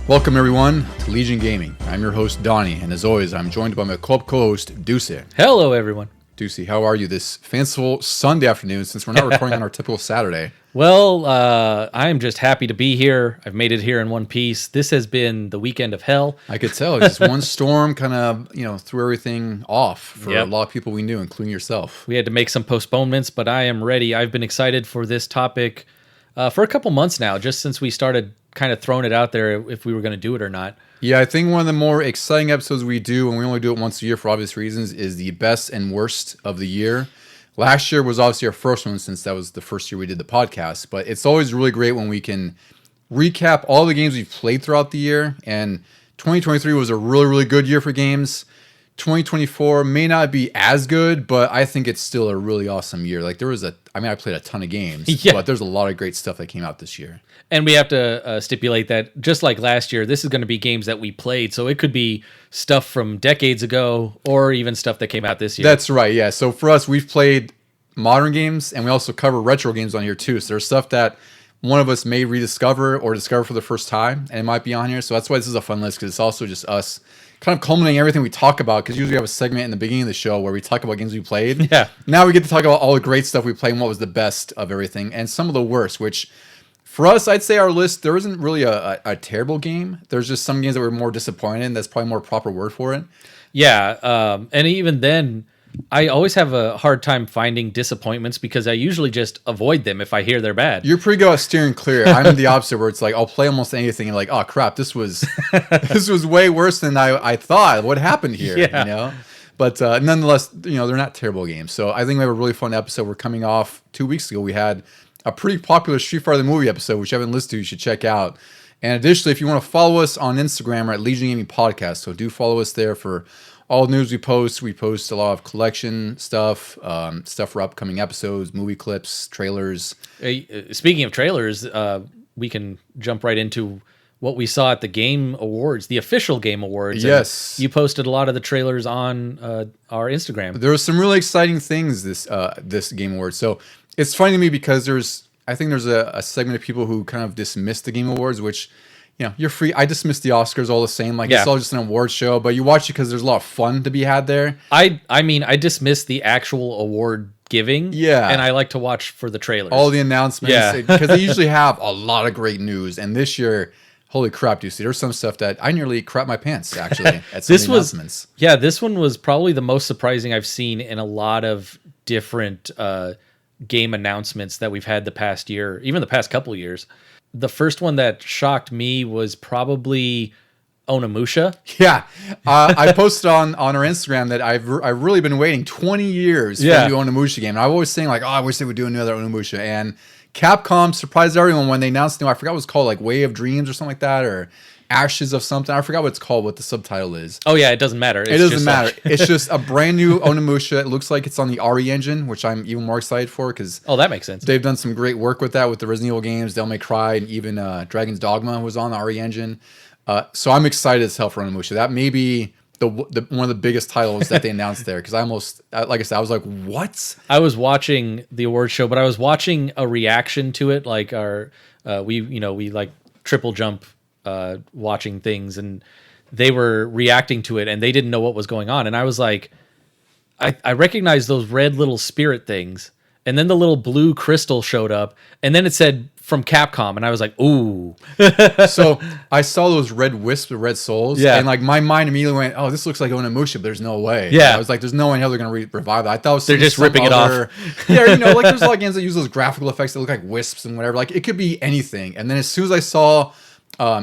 Welcome everyone to Legion Gaming. I'm your host Donnie, and as always, I'm joined by my co-host Deucy. Hello, everyone. Deucy, how are you this fanciful Sunday afternoon? Since we're not recording on our typical Saturday. Well, I am just happy to be here. I've made it here in one piece. This has been the weekend of hell. I could tell. Just one storm kind of, threw everything off for a lot of people we knew, including yourself. We had to make some postponements, but I am ready. I've been excited for this topic for a couple months now, just since we started kind of throwing it out there if we were going to do it or not. Yeah, I think one of the more exciting episodes we do, and we only do it once a year for obvious reasons, is the best and worst of the year. Last year was obviously our first one since that was the first year we did the podcast, but it's always really great when we can recap all the games we've played throughout the year, and 2023 was a really, really good year for games. 2024 may not be as good, but I think it's still a really awesome year. Like I played a ton of games, but there's a lot of great stuff that came out this year. And we have to stipulate that just like last year, this is going to be games that we played. So it could be stuff from decades ago or even stuff that came out this year. That's right. Yeah. So for us, we've played modern games and we also cover retro games on here too. So there's stuff that one of us may rediscover or discover for the first time and it might be on here. So that's why this is a fun list, because it's also just us kind of culminating everything we talk about, because usually we have a segment in the beginning of the show where we talk about games we played. Yeah. Now we get to talk about all the great stuff we played and what was the best of everything and some of the worst, which for us, I'd say our list, there isn't really a terrible game. There's just some games that we're more disappointed in. That's probably more proper word for it. Yeah. And even then, I always have a hard time finding disappointments because I usually just avoid them if I hear they're bad. You're pretty good at steering clear. I'm the opposite, where it's like I'll play almost anything and like, oh crap, this was way worse than I thought. What happened here? Yeah. But nonetheless, they're not terrible games. So I think we have a really fun episode. We're coming off 2 weeks ago. We had a pretty popular Street Fighter the movie episode, which you haven't listened to, you should check out. And additionally, if you want to follow us on Instagram, we're at Legion Gaming Podcast. So do follow us there for all the news we post. We post a lot of collection stuff, stuff for upcoming episodes, movie clips, trailers. Speaking of trailers, we can jump right into what we saw at the Game Awards, the official Game Awards. Yes. You posted a lot of the trailers on our Instagram. There were some really exciting things this Game Awards. So it's funny to me because I think there's a segment of people who kind of dismiss the Game Awards, which, you're free. I dismiss the Oscars all the same. It's all just an award show, but you watch it because there's a lot of fun to be had there. I dismiss the actual award giving. Yeah. And I like to watch for the trailers. All the announcements. Yeah. Because they usually have a lot of great news. And this year, holy crap, Deucy, there's some stuff that I nearly crap my pants, actually, at some of the announcements. Yeah, this one was probably the most surprising I've seen in a lot of different game announcements that we've had the past year, even the past couple of years. The first one that shocked me was probably Onimusha. Yeah, I posted on our Instagram that I've really been waiting 20 years for a new Onimusha game. And I was always saying I wish they would do another Onimusha. And Capcom surprised everyone when they announced I forgot what it was called, like Way of Dreams or something like that, or Ashes of something. I forgot what it's called, what the subtitle is. Oh yeah, it doesn't matter. It doesn't matter. It's just a brand new Onimusha. It looks like it's on the RE engine, which I'm even more excited for because that makes sense. They've done some great work with that with the Resident Evil games, Devil May Cry, and even Dragon's Dogma was on the RE engine. So I'm excited as hell for Onimusha. That may be one of the biggest titles that they announced there, because I almost, like I said, I was like, what? I was watching the award show, but I was watching a reaction to it, like we like triple jump watching things, and they were reacting to it and they didn't know what was going on, and I was like, I recognized those red little spirit things, and then the little blue crystal showed up, and then it said from Capcom, and I was like, ooh. So I saw those red wisps of red souls, and my mind immediately went, oh, this looks like Onimusha, but there's no way. Yeah, I was like, there's no way in hell they're going to revive that. I thought it was they're just ripping it off. Yeah, there's a lot of games that use those graphical effects that look like wisps and whatever. Like, it could be anything. And then as soon as I saw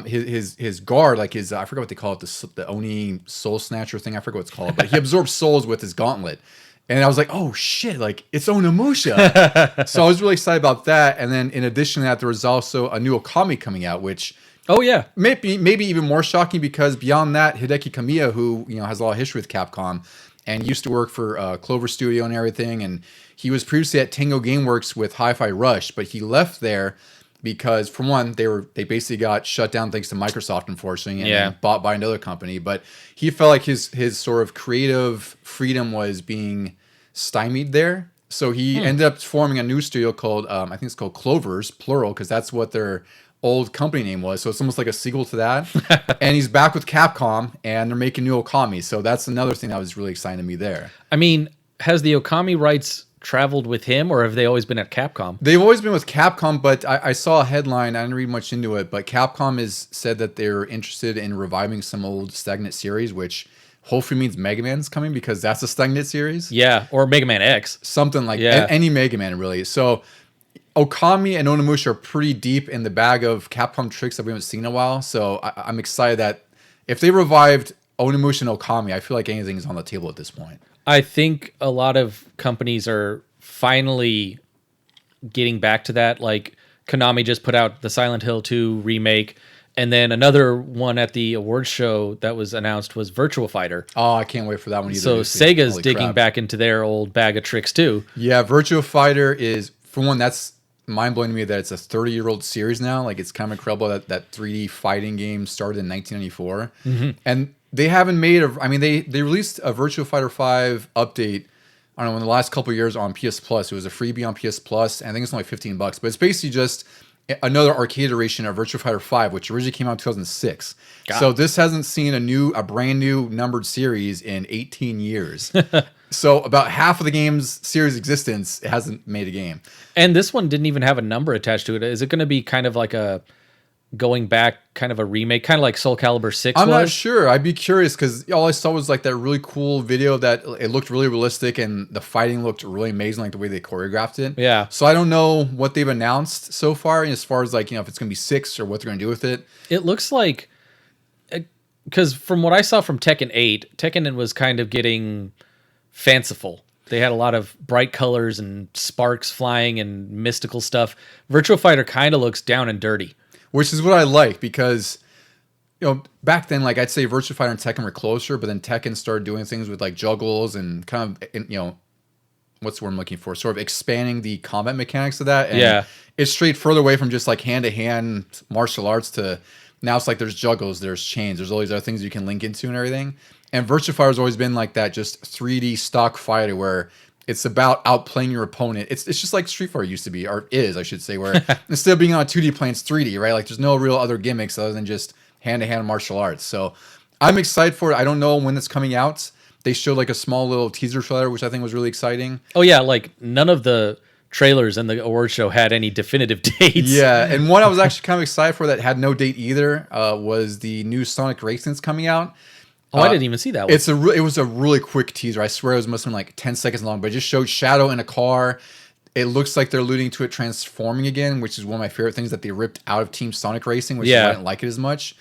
his guard, like his, I forgot what they call it, the Oni soul snatcher thing, I forget what it's called, but he absorbs souls with his gauntlet. And I was like, oh shit, like it's Onimusha. So I was really excited about that. And then in addition to that, there was also a new Okami coming out, which maybe even more shocking, because beyond that, Hideki Kamiya, who has a lot of history with Capcom and used to work for Clover Studio and everything, and he was previously at Tango Gameworks with Hi-Fi Rush, but he left there because, for one, they basically got shut down thanks to Microsoft, unfortunately, and bought by another company. But he felt like his sort of creative freedom was being stymied there. So he ended up forming a new studio called, I think it's called Clovers, plural, because that's what their old company name was. So it's almost like a sequel to that. And he's back with Capcom, and they're making new Okami. So that's another thing that was really exciting to me there. I mean, has the Okami rights traveled with him, or have they always been at Capcom? They've always been with Capcom, but I saw a headline. I didn't read much into it, but Capcom has said that they're interested in reviving some old stagnant series, which hopefully means Mega Man's coming, because that's a stagnant series. Yeah, or Mega Man X. Something like any Mega Man, really. So Okami and Onimusha are pretty deep in the bag of Capcom tricks that we haven't seen in a while. So I'm excited that if they revived Onimusha and Okami, I feel like anything is on the table at this point. I think a lot of companies are finally getting back to that. Like Konami just put out the Silent Hill 2 remake. And then another one at the awards show that was announced was Virtua Fighter. Oh, I can't wait for that one either. So Sega's digging back into their old bag of tricks too. Yeah, Virtua Fighter is, for one, that's mind-blowing to me that it's a 30-year-old series now. Like, it's kind of incredible that 3D fighting game started in 1994. Mm-hmm. And they haven't made they released a Virtua Fighter 5 update, I don't know, in the last couple of years on PS Plus. It was a freebie on PS Plus, and I think it's only $15, but it's basically just another arcade iteration of Virtua Fighter 5, which originally came out in 2006. So this hasn't seen a brand new numbered series in 18 years. So about half of the game's series existence, it hasn't made a game. And this one didn't even have a number attached to it. Is it going to be kind of like a going back, kind of a remake, kind of like Soul Calibur 6 I'm not sure. I'd be curious, because all I saw was like that really cool video that it looked really realistic, and the fighting looked really amazing, like the way they choreographed it. Yeah. So I don't know what they've announced so far as far as like, if it's going to be 6 or what they're going to do with it. It looks like, because from what I saw from Tekken 8, Tekken was kind of getting fanciful. They had a lot of bright colors and sparks flying and mystical stuff. Virtua Fighter kind of looks down and dirty. Which is what I like, because, back then, like, I'd say Virtua Fighter and Tekken were closer, but then Tekken started doing things with like juggles and kind of, what's the word I'm looking for? Sort of expanding the combat mechanics of that. And it's straight further away from just like hand-to-hand martial arts to now it's like there's juggles, there's chains, there's all these other things you can link into and everything. And Virtua Fighter's always been like that, just 3D stock fighter where it's about outplaying your opponent. It's just like Street Fighter used to be, or is, I should say, where instead of being on a 2D plane, it's 3D, right? Like, there's no real other gimmicks other than just hand-to-hand martial arts. So I'm excited for it. I don't know when it's coming out. They showed like a small little teaser trailer, which I think was really exciting. Oh, yeah. Like, none of the trailers in the award show had any definitive dates. Yeah, and one I was actually kind of excited for that had no date either was the new Sonic Racing that's coming out. Oh, I didn't even see that one. It was a really quick teaser. I swear it must have been like 10 seconds long, but it just showed Shadow in a car. It looks like they're alluding to it transforming again, which is one of my favorite things that they ripped out of Team Sonic Racing, which is why I didn't like it as much.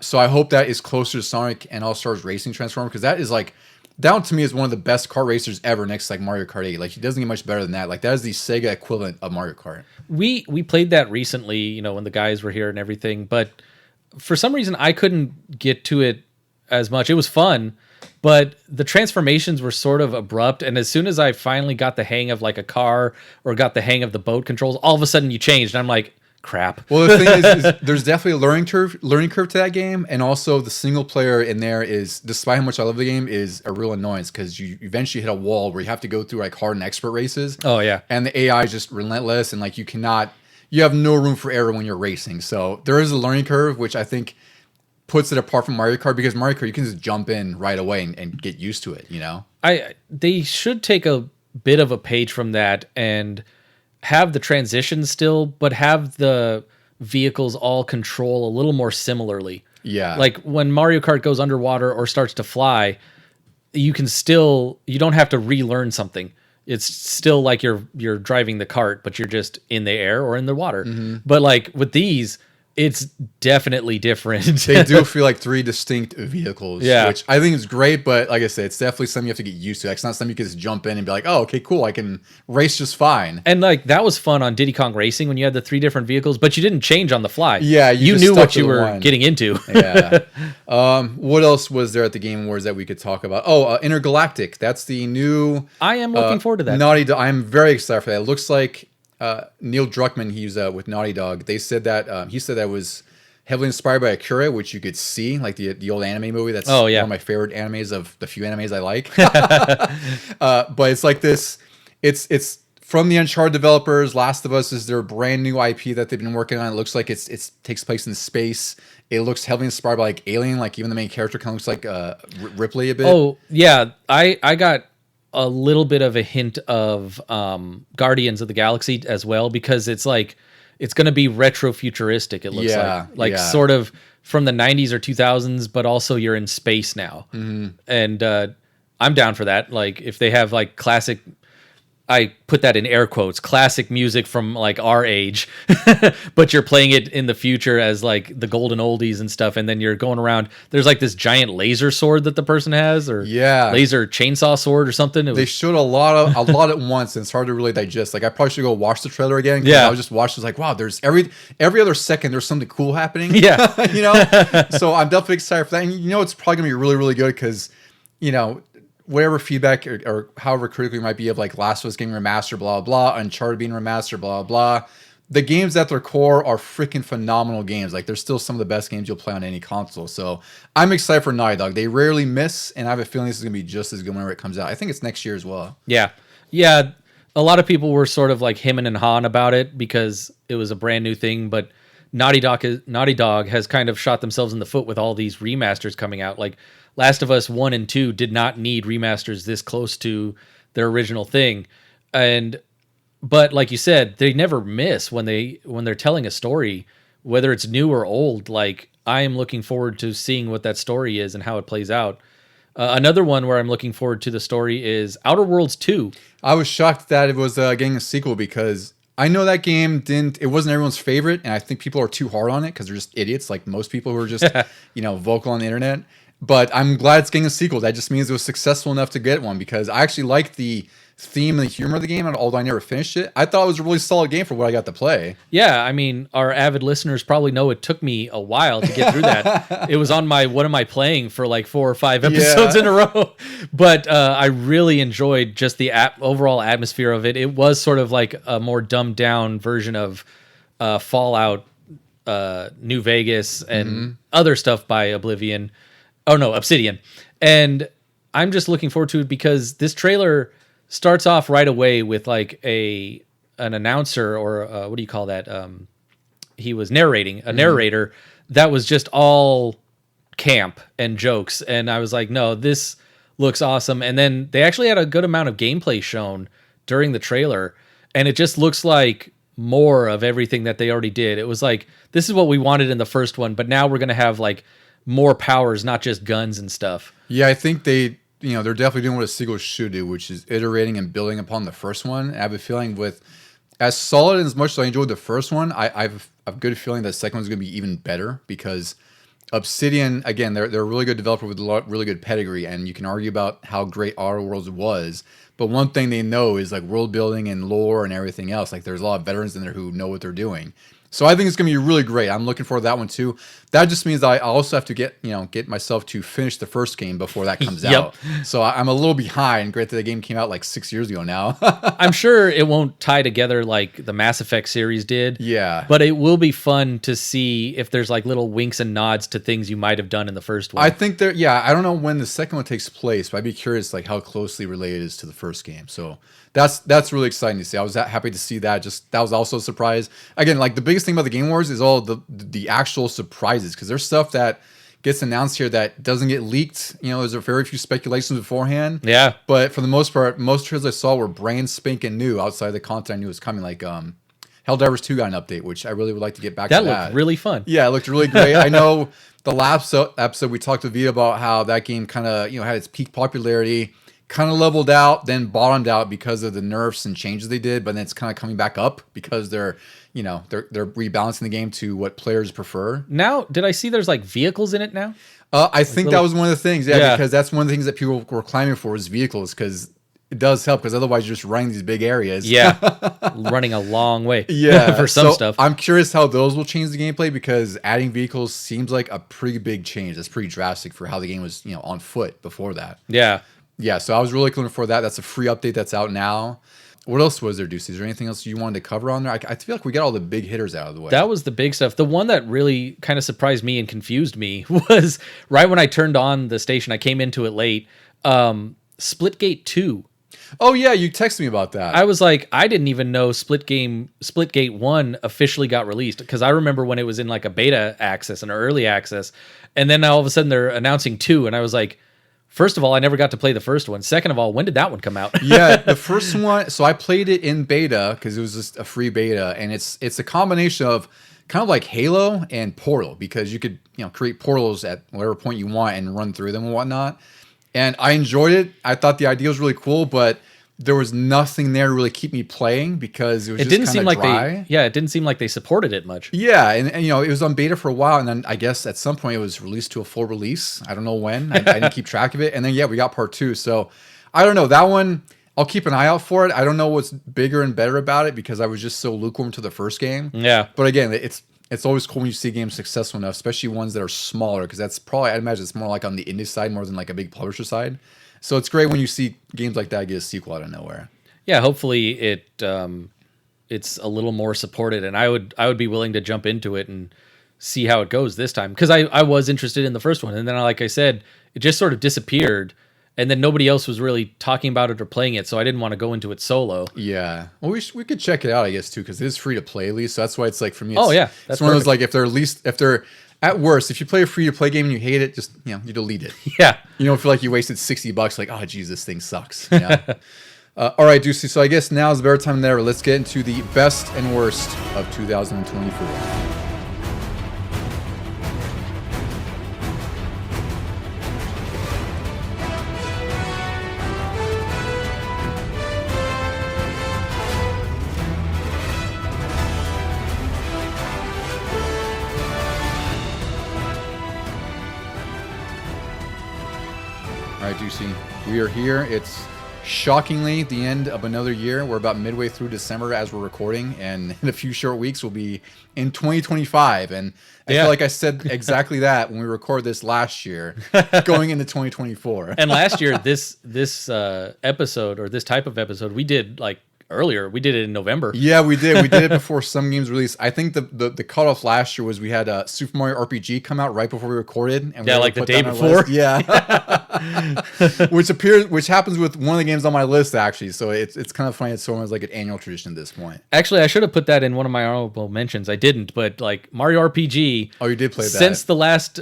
So I hope that is closer to Sonic and All-Stars Racing Transform, because that is like, down to me is one of the best kart racers ever next to like Mario Kart 8. Like, he doesn't get much better than that. Like, that is the Sega equivalent of Mario Kart. We played that recently, when the guys were here and everything, but for some reason I couldn't get to it as much. It was fun, but the transformations were sort of abrupt, and as soon as I finally got the hang of like a car or got the hang of the boat controls, all of a sudden you changed and I'm like, crap. Well, the thing is there's definitely a learning curve to that game, and also the single player in there is, despite how much I love the game, is a real annoyance, because you eventually hit a wall where you have to go through like hard and expert races. Oh yeah. And the AI is just relentless, and like you have no room for error when you're racing. So there is a learning curve, which I think puts it apart from Mario Kart, because Mario Kart you can just jump in right away and get used to it, They should take a bit of a page from that and have the transitions still, but have the vehicles all control a little more similarly. Yeah. Like when Mario Kart goes underwater or starts to fly, you don't have to relearn something. It's still like you're driving the cart, but you're just in the air or in the water. Mm-hmm. But like with these, it's definitely different. They do feel like 3 distinct vehicles, yeah, which I think is great, but like I said, it's definitely something you have to get used to. It's not something you can just jump in and be like, oh, okay, cool, I can race just fine. And like that was fun on Diddy Kong Racing when you had the 3 different vehicles, but you didn't change on the fly. Yeah, you knew what you were getting into. Yeah. What else was there at the Game Awards that we could talk about? Oh, Intergalactic. That's the new. I am looking forward to that. Naughty Dog. I'm very excited for that. It looks like Neil Druckmann, he's with Naughty Dog. They said that he said that was heavily inspired by Akira, which you could see, like the old anime movie. That's one of my favorite animes of the few animes I like. But it's like this. It's from the Uncharted developers. Last of Us is their brand new IP that they've been working on. It looks like it takes place in space. It looks heavily inspired by like Alien. Like even the main character kind of looks like Ripley a bit. Oh yeah, I got a little bit of a hint of Guardians of the Galaxy as well, because it's like it's going to be retro futuristic. It looks like sort of from the 90s or 2000s, but also you're in space now. And I'm down for that. Like if they have like classic, I put that in air quotes, classic music from like our age, but you're playing it in the future as like the golden oldies and stuff. And then you're going around, there's like this giant laser sword that the person has, or laser chainsaw sword or something. They showed a lot at once, and it's hard to really digest. Like I probably should go watch the trailer again. I was just watching, like, wow, there's every other second there's something cool happening. Yeah. You know? So I'm definitely excited for that. And you know, it's probably gonna be really, really good because, you know, whatever feedback or however critical you might be of like Last of Us getting remastered, blah, blah, Uncharted being remastered, blah, blah. The games at their core are freaking phenomenal games. Like they're still some of the best games you'll play on any console. So I'm excited for Naughty Dog. They rarely miss, and I have a feeling this is going to be just as good whenever it comes out. I think it's next year as well. Yeah. Yeah. A lot of people were sort of like hemming and hawing about it because it was a brand new thing, but Naughty Dog has kind of shot themselves in the foot with all these remasters coming out. Like Last of Us 1 and 2 did not need remasters this close to their original thing. But like you said, they never miss when they're telling a story, whether it's new or old. Like I am looking forward to seeing what that story is and how it plays out. Another one where I'm looking forward to the story is Outer Worlds 2. I was shocked that it was getting a sequel because I know that game it wasn't everyone's favorite, and I think people are too hard on it because they're just idiots, like most people who are just vocal on the internet. But I'm glad it's getting a sequel. That just means it was successful enough to get one, because I actually liked the theme and the humor of the game, and although I never finished it, I thought it was a really solid game for what I got to play. Yeah, I mean, our avid listeners probably know it took me a while to get through that. It was on my what am I playing for like 4 or 5 episodes in a row. But I really enjoyed just the overall atmosphere of it. It was sort of like a more dumbed down version of Fallout, New Vegas, and other stuff by Obsidian. And I'm just looking forward to it because this trailer starts off right away with like an announcer, or what do you call that? He was narrating, a narrator that was just all camp and jokes. And I was like, no, this looks awesome. And then they actually had a good amount of gameplay shown during the trailer, and it just looks like more of everything that they already did. It was like, this is what we wanted in the first one, but now we're going to have like more powers, not just guns and stuff. Yeah, I think they're definitely doing what a sequel should do, which is iterating and building upon the first one. And I have a feeling with as solid and as much as I enjoyed the first one, I've a good feeling that the second one's going to be even better, because Obsidian, again, they're a really good developer with really good pedigree, and you can argue about how great Outer Worlds was, but one thing they know is like world building and lore and everything else. Like there's a lot of veterans in there who know what they're doing. So I think it's going to be really great. I'm looking forward to that one too. That just means I also have to get myself to finish the first game before that comes out. So I'm a little behind. Granted, the game came out like 6 years ago now. I'm sure it won't tie together like the Mass Effect series did. Yeah. But it will be fun to see if there's like little winks and nods to things you might have done in the first one. I think I don't know when the second one takes place, but I'd be curious like how closely related it is to the first game. So that's really exciting to see. I was happy to see that. That was also a surprise. Again, like the biggest thing about the Game Awards is all the actual surprises, because there's stuff that gets announced here that doesn't get leaked. There's a very few speculations beforehand. Yeah. But for the most part, most trailers I saw were brand spanking new outside the content I knew was coming. Like Helldivers 2 got an update, which I really would like to get back to that. That looked really fun. Yeah, it looked really great. I know the last episode we talked to Vita about how that game kind of had its peak popularity, kind of leveled out, then bottomed out because of the nerfs and changes they did, but then it's kind of coming back up because they're rebalancing the game to what players prefer. Now, did I see there's like vehicles in it now? I think that was one of the things, because that's one of the things that people were clamoring for is vehicles, because it does help, because otherwise you're just running these big areas. Yeah, running a long way. Yeah, for some stuff. I'm curious how those will change the gameplay, because adding vehicles seems like a pretty big change. That's pretty drastic for how the game was, on foot before that. Yeah. Yeah, so I was really looking for that. That's a free update that's out now. What else was there, Deuce? Is there anything else you wanted to cover on there? I feel like we got all the big hitters out of the way. That was the big stuff. The one that really kind of surprised me and confused me was right when I turned on the station, I came into it late, Splitgate 2. Oh yeah, you texted me about that. I was like, I didn't even know Splitgate 1 officially got released, because I remember when it was in like a beta access, an early access, and then all of a sudden they're announcing 2, and I was like, first of all, I never got to play the first one. Second of all, when did that one come out? Yeah, the first one. So I played it in beta because it was just a free beta, and it's a combination of kind of like Halo and Portal, because you could create portals at whatever point you want and run through them and whatnot. And I enjoyed it. I thought the idea was really cool, but there was nothing there to really keep me playing because it was just kind of dry. It didn't seem like they supported it much. Yeah, and it was on beta for a while, and then I guess at some point it was released to a full release. I don't know when. I didn't keep track of it. And then we got part 2. So I don't know. That one, I'll keep an eye out for it. I don't know what's bigger and better about it because I was just so lukewarm to the first game. Yeah. But again, it's always cool when you see games successful enough, especially ones that are smaller, because that's probably, I'd imagine it's more like on the indie side more than like a big publisher side. So it's great when you see games like that get a sequel out of nowhere. Yeah, hopefully it's a little more supported, and I would be willing to jump into it and see how it goes this time, because I was interested in the first one, and then like I said, it just sort of disappeared, and then nobody else was really talking about it or playing it, so I didn't want to go into it solo. Yeah, well, we could check it out, I guess, too, because it is free to play at least. So that's why it's like, for me, that's one of those, like, if they're at worst, if you play a free to play game and you hate it, just you delete it. Yeah, you don't feel like you wasted $60, like, oh geez, this thing sucks. Yeah. All right, Deucy. So I guess now is the better time there. Let's get into the best and worst of 2024. All right, Deucy. We are here. It's shockingly the end of another year. We're about midway through December as we're recording, and in a few short weeks we'll be in 2025. And I feel like I said exactly that when we recorded this last year, going into 2024. And last year, this episode, or this type of episode, we did like earlier. We did it in November. Yeah, we did. We did it before some games released. I think the cutoff last year was we had Super Mario RPG come out right before we recorded. And like the day before. Yeah. which happens with one of the games on my list, actually. So it's kind of funny. It's almost like an annual tradition at this point. Actually, I should have put that in one of my honorable mentions. I didn't, but like Mario RPG. Oh, you did play that. Since the last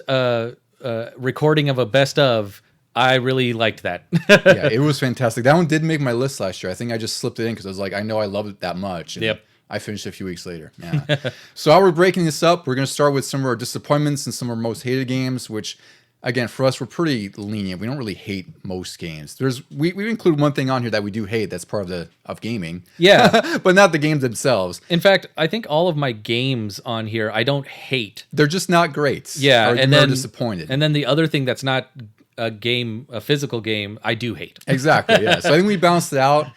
recording of a best of, I really liked that. Yeah, it was fantastic. That one did make my list last year. I think I just slipped it in because I was like, I know I loved it that much. And I finished a few weeks later. Yeah. So how we're breaking this up, we're going to start with some of our disappointments and some of our most hated games, which, again, for us, we're pretty lenient. We don't really hate most games. We include one thing on here that we do hate. That's part of gaming. Yeah. But not the games themselves. In fact, I think all of my games on here, I don't hate. They're just not great. Yeah. And then disappointed. And then the other thing that's not a physical game, I do hate. Exactly, yeah. So I think we balanced it out.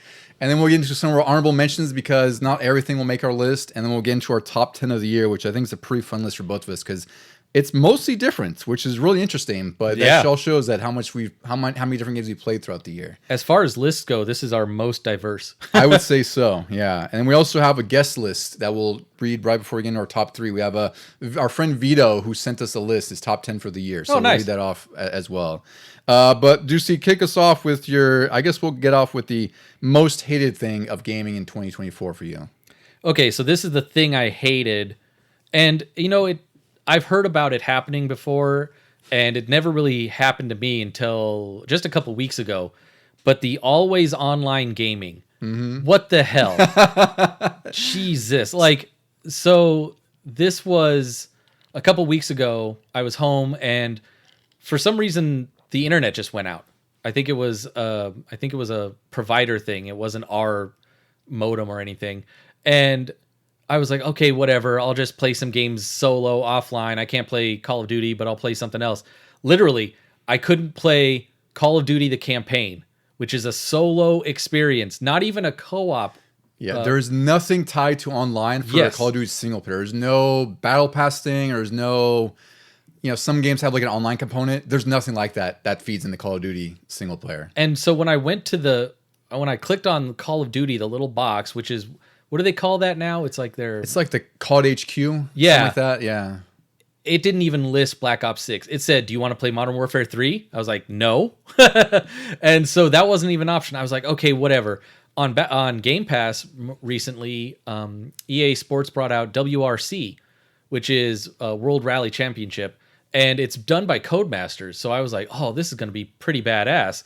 And then we'll get into some of our honorable mentions because not everything will make our list. And then we'll get into our top 10 of the year, which I think is a pretty fun list for both of us because it's mostly different, which is really interesting. But that all shows that how many different games we played throughout the year. As far as lists go, this is our most diverse. I would say so, yeah. And we also have a guest list that we'll read right before we get into our top 3. We have our friend Vito who sent us a list, his top 10 for the year. So we'll read that off as well. But Deucy, kick us off with I guess we'll get off with the most hated thing of gaming in 2024 for you. Okay, so this is the thing I hated. And, I've heard about it happening before, and it never really happened to me until just a couple weeks ago. But the always online gaming. Mm-hmm. What the hell? Jesus. So this was a couple weeks ago. I was home, and for some reason, the internet just went out. I think it was a provider thing. It wasn't our modem or anything. And I was like, okay, whatever. I'll just play some games solo offline. I can't play Call of Duty, but I'll play something else. Literally, I couldn't play Call of Duty the campaign, which is a solo experience, not even a co-op. Yeah, there's nothing tied to online for Call of Duty single player. There's no battle pass thing. There's no, some games have like an online component. There's nothing like that feeds in the Call of Duty single player. And so when I clicked on Call of Duty, the little box, which is, what do they call that now? It's like the COD HQ. Yeah. Something like that. Yeah. it didn't even list Black Ops 6. It said, do you want to play Modern Warfare 3? I was like, no. And so that wasn't even an option. I was like, okay, whatever. On Game Pass recently, EA Sports brought out WRC, which is a World Rally Championship, and it's done by Codemasters. So I was like, oh, this is going to be pretty badass,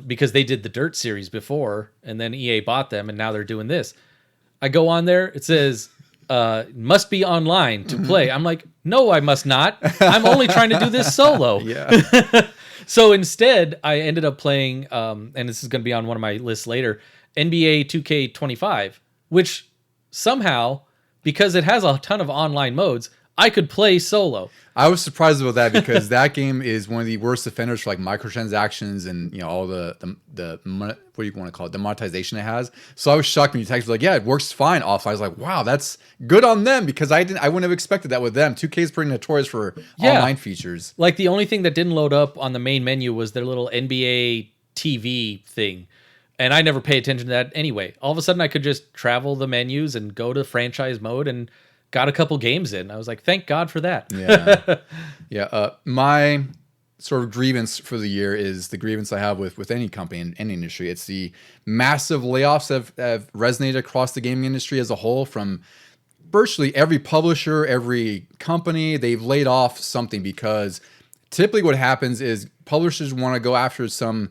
because they did the Dirt series before, and then EA bought them, and now they're doing this. I go on there, it says, must be online to play. I'm like, no, I must not. I'm only trying to do this solo. Yeah. So instead, I ended up playing, and this is going to be on one of my lists later, NBA 2K25, which somehow, because it has a ton of online modes, I could play solo. I was surprised about that because that game is one of the worst offenders for like microtransactions and all the what do you want to call it, the monetization it has. So I was shocked when you texted like, yeah, it works fine offline. I was like, wow, that's good on them, because I wouldn't have expected that with them. 2K is pretty notorious for online features. Like the only thing that didn't load up on the main menu was their little NBA TV thing. And I never pay attention to that anyway. All of a sudden I could just travel the menus and go to franchise mode and got a couple games in. I was like, thank God for that. Yeah. Yeah. My sort of grievance for the year is the grievance I have with any company in any industry. It's the massive layoffs that have resonated across the gaming industry as a whole, from virtually every publisher, every company. They've laid off something, because typically what happens is publishers want to go after some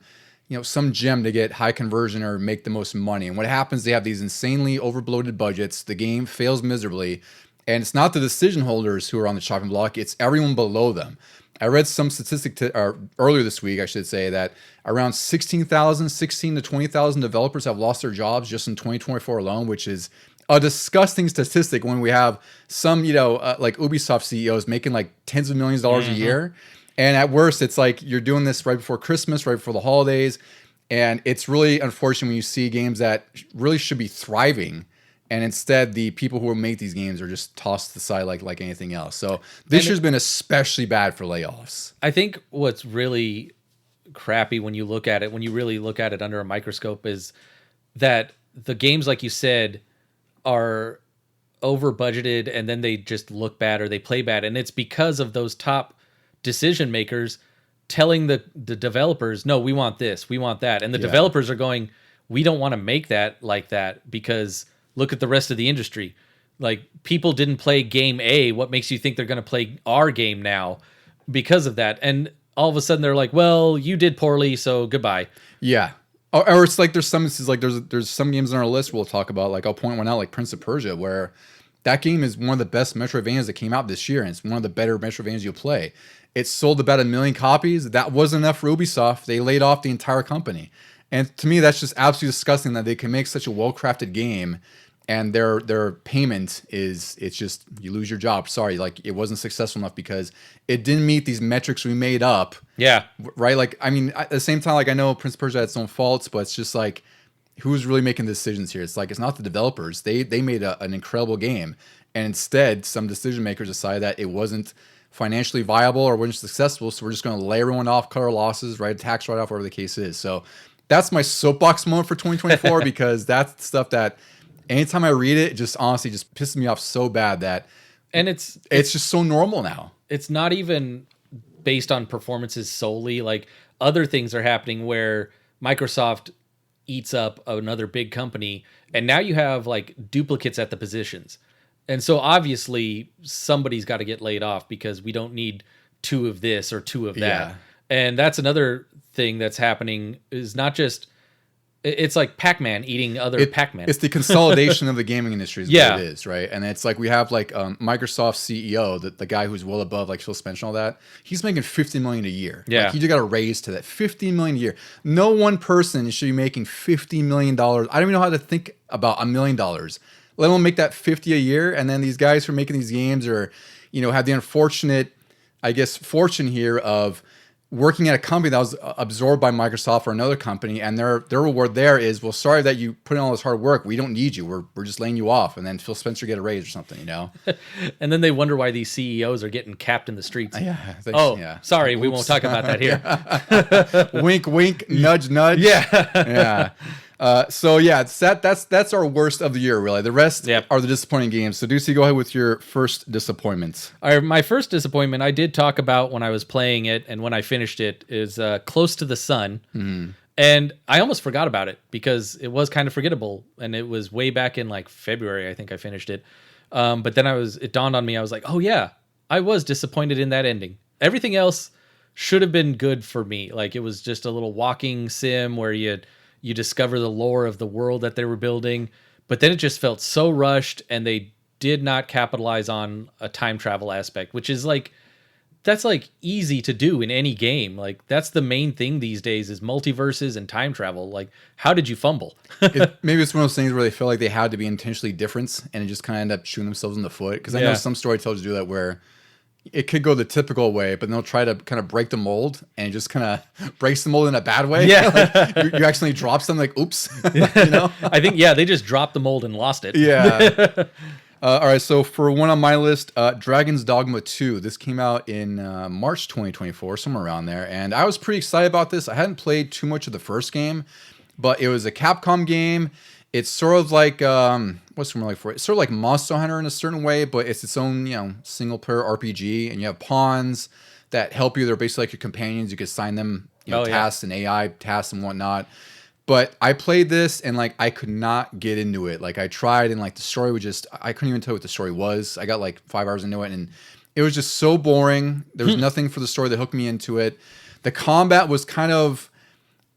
gem to get high conversion or make the most money. And what happens, they have these insanely overbloated budgets. The game fails miserably. And it's not the decision holders who are on the chopping block, it's everyone below them. I read some statistic earlier this week, I should say, that around 16 to 20,000 developers have lost their jobs just in 2024 alone, which is a disgusting statistic when we have some, like Ubisoft CEOs making like tens of millions of dollars a year. And at worst, it's like you're doing this right before Christmas, right before the holidays. And it's really unfortunate when you see games that really should be thriving, and instead the people who make these games are just tossed to the side like anything else. So this year's been especially bad for layoffs. I think what's really crappy when you look at it, when you really look at it under a microscope, is that the games, like you said, are over budgeted, and then they just look bad or they play bad. And it's because of those top decision makers telling the developers, no, we want this, we want that. And the developers are going, we don't want to make that like that, because look at the rest of the industry. Like, people didn't play game A. What makes you think they're going to play our game now because of that? And all of a sudden they're like, well, you did poorly, so goodbye. Yeah. Or it's like there's some instances, like there's some games on our list we'll talk about. Like, I'll point one out, like Prince of Persia, where that game is one of the best Metroidvanias that came out this year, and it's one of the better Metroidvanias you'll play. It sold about 1 million copies. That wasn't enough for Ubisoft. They laid off the entire company. And to me, that's just absolutely disgusting that they can make such a well-crafted game, and their payment is, it's just, you lose your job. Sorry, like, it wasn't successful enough because it didn't meet these metrics we made up. Yeah. Right? Like, I mean, at the same time, like, I know Prince of Persia had its own faults, but it's just like, who's really making the decisions here? It's like, it's not the developers. They made an incredible game, and instead, some decision makers decided that it wasn't financially viable or wasn't successful, so we're just going to lay everyone off, cut our losses, write a tax write-off, whatever the case is. So that's my soapbox moment for 2024, because that's stuff that anytime I read it, it just honestly just pisses me off so bad that, and it's just so normal now. It's not even based on performances solely. Like, other things are happening where Microsoft eats up another big company, and now you have like duplicates at the positions. And so obviously somebody's got to get laid off, because we don't need 2 of this or 2 of that. Yeah. And that's another thing that's happening, is not just, it's like Pac-Man eating other Pac-Man. It's the consolidation of the gaming industry is what it is, right? And it's like, we have like Microsoft CEO, the guy who's well above like Phil Spencer and all that. He's making $50 million a year. Yeah. Like, he just got a raise to that. $50 million a year. No one person should be making $50 million. I don't even know how to think about $1 million. Let alone make that 50 a year. And then these guys who are making these games are, have the unfortunate, I guess, fortune here of working at a company that was absorbed by Microsoft or another company, and their reward there is, well, sorry that you put in all this hard work. We don't need you. We're just laying you off. And then Phil Spencer get a raise or something, And then they wonder why these CEOs are getting capped in the streets. Yeah. Sorry, we won't talk about that here. Wink, wink, nudge, nudge. Yeah. So yeah, that's our worst of the year, really. The rest Yep. are the disappointing games. So Deucey, go ahead with your first disappointment. My first disappointment, I did talk about when I was playing it and when I finished it, is Close to the Sun. And I almost forgot about it because it was kind of forgettable. And it was way back in like February, I think I finished it. But then it dawned on me, I was like, oh yeah, I was disappointed in that ending. Everything else should have been good for me. Like it was just a little walking sim where you discover the lore of the world that they were building. But then it just felt so rushed, and they did not capitalize on a time travel aspect, which is like, that's like easy to do in any game. Like that's the main thing these days is multiverses and time travel. Like how did you fumble? Maybe it's one of those things where they feel like they had to be intentionally different, and it just kind of end up shooting themselves in the foot. Because I know some storytellers do that where it could go the typical way, but they'll try to kind of break the mold, and it just kind of breaks the mold in a bad way. Yeah. Like you accidentally drop something, like, oops. You know? I think, yeah, they just dropped the mold and lost it. Yeah. All right, so for one on my list, Dragon's Dogma 2. This came out in March 2024, somewhere around there. And I was pretty excited about this. I hadn't played too much of the first game, but it was a Capcom game. It's sort of like, what's the word like for it? It's sort of like Monster Hunter in a certain way, but it's its own, single-player RPG. And you have pawns that help you. They're basically like your companions. You can assign them, tasks and AI tasks and whatnot. But I played this and like I could not get into it. Like I tried and like the story was just, I couldn't even tell what the story was. I got like 5 hours into it and it was just so boring. There was nothing for the story that hooked me into it. The combat was kind of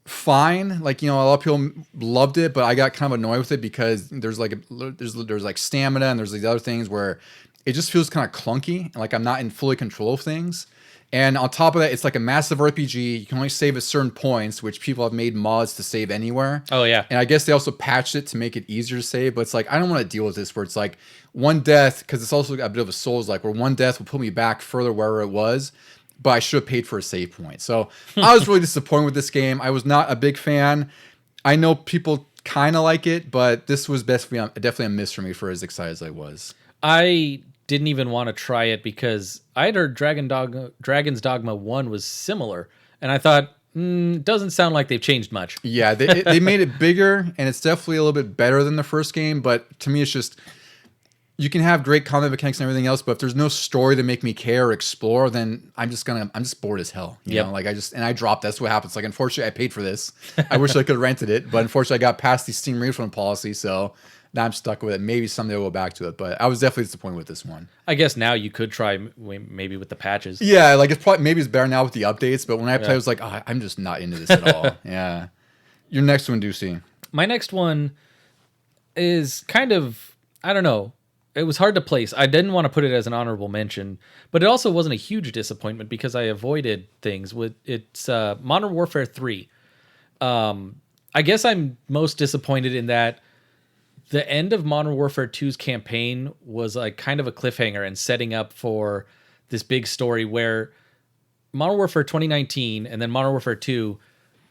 fine. Like, a lot of people loved it, but I got kind of annoyed with it because there's like stamina and there's these other things where it just feels kind of clunky. Like I'm not in fully control of things. And on top of that, it's like a massive RPG. You can only save at certain points, which people have made mods to save anywhere. Oh, yeah. And I guess they also patched it to make it easier to save. But it's like, I don't want to deal with this where it's like one death, because it's also a bit of a Souls-like, where one death will put me back further wherever it was, but I should have paid for a save point. So I was really disappointed with this game. I was not a big fan. I know people kind of like it, but this was definitely a miss for me for as excited as I was. I didn't even want to try it because I had heard Dragon's Dogma 1 was similar. And I thought, doesn't sound like they've changed much. Yeah, they made it bigger, and it's definitely a little bit better than the first game. But to me, it's just, you can have great combat mechanics and everything else, but if there's no story to make me care or explore, then I'm just bored as hell. You know, like I dropped. That's what happens. Like, unfortunately, I paid for this. I wish I could have rented it, but unfortunately, I got past the Steam refund policy, so now I'm stuck with it. Maybe someday we'll go back to it, but I was definitely disappointed with this one. I guess now you could try maybe with the patches. Yeah, like maybe it's better now with the updates, but when I played, I was like, I'm just not into this at all. Yeah. Your next one, Deucey. My next one is kind of, I don't know. It was hard to place. I didn't want to put it as an honorable mention, but it also wasn't a huge disappointment because I avoided things. It's Modern Warfare 3. I guess I'm most disappointed in that the end of Modern Warfare 2's campaign was like kind of a cliffhanger and setting up for this big story where Modern Warfare 2019 and then Modern Warfare 2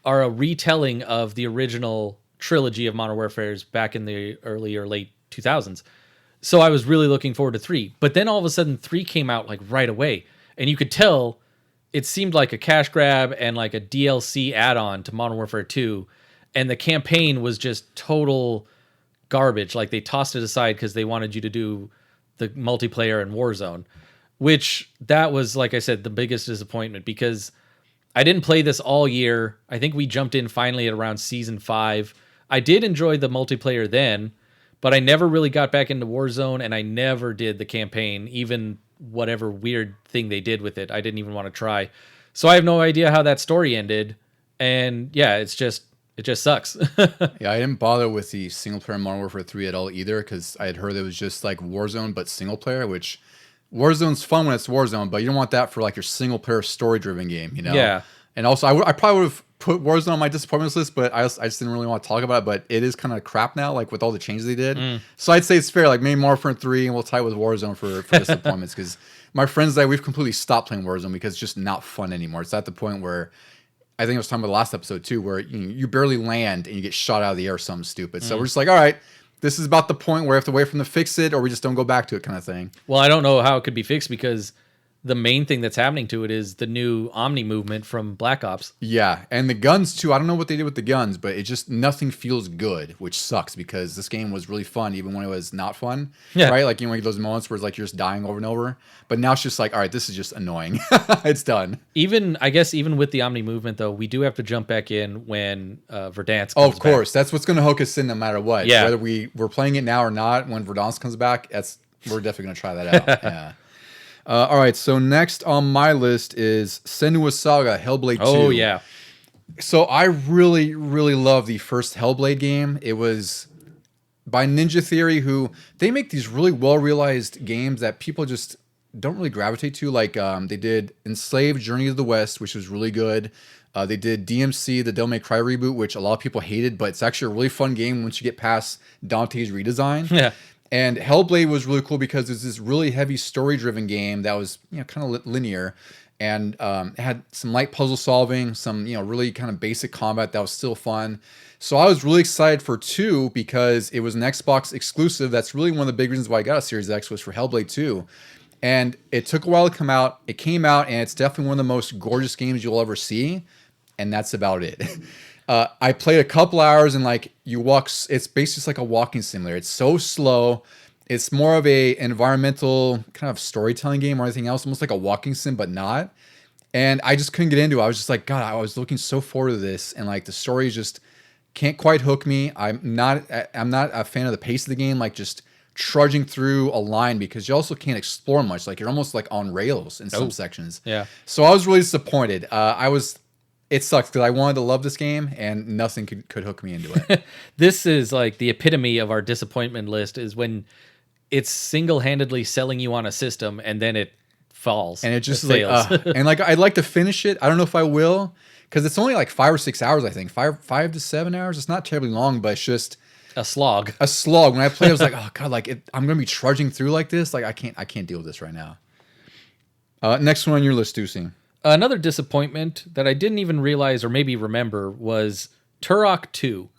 are a retelling of the original trilogy of Modern Warfares back in the early or late 2000s. So I was really looking forward to 3. But then all of a sudden 3 came out like right away. And you could tell it seemed like a cash grab and like a DLC add-on to Modern Warfare 2. And the campaign was just total garbage. Like they tossed it aside because they wanted you to do the multiplayer in Warzone, which that was, like I said, the biggest disappointment because I didn't play this all year. I think we jumped in finally at around season 5. I did enjoy the multiplayer then, but I never really got back into Warzone and I never did the campaign, even whatever weird thing they did with it. I didn't even want to try. So I have no idea how that story ended. And yeah, it just sucks. Yeah, I didn't bother with the single player Modern Warfare 3 at all either because I had heard it was just like Warzone but single player, which Warzone's fun when it's Warzone, but you don't want that for like your single player story driven game, Yeah. And also, I probably would have put Warzone on my disappointments list, but I just didn't really want to talk about it. But it is kind of crap now, like with all the changes they did. So I'd say it's fair, like maybe Modern Warfare 3, and we'll tie it with Warzone for disappointments because my friends and I, we've completely stopped playing Warzone because it's just not fun anymore. It's at the point where I think I was talking about the last episode too, where you barely land and you get shot out of the air or something stupid. So we're just like, all right, this is about the point where we have to wait for them to fix it or we just don't go back to it kind of thing. Well, I don't know how it could be fixed because the main thing that's happening to it is the new Omni movement from Black Ops. Yeah, and the guns too. I don't know what they did with the guns, but it just nothing feels good, which sucks because this game was really fun even when it was not fun. Yeah. Right? Like, you know, like those moments where it's like you're just dying over and over. But now it's just like, all right, this is just annoying. It's done. I guess even with the Omni movement though, we do have to jump back in when Verdansk comes Oh, of course. Back. That's what's gonna hook us in no matter what. Yeah. Whether we're playing it now or not, when Verdansk comes back, we're definitely gonna try that out. Yeah. All right, so next on my list is Senua's Saga Hellblade 2. Oh, yeah. So I really, really love the first Hellblade game. It was by Ninja Theory, who they make these really well-realized games that people just don't really gravitate to. Like they did Enslaved Journey of the West, which was really good. They did DMC, the Devil May Cry reboot, which a lot of people hated, but it's actually a really fun game once you get past Dante's redesign. Yeah. And Hellblade was really cool because it's this really heavy story-driven game that was, you know, kind of linear, and it had some light puzzle solving, some, you know, really kind of basic combat that was still fun. So I was really excited for 2 because it was an Xbox exclusive. That's really one of the big reasons why I got a Series X was for Hellblade 2. And it took a while to come out. It came out, and it's definitely one of the most gorgeous games you'll ever see, and that's about it. I played a couple hours and like it's basically just like a walking simulator. It's so slow. It's more of a environmental kind of storytelling game or anything else, almost like a walking sim, but not. And I just couldn't get into it. I was just like, God, I was looking so forward to this. And like the story just can't quite hook me. I'm not a fan of the pace of the game, like just trudging through a line because you also can't explore much. Like you're almost like on rails in some sections. Yeah. So I was really disappointed. It sucks because I wanted to love this game and nothing could hook me into it. This is like the epitome of our disappointment list is when it's single-handedly selling you on a system and then it falls. And it just fails. And like I'd like to finish it. I don't know if I will because it's only like 5 or 6 hours, I think. 5 to 7 hours. It's not terribly long, but it's just a slog. A slog. When I played, I was like, oh God, like I'm going to be trudging through like this. Like I can't deal with this right now. Next one on your list, Deucy. Another disappointment that I didn't even realize or maybe remember was Turok 2.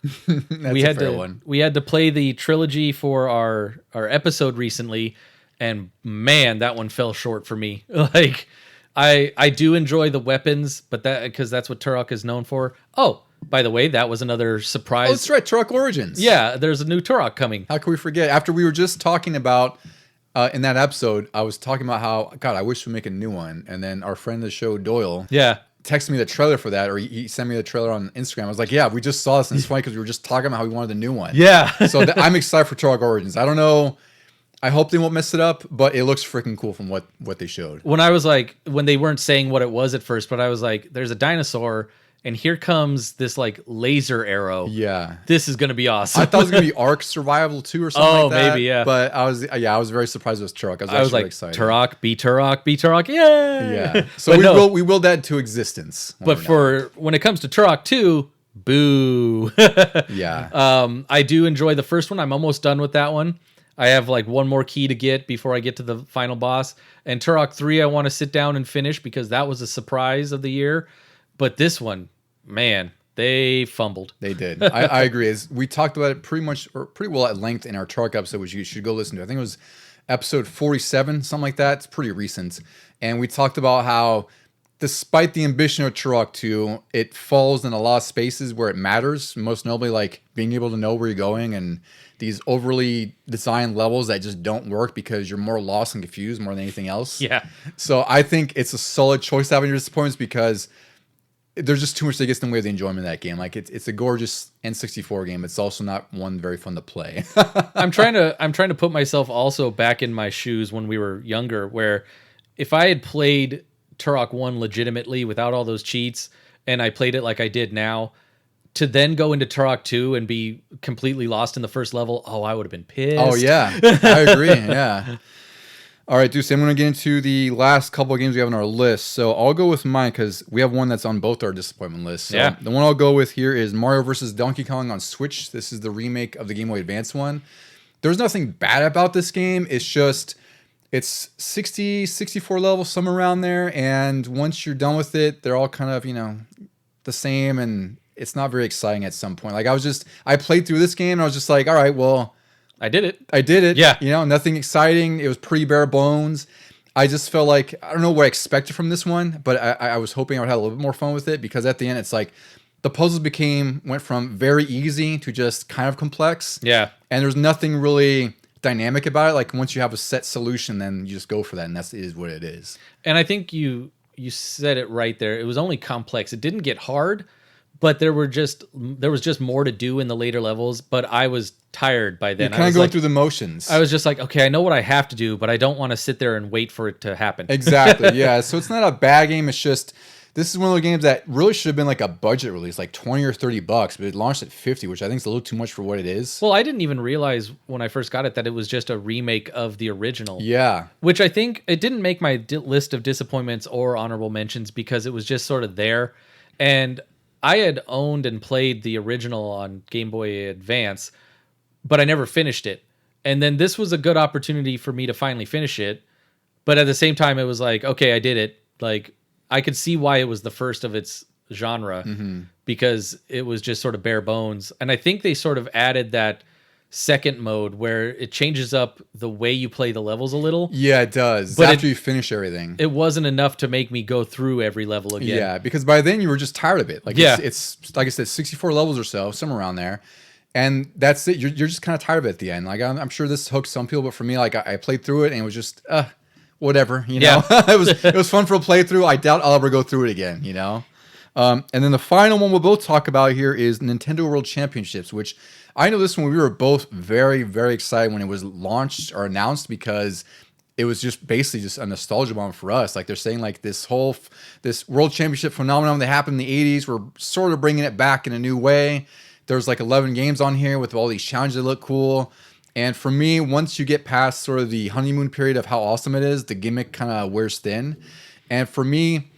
We had to play the trilogy for our episode recently, and man, that one fell short for me. Like I do enjoy the weapons, but because that's what Turok is known for. Oh, by the way, that was another surprise. Oh, that's right, Turok Origins. Yeah, there's a new Turok coming. How can we forget? After we were just talking about in that episode, I was talking about how, God, I wish we'd make a new one. And then our friend of the show, Doyle, texted me the trailer for that, or he sent me the trailer on Instagram. I was like, yeah, we just saw this, and it's funny because we were just talking about how we wanted a new one. Yeah. So I'm excited for Turok Origins. I don't know. I hope they won't mess it up, but it looks freaking cool from what they showed. When they weren't saying what it was at first, but I was like, there's a dinosaur, and here comes this like laser arrow. Yeah. This is going to be awesome. I thought it was going to be Ark Survival 2 or something like that. Oh, maybe, yeah. But I was very surprised it was Turok. I was like, really excited. Turok, be Turok, yay! Yeah. So we will that into existence. But when it comes to Turok 2, boo. Yeah. I do enjoy the first one. I'm almost done with that one. I have like one more key to get before I get to the final boss. And Turok 3 I want to sit down and finish because that was a surprise of the year. But this one, man, they fumbled. They did. I agree. We talked about it pretty well at length in our Turok episode, which you should go listen to. I think it was episode 47, something like that. It's pretty recent. And we talked about how, despite the ambition of Turok 2, it falls in a lot of spaces where it matters. Most notably, like being able to know where you're going and these overly designed levels that just don't work because you're more lost and confused more than anything else. Yeah. So I think it's a solid choice to have in your disappointments because there's just too much that gets in the way of the enjoyment of that game. Like it's a gorgeous N64 game. It's also not one very fun to play. I'm trying to put myself also back in my shoes when we were younger, where if I had played Turok 1 legitimately without all those cheats and I played it like I did now, to then go into Turok 2 and be completely lost in the first level, I would have been pissed. Oh yeah, I agree. Yeah. All right, Deuce, I'm going to get into the last couple of games we have on our list. So I'll go with mine because we have one that's on both our disappointment lists. So yeah. The one I'll go with here is Mario vs. Donkey Kong on Switch. This is the remake of the Game Boy Advance one. There's nothing bad about this game. It's just, it's 60, 64 levels, somewhere around there. And once you're done with it, they're all kind of, the same. And it's not very exciting at some point. Like I played through this game and I was just like, all right, well, I did it. I did it. Yeah. Nothing exciting. It was pretty bare bones. I just felt like, I don't know what I expected from this one, but I was hoping I would have a little bit more fun with it, because at the end it's like the puzzles went from very easy to just kind of complex. Yeah. And there's nothing really dynamic about it. Like once you have a set solution, then you just go for that, and it is what it is. And I think you said it right there. It was only complex. It didn't get hard, but there was just more to do in the later levels. But I was tired by then. You're kind of going through the motions. I was just like, okay, I know what I have to do, but I don't want to sit there and wait for it to happen. Exactly. Yeah. So it's not a bad game. It's just, this is one of the games that really should have been like a budget release, like $20 or $30, but it launched at $50, which I think is a little too much for what it is. Well, I didn't even realize when I first got it that it was just a remake of the original. Yeah. Which I think it didn't make my list of disappointments or honorable mentions, because it was just sort of there. And I had owned and played the original on Game Boy Advance, but I never finished it. And then this was a good opportunity for me to finally finish it. But at the same time, it was like, okay, I did it. Like, I could see why it was the first of its genre, because it was just sort of bare bones. And I think they sort of added that second mode where it changes up the way you play the levels a little. Yeah, it does. But after you finish everything. It wasn't enough to make me go through every level again. Yeah, because by then you were just tired of it. Like, Yeah. it's like I said, 64 levels or so, somewhere around there. And that's it. You're just kind of tired of it at the end. Like, I'm sure this hooks some people, but for me, like, I played through it and it was just, whatever, you know. Yeah. it was fun for a playthrough. I doubt I'll ever go through it again, you know. And then the final one we'll both talk about here is Nintendo World Championships, which I know this one we were both very, very excited when it was launched or announced, because it was just basically just a nostalgia bomb for us. Like, they're saying like this World Championship phenomenon that happened in the 80s, we're sort of bringing it back in a new way. There's like 11 games on here with all these challenges that look cool. And for me, once you get past sort of the honeymoon period of how awesome it is, the gimmick kind of wears thin. And for me,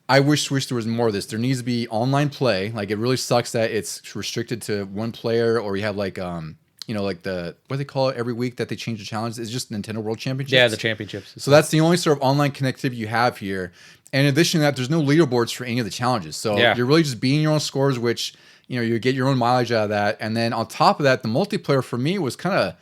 I wish there was more of this. There needs to be online play. Like, it really sucks that it's restricted to one player, or you have like, like what do they call it every week that they change the challenges? It's just Nintendo World Championships. Yeah, the championships. So that's the only sort of online connectivity you have here. And in addition to that, there's no leaderboards for any of the challenges. So you're really just beating your own scores, which, you get your own mileage out of that. And then on top of that, the multiplayer for me was kind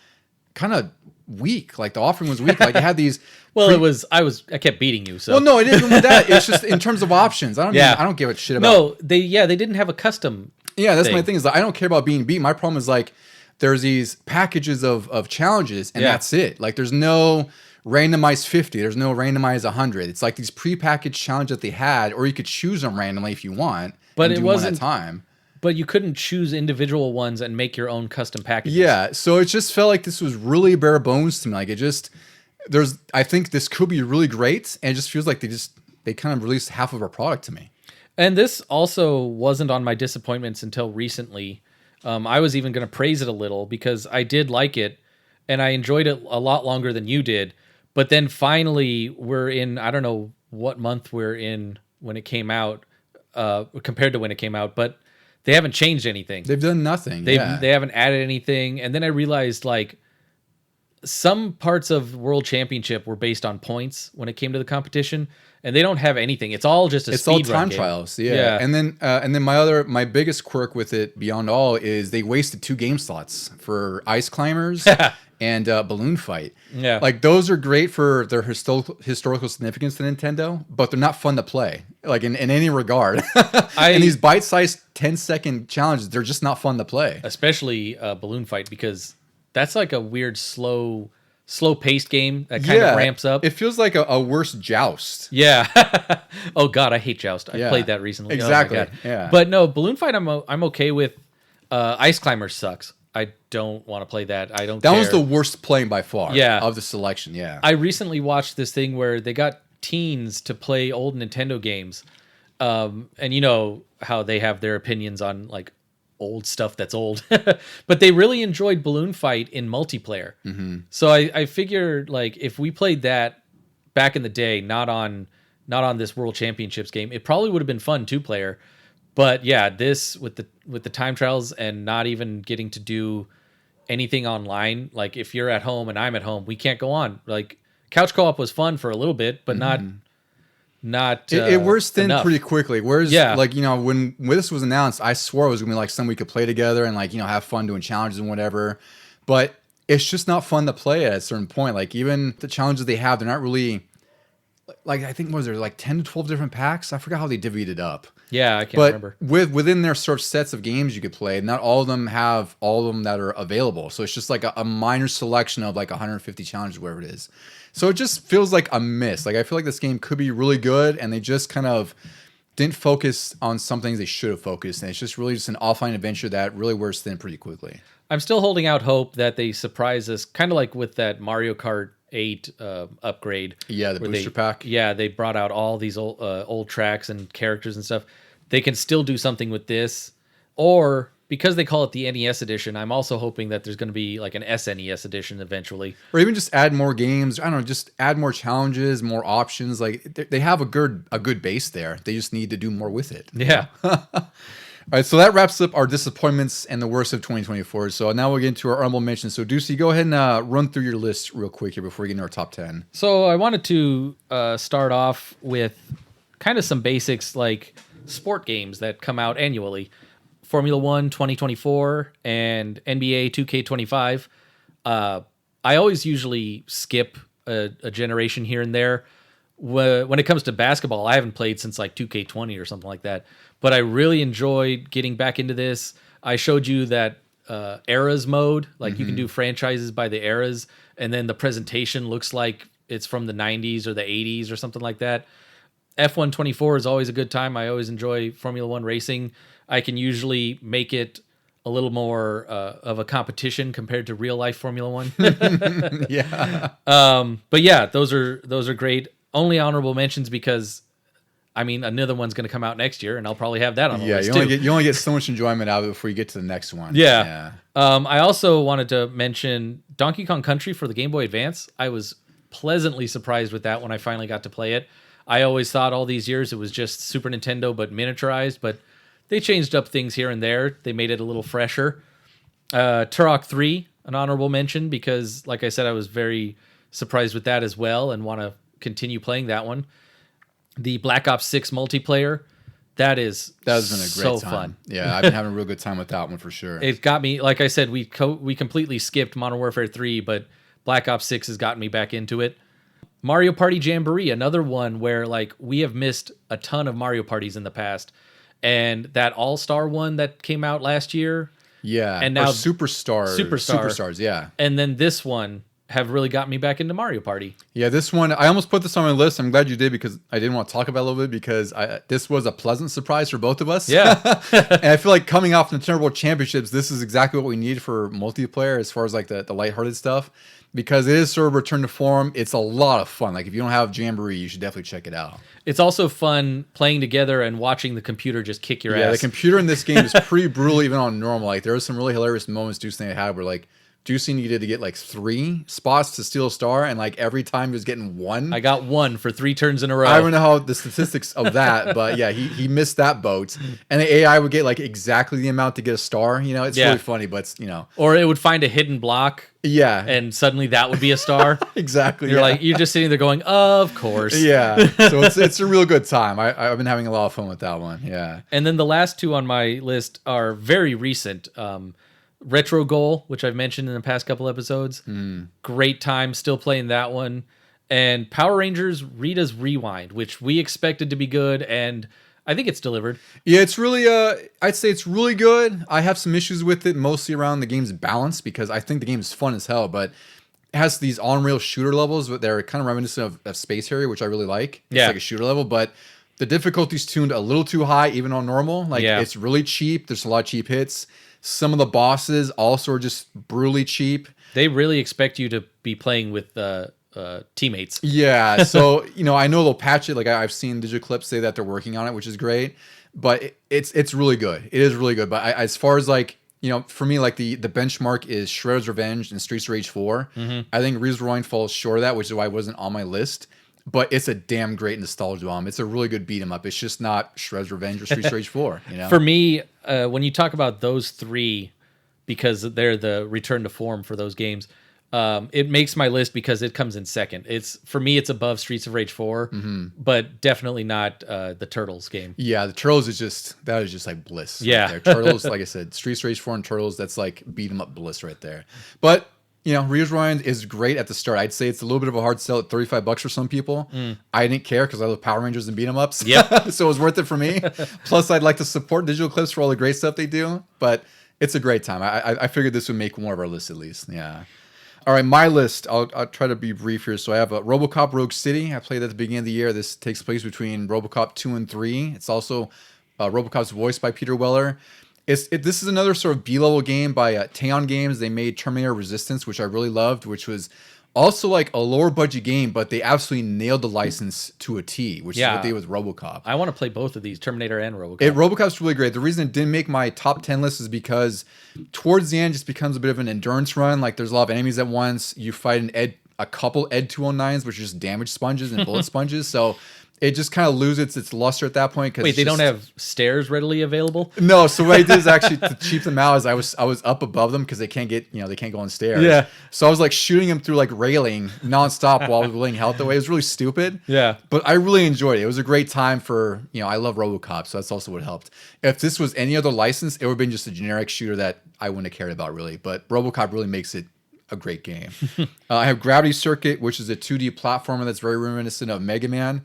of weak. Like, the offering was weak. Like, it had these. Well, I kept beating you. So. Well, no, it isn't with that. It's just in terms of options. I don't give a shit about. No, they didn't have a custom. Yeah, that's my thing. Is like, I don't care about being beat. My problem is like, there's these packages of challenges, and that's it. Like, there's no randomized 50. There's no randomized 100. It's like these prepackaged challenges that they had, or you could choose them randomly if you want. But and it do wasn't one at a time. But you couldn't choose individual ones and make your own custom packages. Yeah, so it just felt like this was really bare bones to me. Like, I think this could be really great, and it just feels like they kind of released half of our product to me. And this also wasn't on my disappointments until recently. I was even going to praise it a little, because I did like it, and I enjoyed it a lot longer than you did. But then finally, we're in, I don't know what month we're in when it came out, compared to when it came out, but they haven't changed anything. They've done nothing. They haven't added anything. And then I realized, like, some parts of World Championship were based on points when it came to the competition, and they don't have anything. It's all just it's all time game. trials. Yeah. And then my biggest quirk with it beyond all is they wasted 2 game slots for Ice Climbers and Balloon Fight. Yeah. Like, those are great for their historical significance to Nintendo, but they're not fun to play, like, in any regard. And these bite-sized 10-second challenges, they're just not fun to play. Especially Balloon Fight, because that's like a weird slow-paced game that kind of ramps up. It feels like a worse Joust. Yeah. Oh God, I hate Joust. I played that recently. Exactly. Oh my God. Yeah. But no, Balloon Fight I'm okay with. Ice Climbers sucks. I don't want to play that. I don't care. That was the worst playing by far. Yeah. Of the selection. Yeah. I recently watched this thing where they got teens to play old Nintendo games. And you know how they have their opinions on like old stuff that's old, but they really enjoyed Balloon Fight in multiplayer. Mm-hmm. So I figured, like, if we played that back in the day, not on this World Championships game, it probably would have been fun 2-player. But yeah, this with the time trials and not even getting to do anything online. Like, if you're at home and I'm at home, we can't go on. Like, couch co-op was fun for a little bit, but not it wears thin enough. pretty quickly. Whereas, like, you know, when this was announced, I swore it was gonna be like something we could play together and, like, you know, have fun doing challenges and whatever. But it's just not fun to play at a certain point. Like, even the challenges they have, they're not really like I think what was there like 10 to 12 different packs? I forgot how they divvied it up. Yeah, I can't But remember. within their sort of sets of games you could play, not all of them have all of them that are available. So it's just like a minor selection of like 150 challenges, wherever it is. So it just feels like a miss. Like I feel like this game could be really good, and they just kind of didn't focus on some things they should have focused. And it's just really just an offline adventure that really wears thin pretty quickly. I'm still holding out hope that they surprise us, kind of like with that Mario Kart 8 upgrade. Yeah, the booster pack. Yeah, they brought out all these old tracks and characters and stuff. They can still do something with this. Or, because they call it the NES edition, I'm also hoping that there's going to be like an SNES edition eventually. Or even just add more games. I don't know, just add more challenges, more options. Like they have a good base there. They just need to do more with it. Yeah. All right, so that wraps up our disappointments and the worst of 2024. So now we'll get into our honorable mentions. So Deucy, go ahead and run through your list real quick here before we get into our top 10. So I wanted to start off with kind of some basics like sport games that come out annually. Formula 1 2024 and NBA 2K25. I always usually skip a generation here and there. When it comes to basketball, I haven't played since like 2K20 or something like that. But I really enjoyed getting back into this. I showed you that eras mode. Like you can do franchises by the eras. And then the presentation looks like it's from the 90s or the 80s or something like that. F1 24 is always a good time. I always enjoy Formula 1 racing. I can usually make it a little more of a competition compared to real life Formula 1. Yeah. But yeah, those are great. Only honorable mentions because, I mean, another one's going to come out next year, and I'll probably have that on the list too. You only get so much enjoyment out of it before you get to the next one. Yeah. I also wanted to mention Donkey Kong Country for the Game Boy Advance. I was pleasantly surprised with that when I finally got to play it. I always thought all these years it was just Super Nintendo but miniaturized, but they changed up things here and there. They made it a little fresher. Turok 3, an honorable mention, because like I said, I was very surprised with that as well and want to continue playing that one. The Black Ops 6 multiplayer, that has been a great time. Fun. Yeah, I've been having a real good time with that one for sure. It got me, like I said, we completely skipped Modern Warfare 3, but Black Ops 6 has gotten me back into it. Mario Party Jamboree, another one where like we have missed a ton of Mario parties in the past. And that All-Star one that came out last year. Yeah. And now Superstars, yeah. And then this one have really got me back into Mario Party. Yeah, this one, I almost put this on my list. I'm glad you did because I didn't want to talk about it a little bit because this was a pleasant surprise for both of us. Yeah. And I feel like coming off the Nintendo World Championships, this is exactly what we need for multiplayer as far as like the lighthearted stuff. Because it is sort of return to form. It's a lot of fun. Like if you don't have Jamboree, you should definitely check it out. It's also fun playing together and watching the computer just kick your ass. Yeah, the computer in this game is pretty brutal even on normal. Like there were some really hilarious moments Deuce and I had where like Deuce needed to get like 3 spots to steal a star, and like every time he was getting 1. I got 1 for 3 turns in a row. I don't know how the statistics of that, but yeah, he missed that boat. And the AI would get like exactly the amount to get a star. You know, it's really funny, but it's, you know. Or it would find a hidden block. Yeah. And suddenly that would be a star. Exactly. You're like, you're just sitting there going, of course. Yeah. So it's a real good time. I've been having a lot of fun with that one. Yeah. And then the last 2 on my list are very recent. Retro Goal, which I've mentioned in the past couple episodes. Great time still playing that one. And Power Rangers Rita's Rewind, which we expected to be good, and I think it's delivered. Yeah, it's really I'd say it's really good. I have some issues with it, mostly around the game's balance, because I think the game is fun as hell, but it has these on-rail shooter levels that are kind of reminiscent of Space Harrier, which I really like. It's like a shooter level, but the difficulty's tuned a little too high, even on normal. Like it's really cheap. There's a lot of cheap hits. Some of the bosses also are just brutally cheap. They really expect you to be playing with teammates. Yeah, so you know, I know they'll patch it. Like I've seen digital clips say that they're working on it, which is great. But it's really good. It is really good. But as far as like, you know, for me, like the benchmark is Shredder's Revenge and Streets of Rage 4. I think Rita's Rewind falls short of that, which is why it wasn't on my list. But it's a damn great nostalgia bomb. It's a really good beat 'em up. It's just not Shredder's Revenge or Streets of Rage 4. You know? For me, when you talk about those 3, because they're the return to form for those games, it makes my list because it comes in second. For me, it's above Streets of Rage 4, but definitely not the Turtles game. Yeah, the Turtles is just like bliss. Yeah, right there. Turtles, like I said, Streets of Rage 4 and Turtles, that's like beat 'em up bliss right there. But Rio's Ryan is great at the start. I'd say it's a little bit of a hard sell at $35 for some people. I didn't care because I love Power Rangers and beat 'em ups. Yep. So it was worth it for me. Plus, I'd like to support Digital Clips for all the great stuff they do. But it's a great time. I figured this would make one of our lists at least. Yeah. All right, my list. I'll try to be brief here. So I have RoboCop Rogue City. I played at the beginning of the year. This takes place between RoboCop 2 and 3. It's also RoboCop's voiced by Peter Weller. This is another sort of B-level game by Teon Games. They made Terminator Resistance, which I really loved, which was also like a lower budget game, but they absolutely nailed the license to a T, which is what they did with RoboCop. I want to play both of these, Terminator and RoboCop. RoboCop's really great. The reason it didn't make my top 10 list is because towards the end, it just becomes a bit of an endurance run. Like there's a lot of enemies at once. You fight a couple Ed 209s, which are just damage sponges and bullet sponges. So it just kind of loses its luster at that point. Wait, they don't have stairs readily available? No, so what I did is actually to cheap them out is I was up above them because they can't go on stairs. Yeah. So I was like shooting them through like railing nonstop while willing health away. It was really stupid. Yeah. But I really enjoyed it. It was a great time for, I love RoboCop, so that's also what helped. If this was any other license, it would have been just a generic shooter that I wouldn't have cared about really. But RoboCop really makes it a great game. I have Gravity Circuit, which is a 2D platformer that's very reminiscent of Mega Man.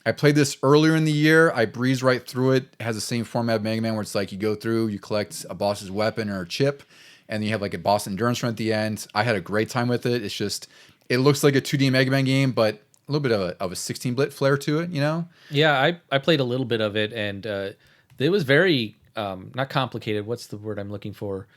I played this earlier in the year. I breezed right through it. It has the same format of Mega Man where it's like you go through, you collect a boss's weapon or a chip, and then you have like a boss endurance run at the end. I had a great time with it. It's just, it looks like a 2D Mega Man game, but a little bit of a 16-bit flair to it, Yeah, I played a little bit of it, and it was very, not complicated. What's the word I'm looking for?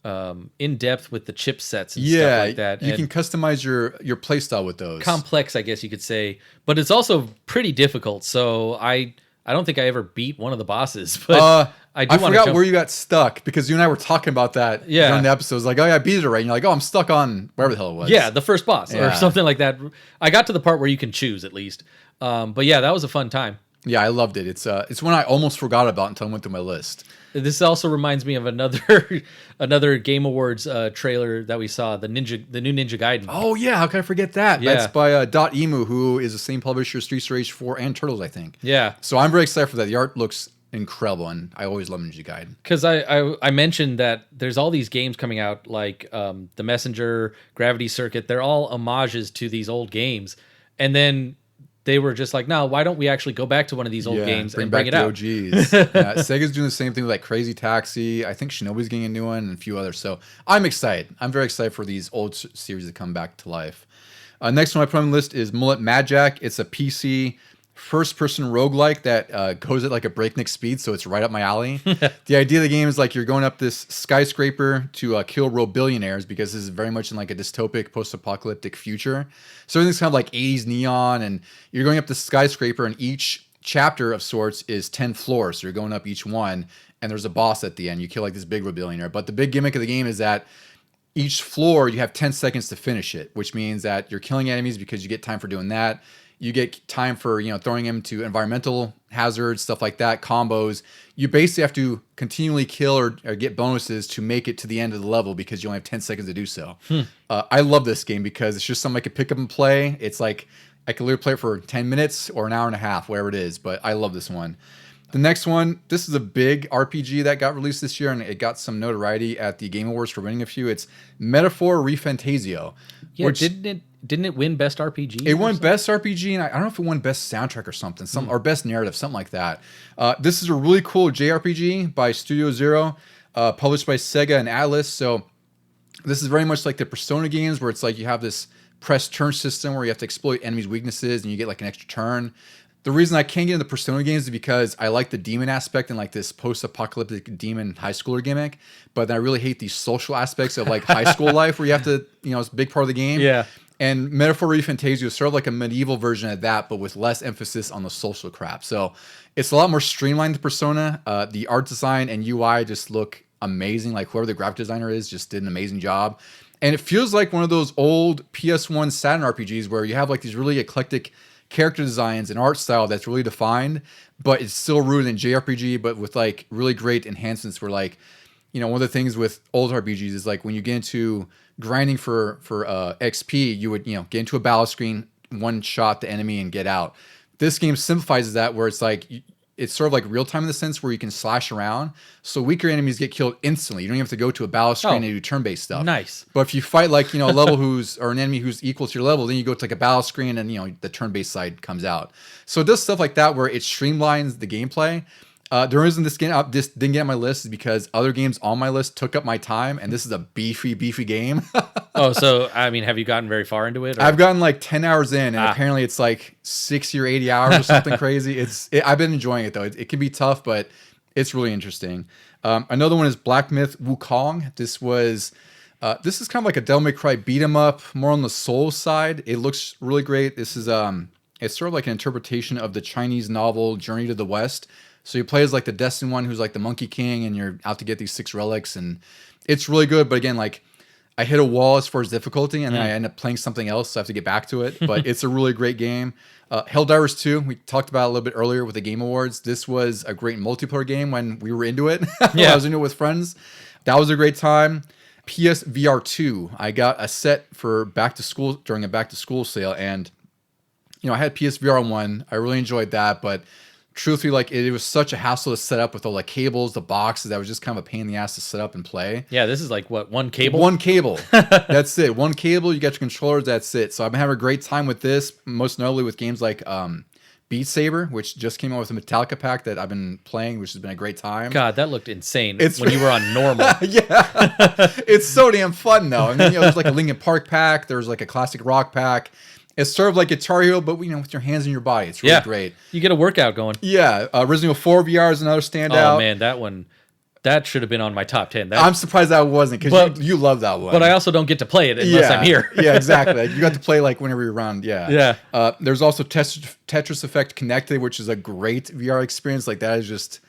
In depth with the chipsets and stuff like that. You can customize your playstyle with those. Complex, I guess you could say, but it's also pretty difficult. So I don't think I ever beat one of the bosses, but I forgot where you got stuck because you and I were talking about that during the episodes. Like, oh yeah, I beat it right. And you're like, oh, I'm stuck on wherever the hell it was. Yeah, the first boss or something like that. I got to the part where you can choose at least. But yeah, that was a fun time. Yeah, I loved it. It's one I almost forgot about until I went through my list. This also reminds me of another Game Awards trailer that we saw, the new Ninja Gaiden. Oh yeah, how can I forget that? Yeah. That's by Dot Emu, who is the same publisher as Streets of Rage 4 and Turtles, I think. Yeah. So I'm very excited for that. The art looks incredible, and I always love Ninja Gaiden. Because I mentioned that there's all these games coming out, like The Messenger, Gravity Circuit. They're all homages to these old games, and then they were just like, no, why don't we actually go back to one of these old games and bring it out? OGs. Sega's doing the same thing with like Crazy Taxi. I think Shinobi's getting a new one and a few others. So I'm excited. I'm very excited for these old series to come back to life. Next one I put on the list is Mullet Mad Jack. It's a PC first-person roguelike that goes at like a breakneck speed, so it's right up my alley. The idea of the game is like you're going up this skyscraper to kill real billionaires because this is very much in like a dystopic post-apocalyptic future. So everything's kind of like 80s neon, and you're going up this skyscraper, and each chapter of sorts is 10 floors, so you're going up each one, and there's a boss at the end. You kill like this big real billionaire, but the big gimmick of the game is that each floor you have 10 seconds to finish it, which means that you're killing enemies because you get time for doing that. You get time for, throwing them to environmental hazards, stuff like that, combos. You basically have to continually kill or get bonuses to make it to the end of the level because you only have 10 seconds to do so. I love this game because it's just something I could pick up and play. It's like I could literally play it for 10 minutes or an hour and a half, whatever it is, but I love this one. The next one, this is a big RPG that got released this year, and it got some notoriety at the Game Awards for winning a few. It's Metaphor Refantasio. Yeah, didn't it win Best RPG? It won Best RPG, and I don't know if it won Best Soundtrack or something, or Best Narrative, something like that. This is a really cool JRPG by Studio Zero, published by Sega and Atlas. So this is very much like the Persona games, where it's like you have this press turn system where you have to exploit enemies' weaknesses, and you get like an extra turn. The reason I can't get into Persona games is because I like the demon aspect and like this post-apocalyptic demon high schooler gimmick, but then I really hate these social aspects of like high school life where you have to, it's a big part of the game. Yeah. And Metaphor Refantasio is sort of like a medieval version of that, but with less emphasis on the social crap. So it's a lot more streamlined than Persona. The art design and UI just look amazing. Like whoever the graphic designer is just did an amazing job. And it feels like one of those old PS1 Saturn RPGs where you have like these really eclectic character designs and art style that's really defined, but it's still rooted in JRPG, but with like really great enhancements where like, one of the things with old RPGs is like when you get into grinding for XP, you would, get into a battle screen, one shot the enemy and get out. This game simplifies that where it's like, it's sort of like real time in the sense where you can slash around. So weaker enemies get killed instantly. You don't even have to go to a battle screen and do turn-based stuff. Nice. But if you fight like, a level or an enemy who's equal to your level, then you go to like a battle screen and, the turn-based side comes out. So it does stuff like that where it streamlines the gameplay. The reason this didn't get on my list is because other games on my list took up my time, and this is a beefy game. Oh, so I mean, have you gotten very far into it? Or? I've gotten like 10 hours in, and apparently it's like 60 or 80 hours or something crazy. I've been enjoying it though. It can be tough, but it's really interesting. Another one is Black Myth Wukong. This is kind of like a Devil May Cry beat 'em up, more on the soul side. It looks really great. This is it's sort of like an interpretation of the Chinese novel Journey to the West. So you play as like the destined one who's like the Monkey King, and you're out to get these 6 relics, and it's really good. But again, like I hit a wall as far as difficulty, and then I end up playing something else, so I have to get back to it. But it's a really great game. Helldivers 2, we talked about a little bit earlier with the Game Awards. This was a great multiplayer game when we were into it. I was into it with friends. That was a great time. PSVR 2, I got a set for back to school during a back to school sale, and I had PSVR 1. I really enjoyed that, but truthfully, like it was such a hassle to set up with all the cables, the boxes. That was just kind of a pain in the ass to set up and play. Yeah, this is like what, one cable? One cable. That's it. One cable. You got your controllers. That's it. So I've been having a great time with this, most notably with games like Beat Saber, which just came out with a Metallica pack that I've been playing, which has been a great time. God, that looked insane when you were on normal. Yeah, it's so damn fun though. I mean, there's like a Linkin Park pack. There's like a classic rock pack. It's sort of like Guitar Hero, but with your hands in your body. It's really great. You get a workout going. Yeah, Resident Evil 4 VR is another standout. Oh man, that should have been on my top 10. I'm surprised that wasn't, because you love that one. But I also don't get to play it unless I'm here. Yeah, exactly. You got to play like whenever you're around. Yeah. There's also Tetris Effect Connected, which is a great VR experience. Like that is just.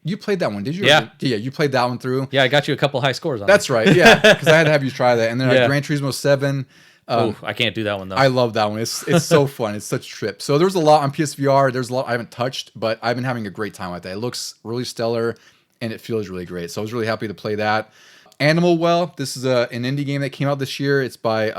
You played that one, did you? Yeah. Yeah, you played that one through. Yeah, I got you a couple high scores on That's it. right. Yeah, because I had to have you try that, and then Gran Turismo 7. I can't do that one though. I love that one. It's so fun. It's such a trip. So there's a lot on PSVR. There's a lot I haven't touched, but I've been having a great time with that. It looks really stellar, and it feels really great. So I was really happy to play that. Animal Well. This is an indie game that came out this year. It's by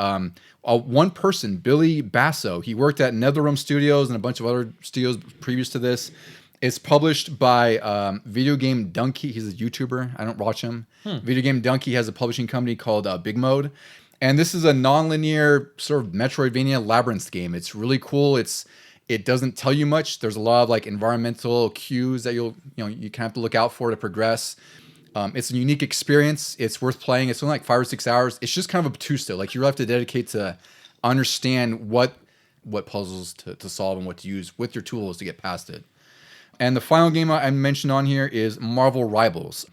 one person, Billy Basso. He worked at NetherRealm Studios and a bunch of other studios previous to this. It's published by Video Game Donkey. He's a YouTuber. I don't watch him. Video Game Donkey has a publishing company called Big Mode. And this is a non-linear sort of Metroidvania labyrinth game. It's really cool. It doesn't tell you much. There's a lot of like environmental cues that you kind of have to look out for to progress. It's a unique experience. It's worth playing. It's only like 5 or 6 hours. It's just kind of obtuse though. Like you really have to dedicate to understand what puzzles to solve and what to use with your tools to get past it. And the final game I mentioned on here is Marvel Rivals.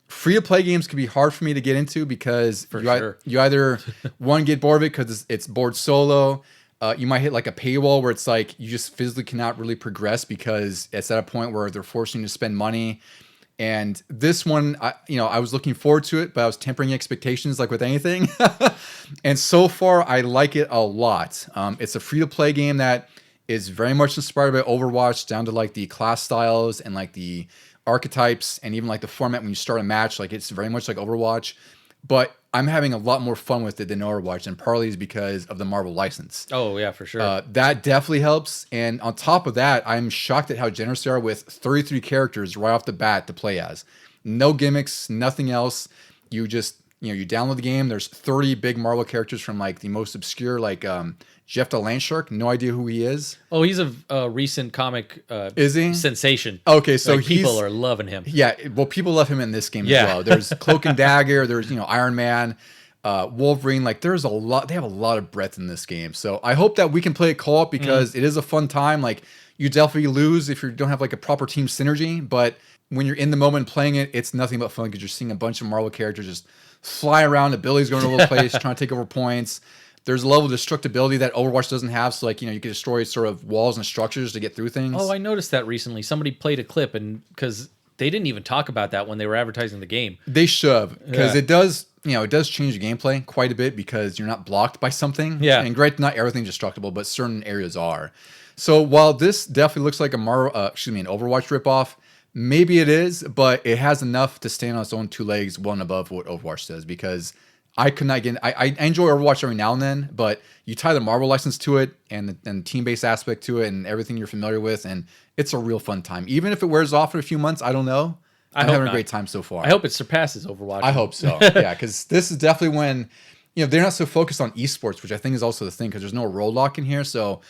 Free-to-play games can be hard for me to get into because you either one, get bored of it because it's board solo. You might hit like a paywall where it's like you just physically cannot really progress because it's at a point where they're forcing you to spend money. And this one, I was looking forward to it, but I was tempering expectations like with anything. And so far, I like it a lot. It's a free-to-play game that is very much inspired by Overwatch, down to like the class styles and like the archetypes and even like the format when you start a match. Like it's very much like Overwatch, but I'm having a lot more fun with it than Overwatch, and partly is because of the Marvel license. Oh yeah, for sure. That definitely helps. And on top of that, I'm shocked at how generous they are with 33 characters right off the bat to play as. No gimmicks, nothing else. You just you download the game. There's 30 big Marvel characters from like the most obscure, like Jeff the Landshark. No idea who he is. Oh, he's a recent comic is he? Sensation. Okay, so like, people are loving him. Yeah, well, people love him in this game as well. There's Cloak and Dagger. There's Iron Man, Wolverine. Like there's a lot. They have a lot of breadth in this game. So I hope that we can play it co-op because it is a fun time. Like you definitely lose if you don't have like a proper team synergy, but when you're in the moment playing it, it's nothing but fun because you're seeing a bunch of Marvel characters just fly around, abilities going all over the place, trying to take over points. There's a level of destructibility that Overwatch doesn't have, so like you can destroy sort of walls and structures to get through things. Oh, I noticed that recently. Somebody played a clip, and because they didn't even talk about that when they were advertising the game. They should, because it does, it does change the gameplay quite a bit because you're not blocked by something. Yeah, and great, not everything's destructible, but certain areas are. So while this definitely looks like an Overwatch ripoff. Maybe it is, but it has enough to stand on its own 2 legs, well and above what Overwatch does, because I could not get. I enjoy Overwatch every now and then, but you tie the Marvel license to it and the team-based aspect to it and everything you're familiar with, and it's a real fun time. Even if it wears off in a few months, I don't know. I'm having a great time so far. I hope it surpasses Overwatch. I hope so. Yeah, because this is definitely when they're not so focused on esports, which I think is also the thing because there's no role lock in here, so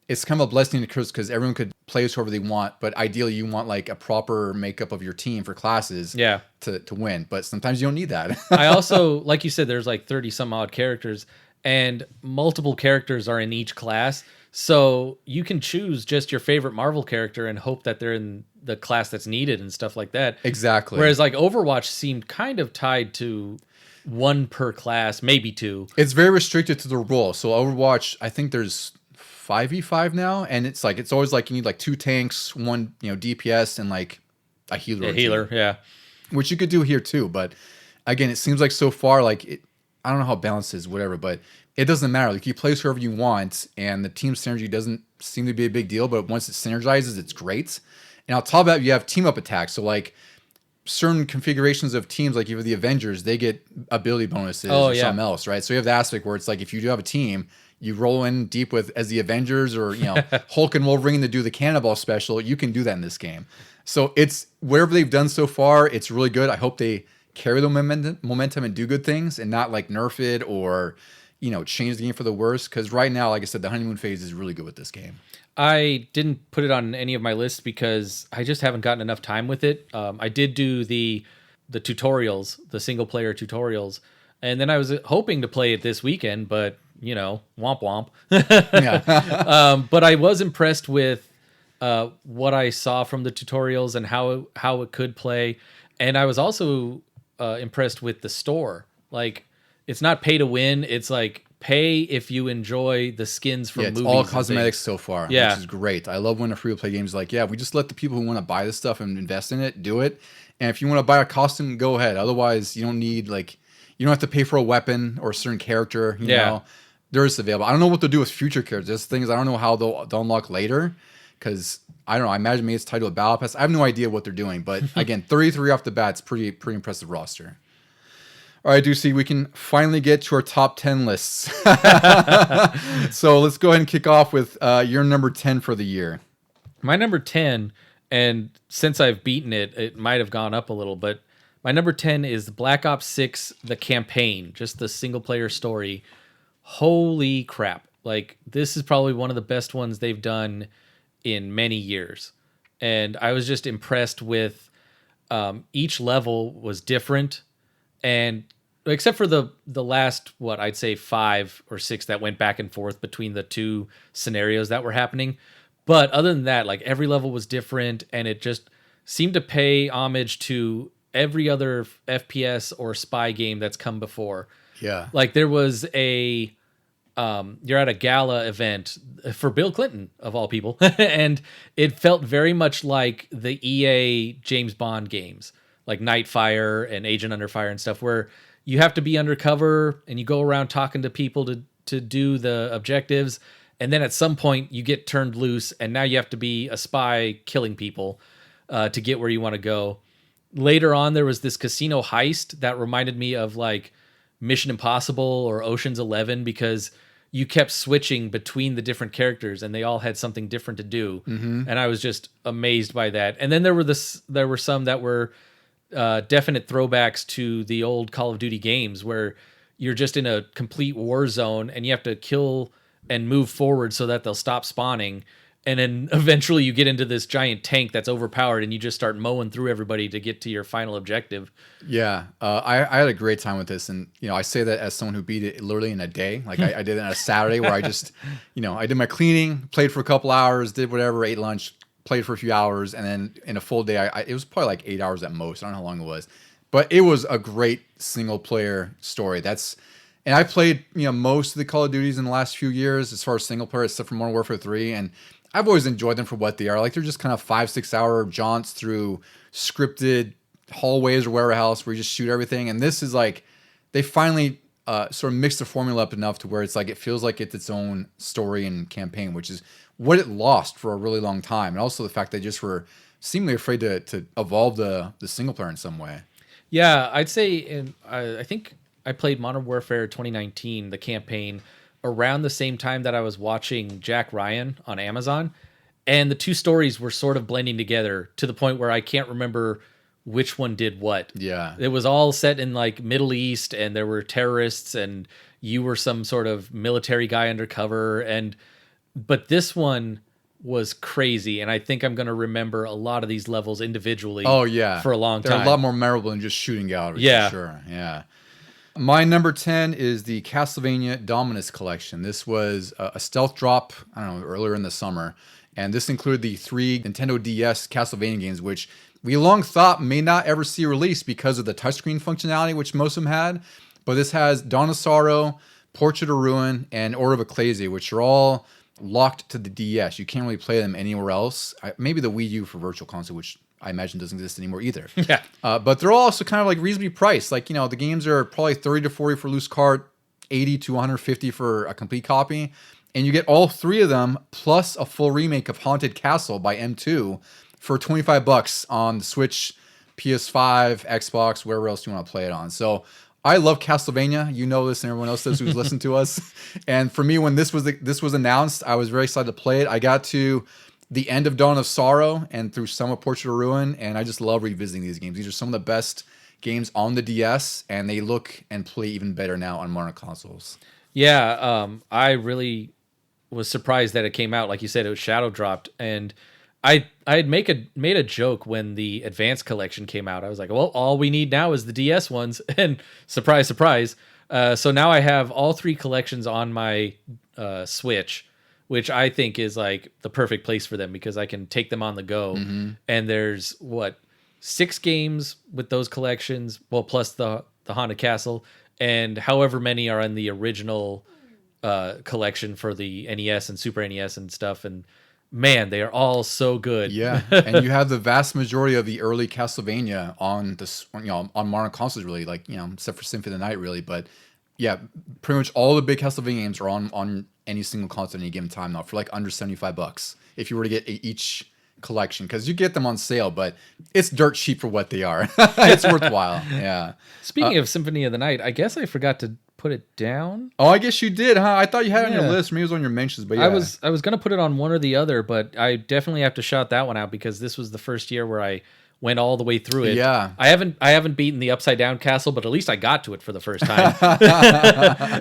it's kind of a blessing to curse because everyone could play as whoever they want, but ideally you want like a proper makeup of your team for classes to win. But sometimes you don't need that. I also, like you said, there's like 30 some odd characters and multiple characters are in each class. So you can choose just your favorite Marvel character and hope that they're in the class that's needed and stuff like that. Exactly. Whereas like Overwatch seemed kind of tied to one per class, maybe two. It's very restricted to the role. So Overwatch, I think there's 5v5 now, and it's always like you need like 2 tanks, 1 DPS, and like a healer. A healer, yeah. Which you could do here too, but again, it seems like so far like I don't know how balanced it is, whatever, but it doesn't matter. Like you play whoever you want, and the team synergy doesn't seem to be a big deal. But once it synergizes, it's great. And on top of that, you have team up attacks. So like certain configurations of teams, like even the Avengers, they get ability bonuses or something else, right? So you have the aspect where it's like if you do have a team, you roll in deep with as the Avengers or Hulk and Wolverine to do the Cannonball special. You can do that in this game. So it's whatever they've done so far, it's really good. I hope they carry the momentum and do good things and not like nerf it or change the game for the worse. Because right now, like I said, the honeymoon phase is really good with this game. I didn't put it on any of my lists because I just haven't gotten enough time with it. I did do the tutorials, the single player tutorials, and then I was hoping to play it this weekend, but womp womp. Yeah. But I was impressed with what I saw from the tutorials and how it could play, and I was also impressed with the store. Like, it's not pay to win; it's like pay if you enjoy the skins from movies. It's all cosmetics so far, which Yeah. is great. I love when a free-to-play game is like, we just let the people who want to buy this stuff and invest in it do it. And if you want to buy a costume, go ahead. Otherwise, you don't need you don't have to pay for a weapon or a certain character. You know, there is available. I don't know what they'll do with future characters. The thing is, I don't know how they'll unlock later because I don't know. I imagine maybe it's tied to a battle pass. I have no idea what they're doing. But again, 33 off the bat, it's pretty impressive roster. All right, Deucy, we can finally get to our top 10 lists. So let's go ahead and kick off with your number 10 for the year. My number 10, and since I've beaten it, it might have gone up a little, but my number 10 is Black Ops 6, the campaign, just the single player story. Holy crap. Like, this is probably one of the best ones they've done in many years. And I was just impressed with each level was different. And except for the last, I'd say 5 or 6 that went back and forth between the two scenarios that were happening. But other than that, like every level was different and it just seemed to pay homage to every other FPS or spy game that's come before. Yeah. Like there was you're at a gala event for Bill Clinton of all people. And it felt very much like the EA James Bond games. Like Nightfire and Agent Under Fire and stuff, where you have to be undercover and you go around talking to people to do the objectives, and then at some point you get turned loose, and now you have to be a spy killing people to get where you want to go. Later on, there was this casino heist that reminded me of like Mission Impossible or Ocean's 11 because you kept switching between the different characters and they all had something different to do, and I was just amazed by that. And then there were some that were definite throwbacks to the old Call of Duty games where you're just in a complete war zone and you have to kill and move forward so that they'll stop spawning. And then eventually you get into this giant tank that's overpowered and you just start mowing through everybody to get to your final objective. Yeah. I had a great time with this. And, I say that as someone who beat it literally in a day. Like I did it on a Saturday where I just, I did my cleaning, played for a couple hours, did whatever, ate lunch, played for a few hours, and then in a full day, it was probably like 8 hours at most. I don't know how long it was, but it was a great single player story. And I played, most of the Call of Duties in the last few years as far as single player, except for Modern Warfare 3. And I've always enjoyed them for what they are. Like they're just kind of 5-6 hour jaunts through scripted hallways or warehouse where you just shoot everything. And this is like, they finally sort of mixed the formula up enough to where it's like, it feels like it's its own story and campaign, which is what it lost for a really long time. And also the fact they just were seemingly afraid to evolve the single player in some way. Yeah, I'd say, and I think I played Modern Warfare 2019, the campaign, around the same time that I was watching Jack Ryan on Amazon, and the two stories were sort of blending together to the point where I can't remember which one did what. Yeah. It was all set in like Middle East, and there were terrorists, and you were some sort of military guy undercover, but this one was crazy, and I think I'm going to remember a lot of these levels individually. Oh yeah, for a long time. They're a lot more memorable than just shooting galleries. Yeah, for sure. Yeah. My number 10 is the Castlevania Dominus Collection. This was a stealth drop, I don't know, earlier in the summer, and this included the 3 Nintendo DS Castlevania games, which we long thought may not ever see released because of the touchscreen functionality, which most of them had. But this has Dawn of Sorrow, Portrait of Ruin, and Order of Ecclesia, which are all locked to the DS. You can't really play them anywhere else. Maybe the Wii U for Virtual Console, which I imagine doesn't exist anymore either. Yeah. But they're all also kind of like reasonably priced. Like, the games are probably 30 to 40 for loose cart, 80 to 150 for a complete copy. And you get all 3 of them plus a full remake of Haunted Castle by M2 for $25 on the Switch, PS5, Xbox, wherever else you want to play it on. So I love Castlevania. You know this, and everyone else does who's listened to us. And for me, when this was announced, I was very excited to play it. I got to the end of Dawn of Sorrow and through some of Portrait of Ruin, and I just love revisiting these games. These are some of the best games on the DS, and they look and play even better now on modern consoles. Yeah, I really was surprised that it came out. Like you said, it was shadow dropped, and I had made a joke when the Advanced Collection came out. I was like, well, all we need now is the DS ones, and surprise, surprise. So now I have all 3 collections on my Switch, which I think is like the perfect place for them because I can take them on the go. Mm-hmm. And there's 6 games with those collections, well, plus the Haunted Castle, and however many are in the original collection for the NES and Super NES and stuff. And man, they are all so good. Yeah, and you have the vast majority of the early Castlevania on this, on modern consoles, really, like, except for Symphony of the Night, really. But yeah, pretty much all the big Castlevania games are on any single console at any given time now for like under $75 if you were to get each collection, because you get them on sale, but it's dirt cheap for what they are. It's worthwhile. Yeah. Speaking of Symphony of the Night, I guess I forgot to put it down. Oh, I guess you did, huh? I thought you had it on your list. Maybe it was on your mentions, but yeah. I was gonna put it on one or the other, but I definitely have to shout that one out because this was the first year where I went all the way through it. Yeah. I haven't beaten the Upside Down Castle, but at least I got to it for the first time.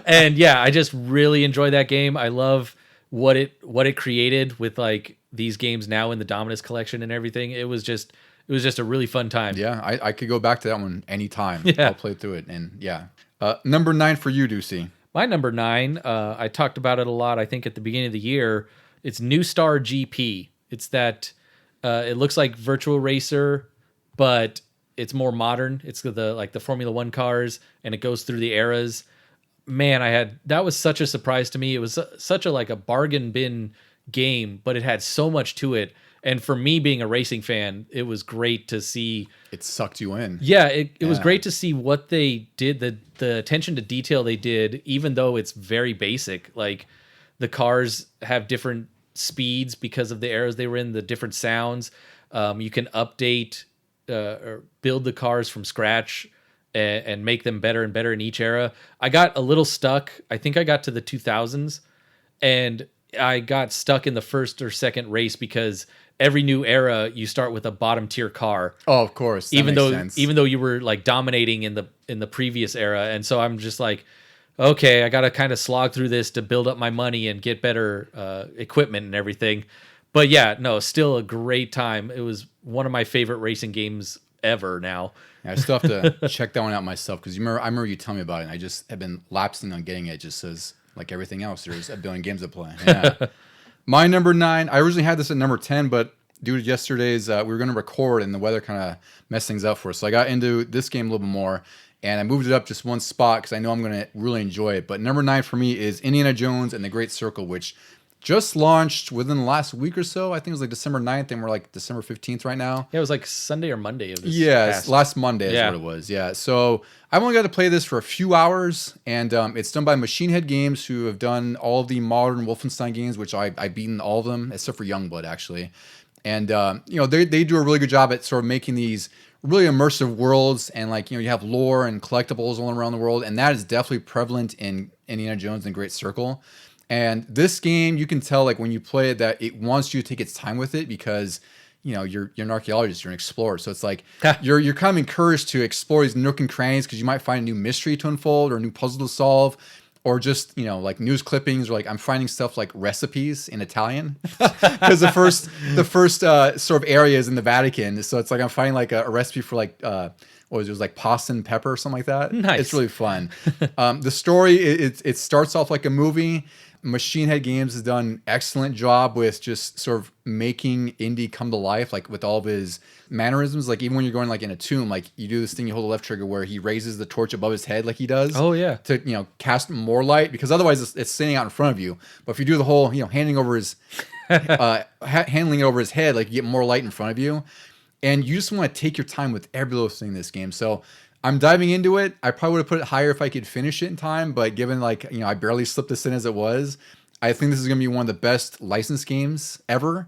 And yeah, I just really enjoy that game. I love what it created with like these games now in the Dominus collection and everything. It was just a really fun time. Yeah, I could go back to that one anytime. Yeah. I'll play through it. And yeah. Number 9 for you, Deucy. My number 9, I talked about it a lot, I think, at the beginning of the year. It's New Star GP. It's that it looks like Virtual Racer, but it's more modern. It's the Formula 1 cars, and it goes through the eras. Man, that was such a surprise to me. It was such a bargain bin game, but it had so much to it. And for me being a racing fan, it was great to see. It sucked you in. Yeah, it was great to see what they did, the attention to detail they did, even though it's very basic. Like the cars have different speeds because of the eras they were in, the different sounds. You can update or build the cars from scratch and make them better and better in each era. I got a little stuck. I think I got to the 2000s, and I got stuck in the first or second race because every new era you start with a bottom tier car. Oh, of course. Even though you were like dominating in the previous era. And so I'm just like, okay, I got to kind of slog through this to build up my money and get better equipment and everything. But yeah, no, still a great time. It was one of my favorite racing games ever now. Yeah, I still have to check that one out myself because I remember you telling me about it, and I just have been lapsing on getting it just as like everything else. There's a billion games to play. Yeah. My number 9, I originally had this at number 10, but due to yesterday's, we were going to record and the weather kind of messed things up for us. So I got into this game a little bit more, and I moved it up just one spot because I know I'm going to really enjoy it. But number 9 for me is Indiana Jones and the Great Circle, which just launched within the last week or so. I think it was like December 9th, and we're like December 15th right now. Yeah, it was like Sunday or Monday of this. Yeah, last Monday is what it was. Yeah, so I've only got to play this for a few hours, and it's done by Machine Head Games, who have done all of the modern Wolfenstein games, which I've beaten all of them, except for Youngblood, actually. And they do a really good job at sort of making these really immersive worlds, and like you have lore and collectibles all around the world, and that is definitely prevalent in Indiana Jones and Great Circle. And this game, you can tell like when you play it that it wants you to take its time with it, because you're an archaeologist, you're an explorer, so it's like you're kind of encouraged to explore these nook and crannies, because you might find a new mystery to unfold or a new puzzle to solve, or just like news clippings, or like I'm finding stuff like recipes in Italian, because the first sort of area is in the Vatican, so it's like I'm finding like a recipe for like what was it, like pasta and pepper or something like that. Nice. It's really fun. The story, it starts off like a movie. Machine Head Games has done an excellent job with just sort of making Indy come to life, like with all of his mannerisms. Like even when you're going like in a tomb, like you do this thing, you hold the left trigger where he raises the torch above his head, like he does. Oh yeah. To cast more light, because otherwise it's sitting out in front of you. But if you do the whole handing over his handling it over his head, like you get more light in front of you, and you just want to take your time with every little thing in this game. So I'm diving into it. I probably would have put it higher if I could finish it in time, but given like, I barely slipped this in as it was, I think this is going to be one of the best licensed games ever,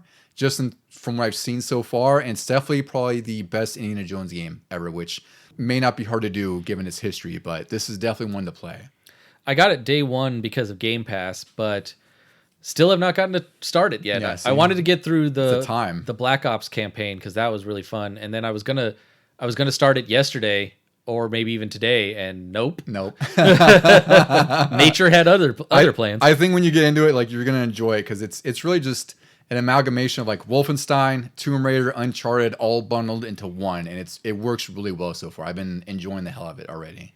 from what I've seen so far. And it's definitely probably the best Indiana Jones game ever, which may not be hard to do given its history, but this is definitely one to play. I got it day one because of Game Pass, but still have not gotten to start it yet. Yeah, I wanted to get through time. the Black Ops campaign, because that was really fun. And then I was gonna start it yesterday, or maybe even today, and nope. Nature had other plans. I think when you get into it, like you're gonna enjoy it, because it's really just an amalgamation of like Wolfenstein, Tomb Raider, Uncharted, all bundled into one, and it works really well so far. I've been enjoying the hell out of it already.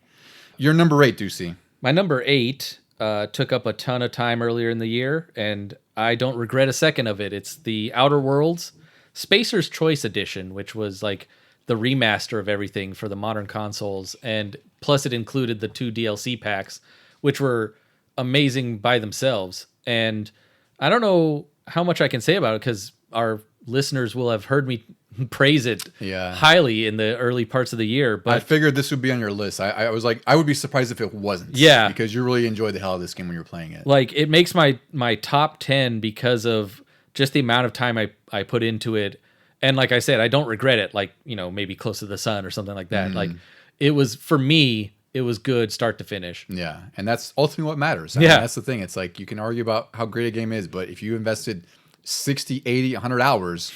Your number 8, Deucy. My number 8 took up a ton of time earlier in the year, and I don't regret a second of it. It's the Outer Worlds Spacer's Choice Edition, which was like the remaster of everything for the modern consoles, and plus it included the 2 DLC packs, which were amazing by themselves. And I don't know how much I can say about it, because our listeners will have heard me praise it highly in the early parts of the year. But I figured this would be on your list. I was like, I would be surprised if it wasn't. Yeah, because you really enjoyed the hell out of this game when you were playing it. Like it makes my top 10 because of just the amount of time I put into it. And like I said, I don't regret it. Like, maybe Close to the Sun or something like that. Like it was, for me, it was good start to finish. Yeah. And that's ultimately what matters. I mean, that's the thing. It's like, you can argue about how great a game is, but if you invested 60, 80, 100 hours,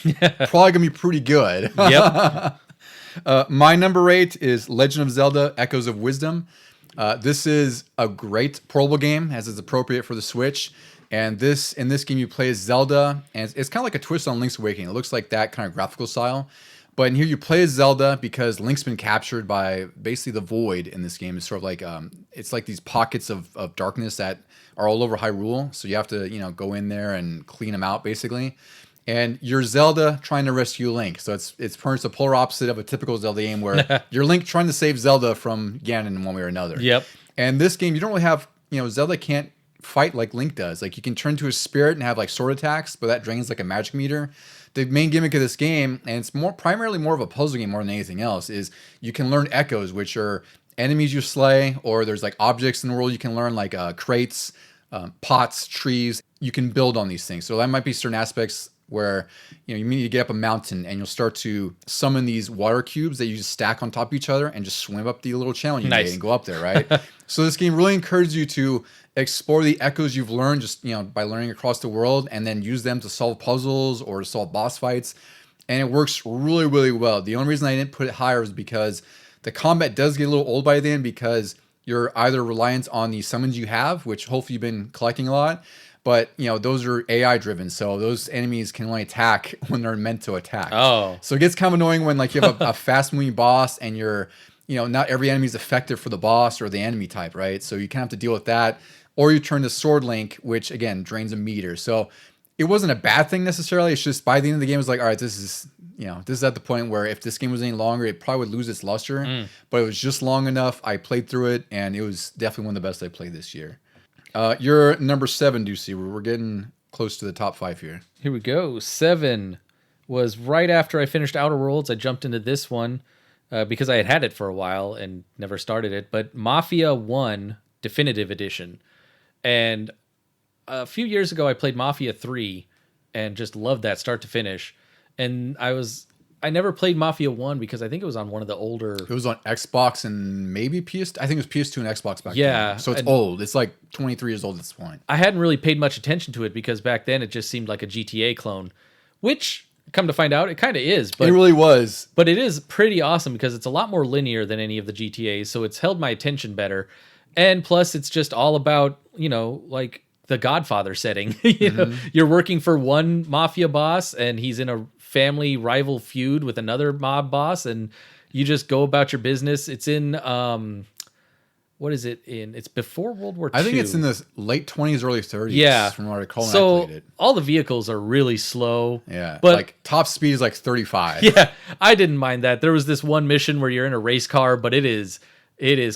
probably gonna be pretty good. Yep. My number 8 is Legend of Zelda Echoes of Wisdom. This is a great portable game, as is appropriate for the Switch. And in this game, you play as Zelda, and it's kind of like a twist on Link's Awakening. It looks like that kind of graphical style. But in here, you play as Zelda because Link's been captured by basically the Void in this game. It's sort of like it's like these pockets of darkness that are all over Hyrule. So you have to go in there and clean them out basically. And you're Zelda trying to rescue Link. So it's pretty much the polar opposite of a typical Zelda game where you're Link trying to save Zelda from Ganon in one way or another. Yep. And this game, you don't really have Zelda can't fight like Link does. Like you can turn to his spirit and have like sword attacks, but that drains like a magic meter. The main gimmick of this game, and it's primarily more of a puzzle game more than anything else, is you can learn echoes, which are enemies you slay, or there's like objects in the world you can learn, like crates, pots, trees. You can build on these things. So that might be certain aspects where you need to get up a mountain and you'll start to summon these water cubes that you just stack on top of each other and just swim up the little channel you made and go up there, right? So this game really encourages you to explore the echoes you've learned just by learning across the world, and then use them to solve puzzles or to solve boss fights. And it works really, really well. The only reason I didn't put it higher is because the combat does get a little old by then, because you're either reliant on the summons you have, which hopefully you've been collecting a lot, but those are AI driven, so those enemies can only attack when they're meant to attack. Oh, so it gets kind of annoying when like you have a fast moving boss and you're not every enemy is effective for the boss or the enemy type, right? So you kind of have to deal with that, or you turn to Sword Link, which again drains a meter. So it wasn't a bad thing necessarily. It's just by the end of the game, it was like, all right, this is at the point where if this game was any longer, it probably would lose its luster. But it was just long enough. I played through it, and it was definitely one of the best I played this year. You're number 7, Deucy. We're getting close to the top 5 here. Here we go. 7 was right after I finished Outer Worlds. I jumped into this one because I had it for a while and never started it. But Mafia 1 Definitive Edition. And a few years ago, I played Mafia 3 and just loved that start to finish. and I never played Mafia 1 because I think it was on one of the older. It was on Xbox and maybe PS. I think it was PS2 and Xbox back Yeah, then. So it's old. It's like 23 years old at this point. I hadn't really paid much attention to it because back then it just seemed like a GTA clone, which, come to find out, it kind of is. But it really was. But it is pretty awesome because it's a lot more linear than any of the GTAs, so it's held my attention better. And plus, it's just all about, like the Godfather setting. You're working for one mafia boss, and he's in a family rival feud with another mob boss, and you just go about your business. It's in what is it in? It's before World War II. I think it's in the late 20s, early 30s. Yeah, from what I recall when so I played it. All the vehicles are really slow. Yeah, but like top speed is like 35. Yeah, I didn't mind that. There was this one mission where you're in a race car, but it is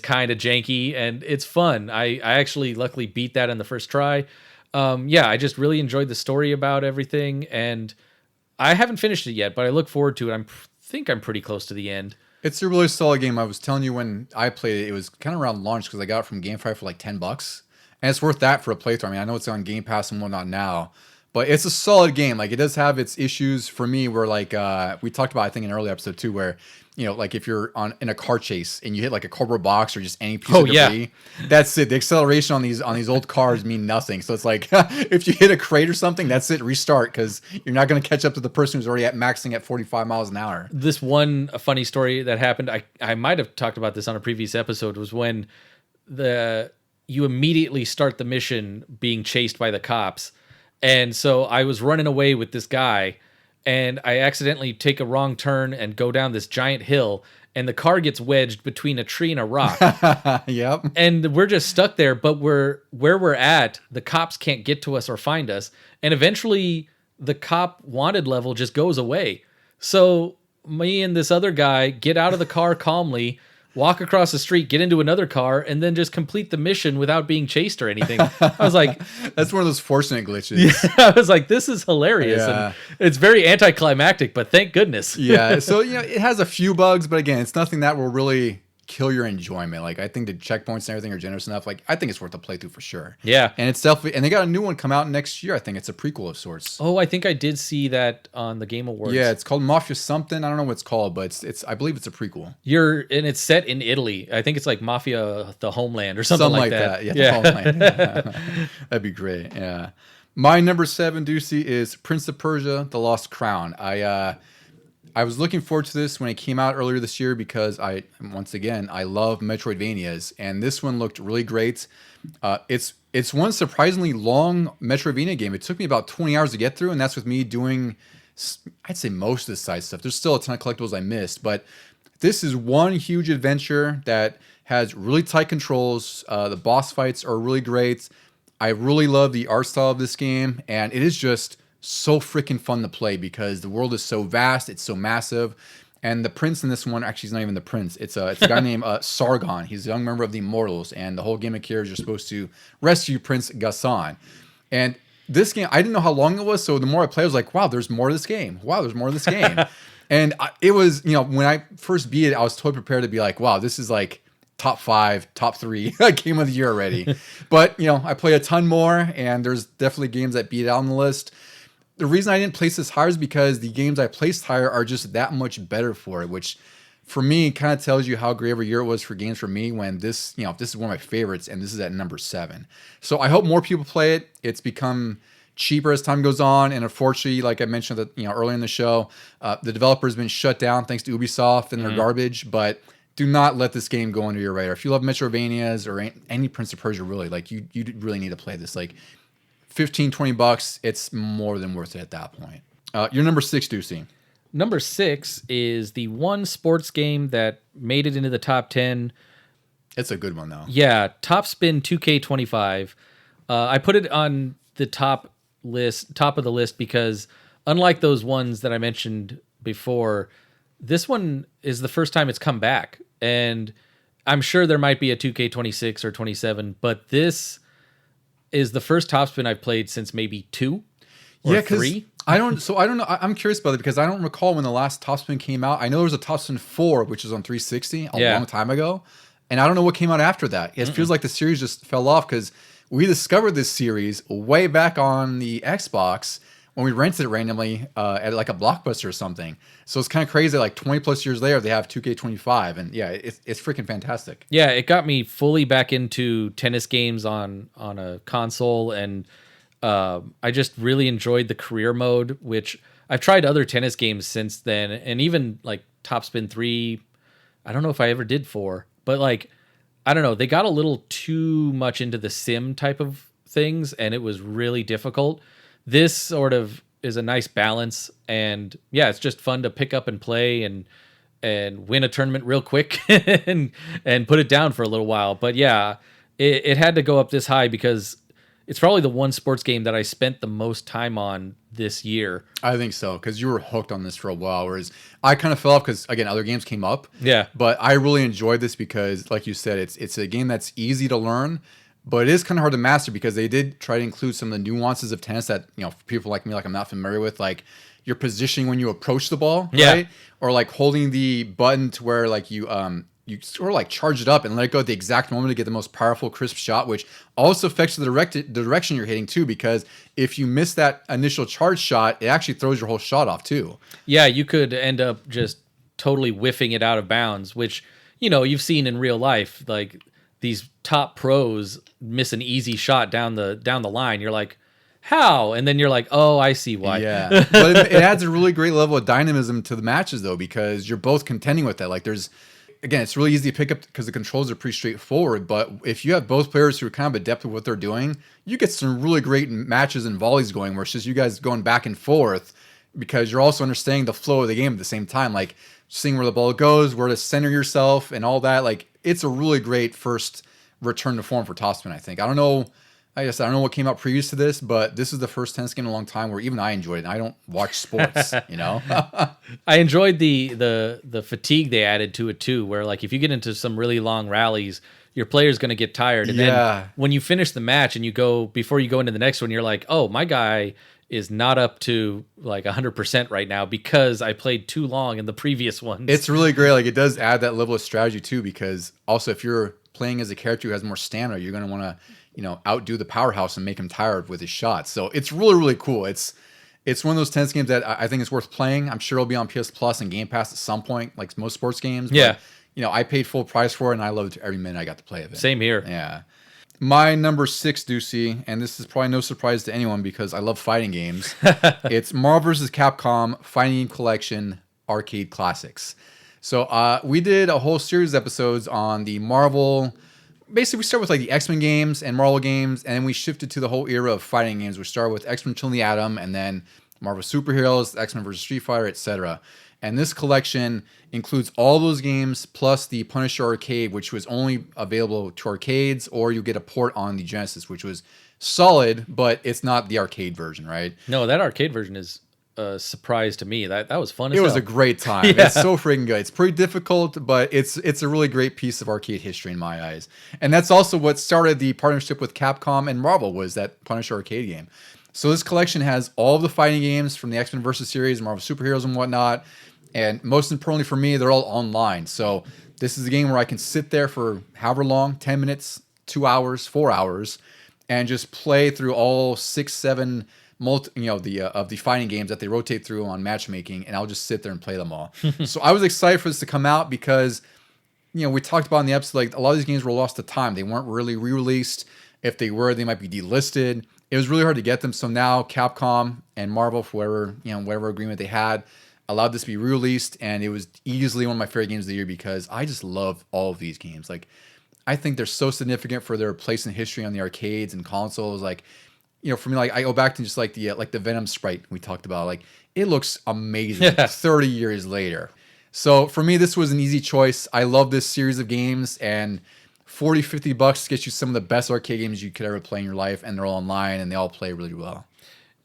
kind of janky and it's fun. I actually luckily beat that in the first try. I just really enjoyed the story about everything, and I haven't finished it yet, but I look forward to it. Think I'm pretty close to the end. It's a really solid game. I was telling you when I played it, it was kind of around launch because I got it from GameFly for like $10, and it's worth that for a playthrough. I mean, I know it's on Game Pass and whatnot now, but it's a solid game. Like, it does have its issues for me where, like, we talked about, I think, in an early episode too, where, like if you're in a car chase and you hit like a cardboard box or just any piece of debris, that's it. The acceleration on these old cars mean nothing. So it's like, if you hit a crate or something, that's it, restart, because you're not going to catch up to the person who's already maxing at 45 miles an hour. This one funny story that happened, I might have talked about this on a previous episode, was when you immediately start the mission being chased by the cops. And so I was running away with this guy, and I accidentally take a wrong turn and go down this giant hill, and the car gets wedged between a tree and a rock. Yep. And we're just stuck there, but where we're at, the cops can't get to us or find us. And eventually the cop wanted level just goes away. So me and this other guy get out of the car calmly, walk across the street, get into another car, and then just complete the mission without being chased or anything. I was like... That's one of those fortunate glitches. Yeah, I was like, this is hilarious. Yeah. And it's very anticlimactic, but thank goodness. Yeah, so, it has a few bugs, but again, it's nothing that will really kill your enjoyment. Like, I think the checkpoints and everything are generous enough. Like, I think it's worth a playthrough for sure. Yeah. And it's definitely... And they got a new one come out next year. I think it's a prequel of sorts. Oh, I think I did see that on the Game Awards. Yeah, it's called Mafia something. I don't know what it's called, but it's I believe it's a prequel. And it's set in Italy. I think it's like Mafia the Homeland or something like that. Yeah, the Homeland. Yeah. That'd be great. Yeah. My number 7, Deucy, is Prince of Persia: The Lost Crown. I was looking forward to this when it came out earlier this year because I love Metroidvanias, and this one looked really great. It's one surprisingly long Metroidvania game. It took me about 20 hours to get through, and that's with me doing, I'd say, most of the side stuff. There's still a ton of collectibles I missed, but this is one huge adventure that has really tight controls. The boss fights are really great. I really love the art style of this game, and it is just so freaking fun to play because the world is so vast, it's so massive, and the prince in this one, actually, he's not even the prince. It's a guy named Sargon. He's a young member of the Immortals, and the whole gimmick here is you're supposed to rescue Prince Ghassan. And this game, I didn't know how long it was, so the more I played, I was like, wow, there's more to this game. Wow, there's more to this game. And it was, when I first beat it, I was totally prepared to be like, wow, this is like top 5, top 3 game of the year already. But, I played a ton more, and there's definitely games that beat it out on the list. The reason I didn't place this higher is because the games I placed higher are just that much better for it, which for me kind of tells you how great of a year it was for games for me when this, this is one of my favorites, and this is at number 7. So I hope more people play it. It's become cheaper as time goes on, and unfortunately, like I mentioned earlier in the show, the developer's been shut down thanks to Ubisoft and their garbage, but do not let this game go under your radar. If you love Metroidvanias or any Prince of Persia, really, like you really need to play this. Like, $15-$20, it's more than worth it at that point. Your number 6, Deucy. Number 6 is the one sports game that made it into the top 10. It's a good one, though. Yeah, Top Spin 2K25. I put it on the top of the list because unlike those ones that I mentioned before, this one is the first time it's come back. And I'm sure there might be a 2K26 or 27, but this is the first Top Spin I've played since maybe 2 or 3. I don't know. I'm curious about it because I don't recall when the last Top Spin came out. I know there was a Top Spin 4, which was on 360 a long time ago. And I don't know what came out after that. It feels like the series just fell off because we discovered this series way back on the Xbox when we rented it randomly at like a Blockbuster or something. So it's kind of crazy. Like 20 plus years later, they have 2K25, and yeah, it's freaking fantastic. Yeah, it got me fully back into tennis games on a console, and I just really enjoyed the career mode, which I've tried other tennis games since then, and even like Topspin 3. I don't know if I ever did 4, but like, I don't know, they got a little too much into the sim type of things, and it was really difficult. This sort of is a nice balance, and yeah, it's just fun to pick up and play and win a tournament real quick and put it down for a little while. But yeah, it had to go up this high because it's probably the one sports game that I spent the most time on this year. I think so, because you were hooked on this for a while, whereas I kind of fell off because, again, other games came up. Yeah. But I really enjoyed this because, like you said, it's a game that's easy to learn, but it is kind of hard to master because they did try to include some of the nuances of tennis that, for people like me, like I'm not familiar with, like your positioning when you approach the ball, right? Or like holding the button to where like you sort of like charge it up and let it go at the exact moment to get the most powerful, crisp shot, which also affects the direction you're hitting too, because if you miss that initial charge shot, it actually throws your whole shot off too. Yeah, you could end up just totally whiffing it out of bounds, which, you've seen in real life. Like these top pros miss an easy shot down the line. You're like, how? And then you're like, oh, I see why. Yeah. But it adds a really great level of dynamism to the matches though, because you're both contending with that. Like again, it's really easy to pick up because the controls are pretty straightforward. But if you have both players who are kind of adept at what they're doing, you get some really great matches and volleys going where it's just you guys going back and forth because you're also understanding the flow of the game at the same time. Like seeing where the ball goes, where to center yourself and all that. Like it's a really great first return to form for Topspin, I think. I don't know what came out previous to this, but this is the first tennis game in a long time where even I enjoyed it. And I don't watch sports, I enjoyed the fatigue they added to it too, where like if you get into some really long rallies, your player's going to get tired. And then when you finish the match and before you go into the next one, you're like, oh, my guy is not up to like 100% right now because I played too long in the previous ones. It's really great. Like it does add that level of strategy too, because also if you're playing as a character who has more stamina, you're going to want to outdo the powerhouse and make him tired with his shots. So it's really, really cool. It's one of those tennis games that I think is worth playing. I'm sure it'll be on PS Plus and Game Pass at some point, like most sports games. Yeah. But, I paid full price for it, and I loved every minute I got to play of it. Same here. Yeah. My number 6, Deucy, and this is probably no surprise to anyone because I love fighting games. It's Marvel vs. Capcom Fighting Game Collection Arcade Classics. So we did a whole series of episodes on the Marvel. Basically, we start with like the X-Men games and Marvel games, and then we shifted to the whole era of fighting games. We started with X-Men Children of the Atom, and then Marvel Superheroes, X-Men vs. Street Fighter, etc. And this collection includes all those games plus the Punisher Arcade, which was only available to arcades, or you get a port on the Genesis, which was solid, but it's not the arcade version, right? No, that arcade version is a surprise to me. That was fun as hell. It was a great time. Yeah. It's so freaking good. It's pretty difficult, but it's a really great piece of arcade history in my eyes. And that's also what started the partnership with Capcom and Marvel, was that Punisher arcade game. So this collection has all of the fighting games from the X-Men Versus series, Marvel Superheroes and whatnot. And most importantly for me, they're all online. So this is a game where I can sit there for however long, 10 minutes, 2 hours, 4 hours, and just play through all 6, 7 of the fighting games that they rotate through on matchmaking, and I'll just sit there and play them all. So I was excited for this to come out because, we talked about in the episode, like a lot of these games were lost to time. They weren't really re-released. If they were, they might be delisted. It was really hard to get them. So now Capcom and Marvel, for whatever agreement they had, allowed this to be re-released, and it was easily one of my favorite games of the year because I just love all of these games. Like, I think they're so significant for their place in history on the arcades and consoles. Like, for me, like I go back to just like the Venom sprite we talked about. Like, it looks amazing 30 years later. So for me, this was an easy choice. I love this series of games, and $40-$50 gets you some of the best arcade games you could ever play in your life, and they're all online and they all play really well.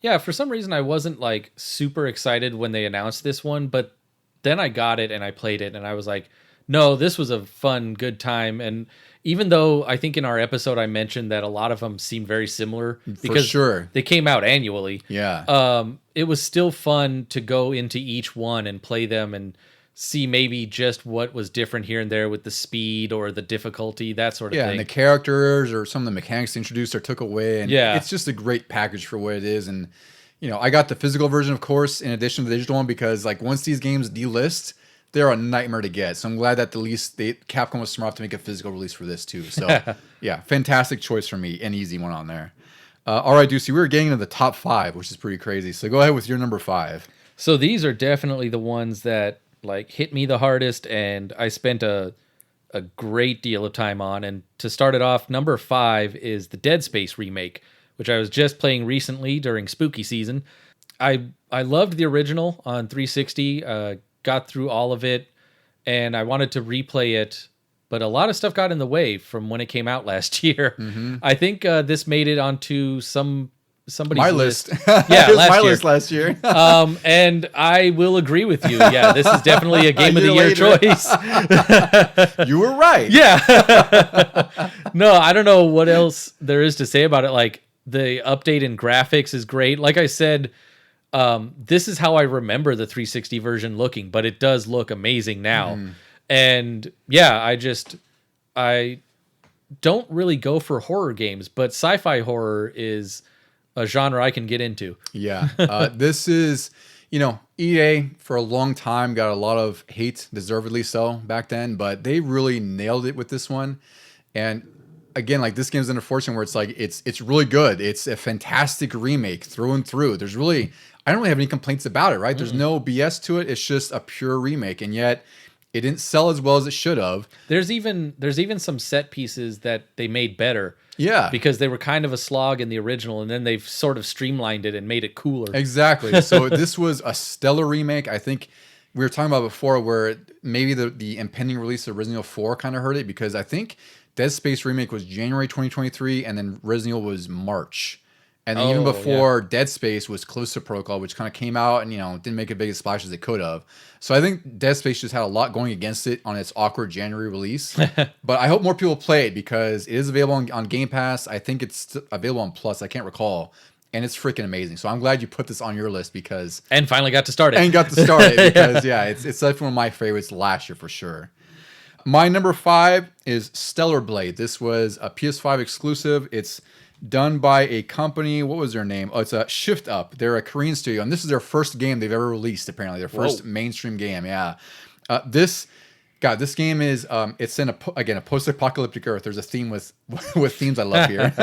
Yeah, for some reason I wasn't like super excited when they announced this one, but then I got it and I played it and I was like, no, this was a fun, good time. And even though I think in our episode I mentioned that a lot of them seem very similar because they came out annually. Yeah. It was still fun to go into each one and play them and see maybe just what was different here and there with the speed or the difficulty, that sort of thing. Yeah, and the characters or some of the mechanics introduced or took away. And yeah, it's just a great package for what it is. And I got the physical version, of course, in addition to the digital one, because like once these games delist, they're a nightmare to get. So I'm glad that at least Capcom was smart to make a physical release for this too. So yeah, fantastic choice for me, an easy one on there. All right, Deucy, we were getting into the top 5, which is pretty crazy. So go ahead with your number 5. So these are definitely the ones that like hit me the hardest, and I spent a great deal of time on. And to start it off, number 5 is the Dead Space remake, which I was just playing recently during spooky season. I loved the original on 360, got through all of it, and I wanted to replay it, but a lot of stuff got in the way from when it came out last year. Mm-hmm. I think this made it onto somebody's my list. Yeah, list last year. And I will agree with you. Yeah, this is definitely a game of the year choice. You were right. Yeah. No, I don't know what else there is to say about it. Like, the update in graphics is great. Like I said, this is how I remember the 360 version looking, but it does look amazing now. And yeah, I don't really go for horror games, but sci-fi horror is a genre I can get into. Yeah. This is, EA for a long time got a lot of hate, deservedly so back then, but they really nailed it with this one. And again, like this game's unfortunate where it's like, it's really good. It's a fantastic remake through and through. I don't really have any complaints about it, right? There's no BS to it. It's just a pure remake. And yet it didn't sell as well as it should have. There's even some set pieces that they made better. Yeah. Because they were kind of a slog in the original, and then they've sort of streamlined it and made it cooler. Exactly. So this was a stellar remake. I think we were talking about before where maybe the impending release of Resident Evil 4 kind of hurt it, because I think Dead Space remake was January 2023, and then Resident Evil was March. And then even before Dead Space was Callisto Protocol, which kind of came out and, didn't make a big splash as it could have. So I think Dead Space just had a lot going against it on its awkward January release. But I hope more people play it because it is available on Game Pass. I think it's available on Plus. I can't recall. And it's freaking amazing. So I'm glad you put this on your list because... And finally got to start it. Because, it's definitely one of my favorites last year for sure. My number 5 is Stellar Blade. This was a PS5 exclusive. It's done by a company. What was their name? Oh, it's a Shift Up. They're a Korean studio, and this is their first game they've ever released. Apparently, their first mainstream game. Yeah, this game is it's in a post-apocalyptic Earth. There's a theme with themes I love here.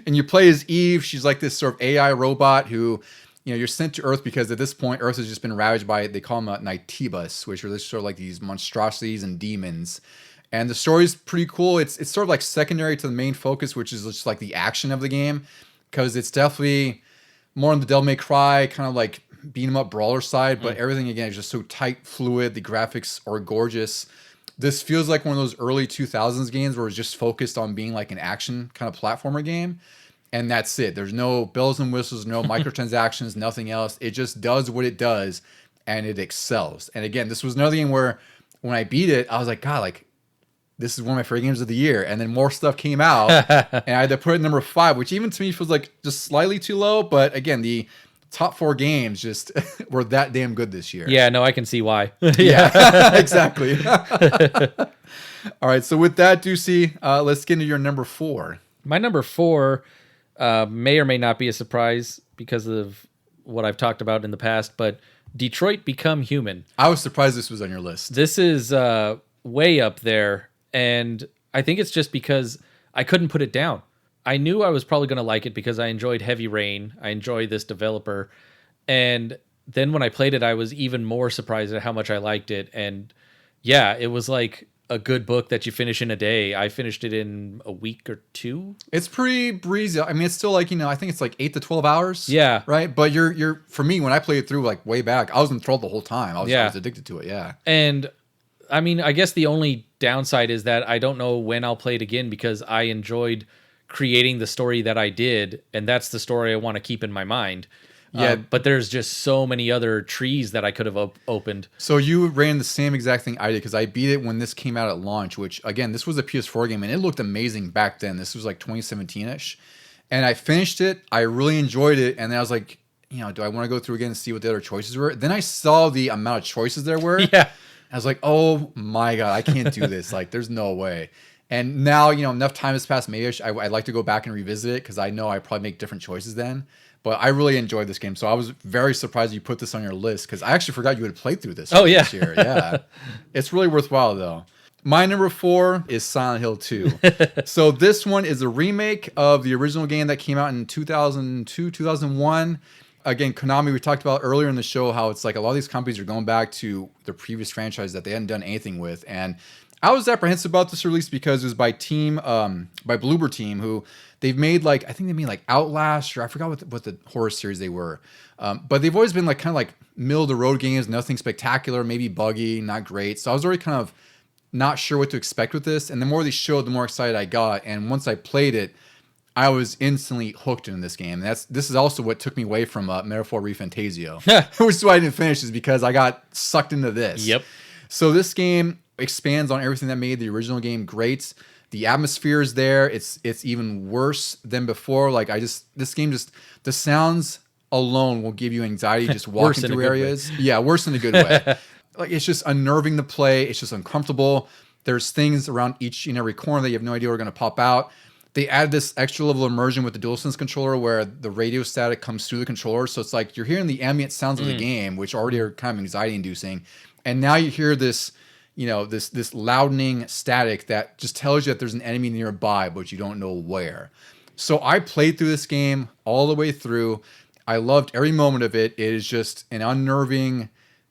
And you play as Eve. She's like this sort of AI robot who, you're sent to Earth because at this point Earth has just been ravaged by, they call them Nightibus, which are this sort of like these monstrosities and demons. And the story's pretty cool. It's sort of like secondary to the main focus, which is just like the action of the game, because it's definitely more on the Devil May Cry kind of like beat 'em up brawler side, but everything again is just so tight, fluid. The graphics are gorgeous. This feels like one of those early 2000s games where it's just focused on being like an action kind of platformer game, and that's it. There's no bells and whistles, no microtransactions, nothing else. It just does what it does, and it excels. And again, this was another game where when I beat it, I was like, God, like, this is one of my favorite games of the year. And then more stuff came out and I had to put it at number 5, which even to me feels like just slightly too low. But again, the top 4 games just were that damn good this year. Yeah, no, I can see why. Yeah, exactly. All right. So with that, Deucy, let's get into your number 4. My number 4 may or may not be a surprise because of what I've talked about in the past, but Detroit Become Human. I was surprised this was on your list. This is way up there. And I think it's just because I couldn't put it down. I knew I was probably going to like it because I enjoyed Heavy Rain. I enjoy this developer. And then when I played it, I was even more surprised at how much I liked it. And yeah, it was like a good book that you finish in a day. I finished it in a week or 2. It's pretty breezy. I mean, it's still like, I think it's like 8 to 12 hours. Yeah. Right. But you're for me, when I played it through like way back, I was enthralled the whole time. I was addicted to it. Yeah. And I mean, I guess the only downside is that I don't know when I'll play it again because I enjoyed creating the story that I did, and that's the story I want to keep in my mind. Yeah, but there's just so many other trees that I could have opened. So you ran the same exact thing I did because I beat it when this came out at launch, which again, this was a PS4 game and it looked amazing back then. This was like 2017-ish. And I finished it. I really enjoyed it. And then I was like, do I want to go through again and see what the other choices were? Then I saw the amount of choices there were. Yeah. I was like, oh my God, I can't do this. Like, there's no way. And now, enough time has passed. Maybe I'd like to go back and revisit it because I know I probably make different choices then. But I really enjoyed this game, so I was very surprised you put this on your list because I actually forgot you had played through this. Oh, yeah. This year. Yeah, it's really worthwhile though. My number 4 is Silent Hill 2. So this one is a remake of the original game that came out in 2002, 2001. Again, Konami, we talked about earlier in the show how it's like a lot of these companies are going back to the previous franchise that they hadn't done anything with. And I was apprehensive about this release because it was by Bloober Team, who they've made I think they made like Outlast, or I forgot what the horror series they were. But they've always been like kind of like middle of the road games, nothing spectacular, maybe buggy, not great. So I was already kind of not sure what to expect with this. And the more they showed, the more excited I got. And once I played it, I was instantly hooked in this game. This is also what took me away from Metaphor Refantasio, which is why I didn't finish, is because I got sucked into this. Yep. So this game expands on everything that made the original game great. The atmosphere is there. It's even worse than before. This game the sounds alone will give you anxiety just walking through areas. Yeah, worse in a good way. It's just unnerving to play. It's just uncomfortable. There's things around each and every corner that you have no idea are going to pop out. They add this extra level of immersion with the DualSense controller where the radio static comes through the controller. So it's like you're hearing the ambient sounds of the game, which already are kind of anxiety inducing. And now you hear this, this loudening static that just tells you that there's an enemy nearby, but you don't know where. So I played through this game all the way through. I loved every moment of it. It is just an unnerving,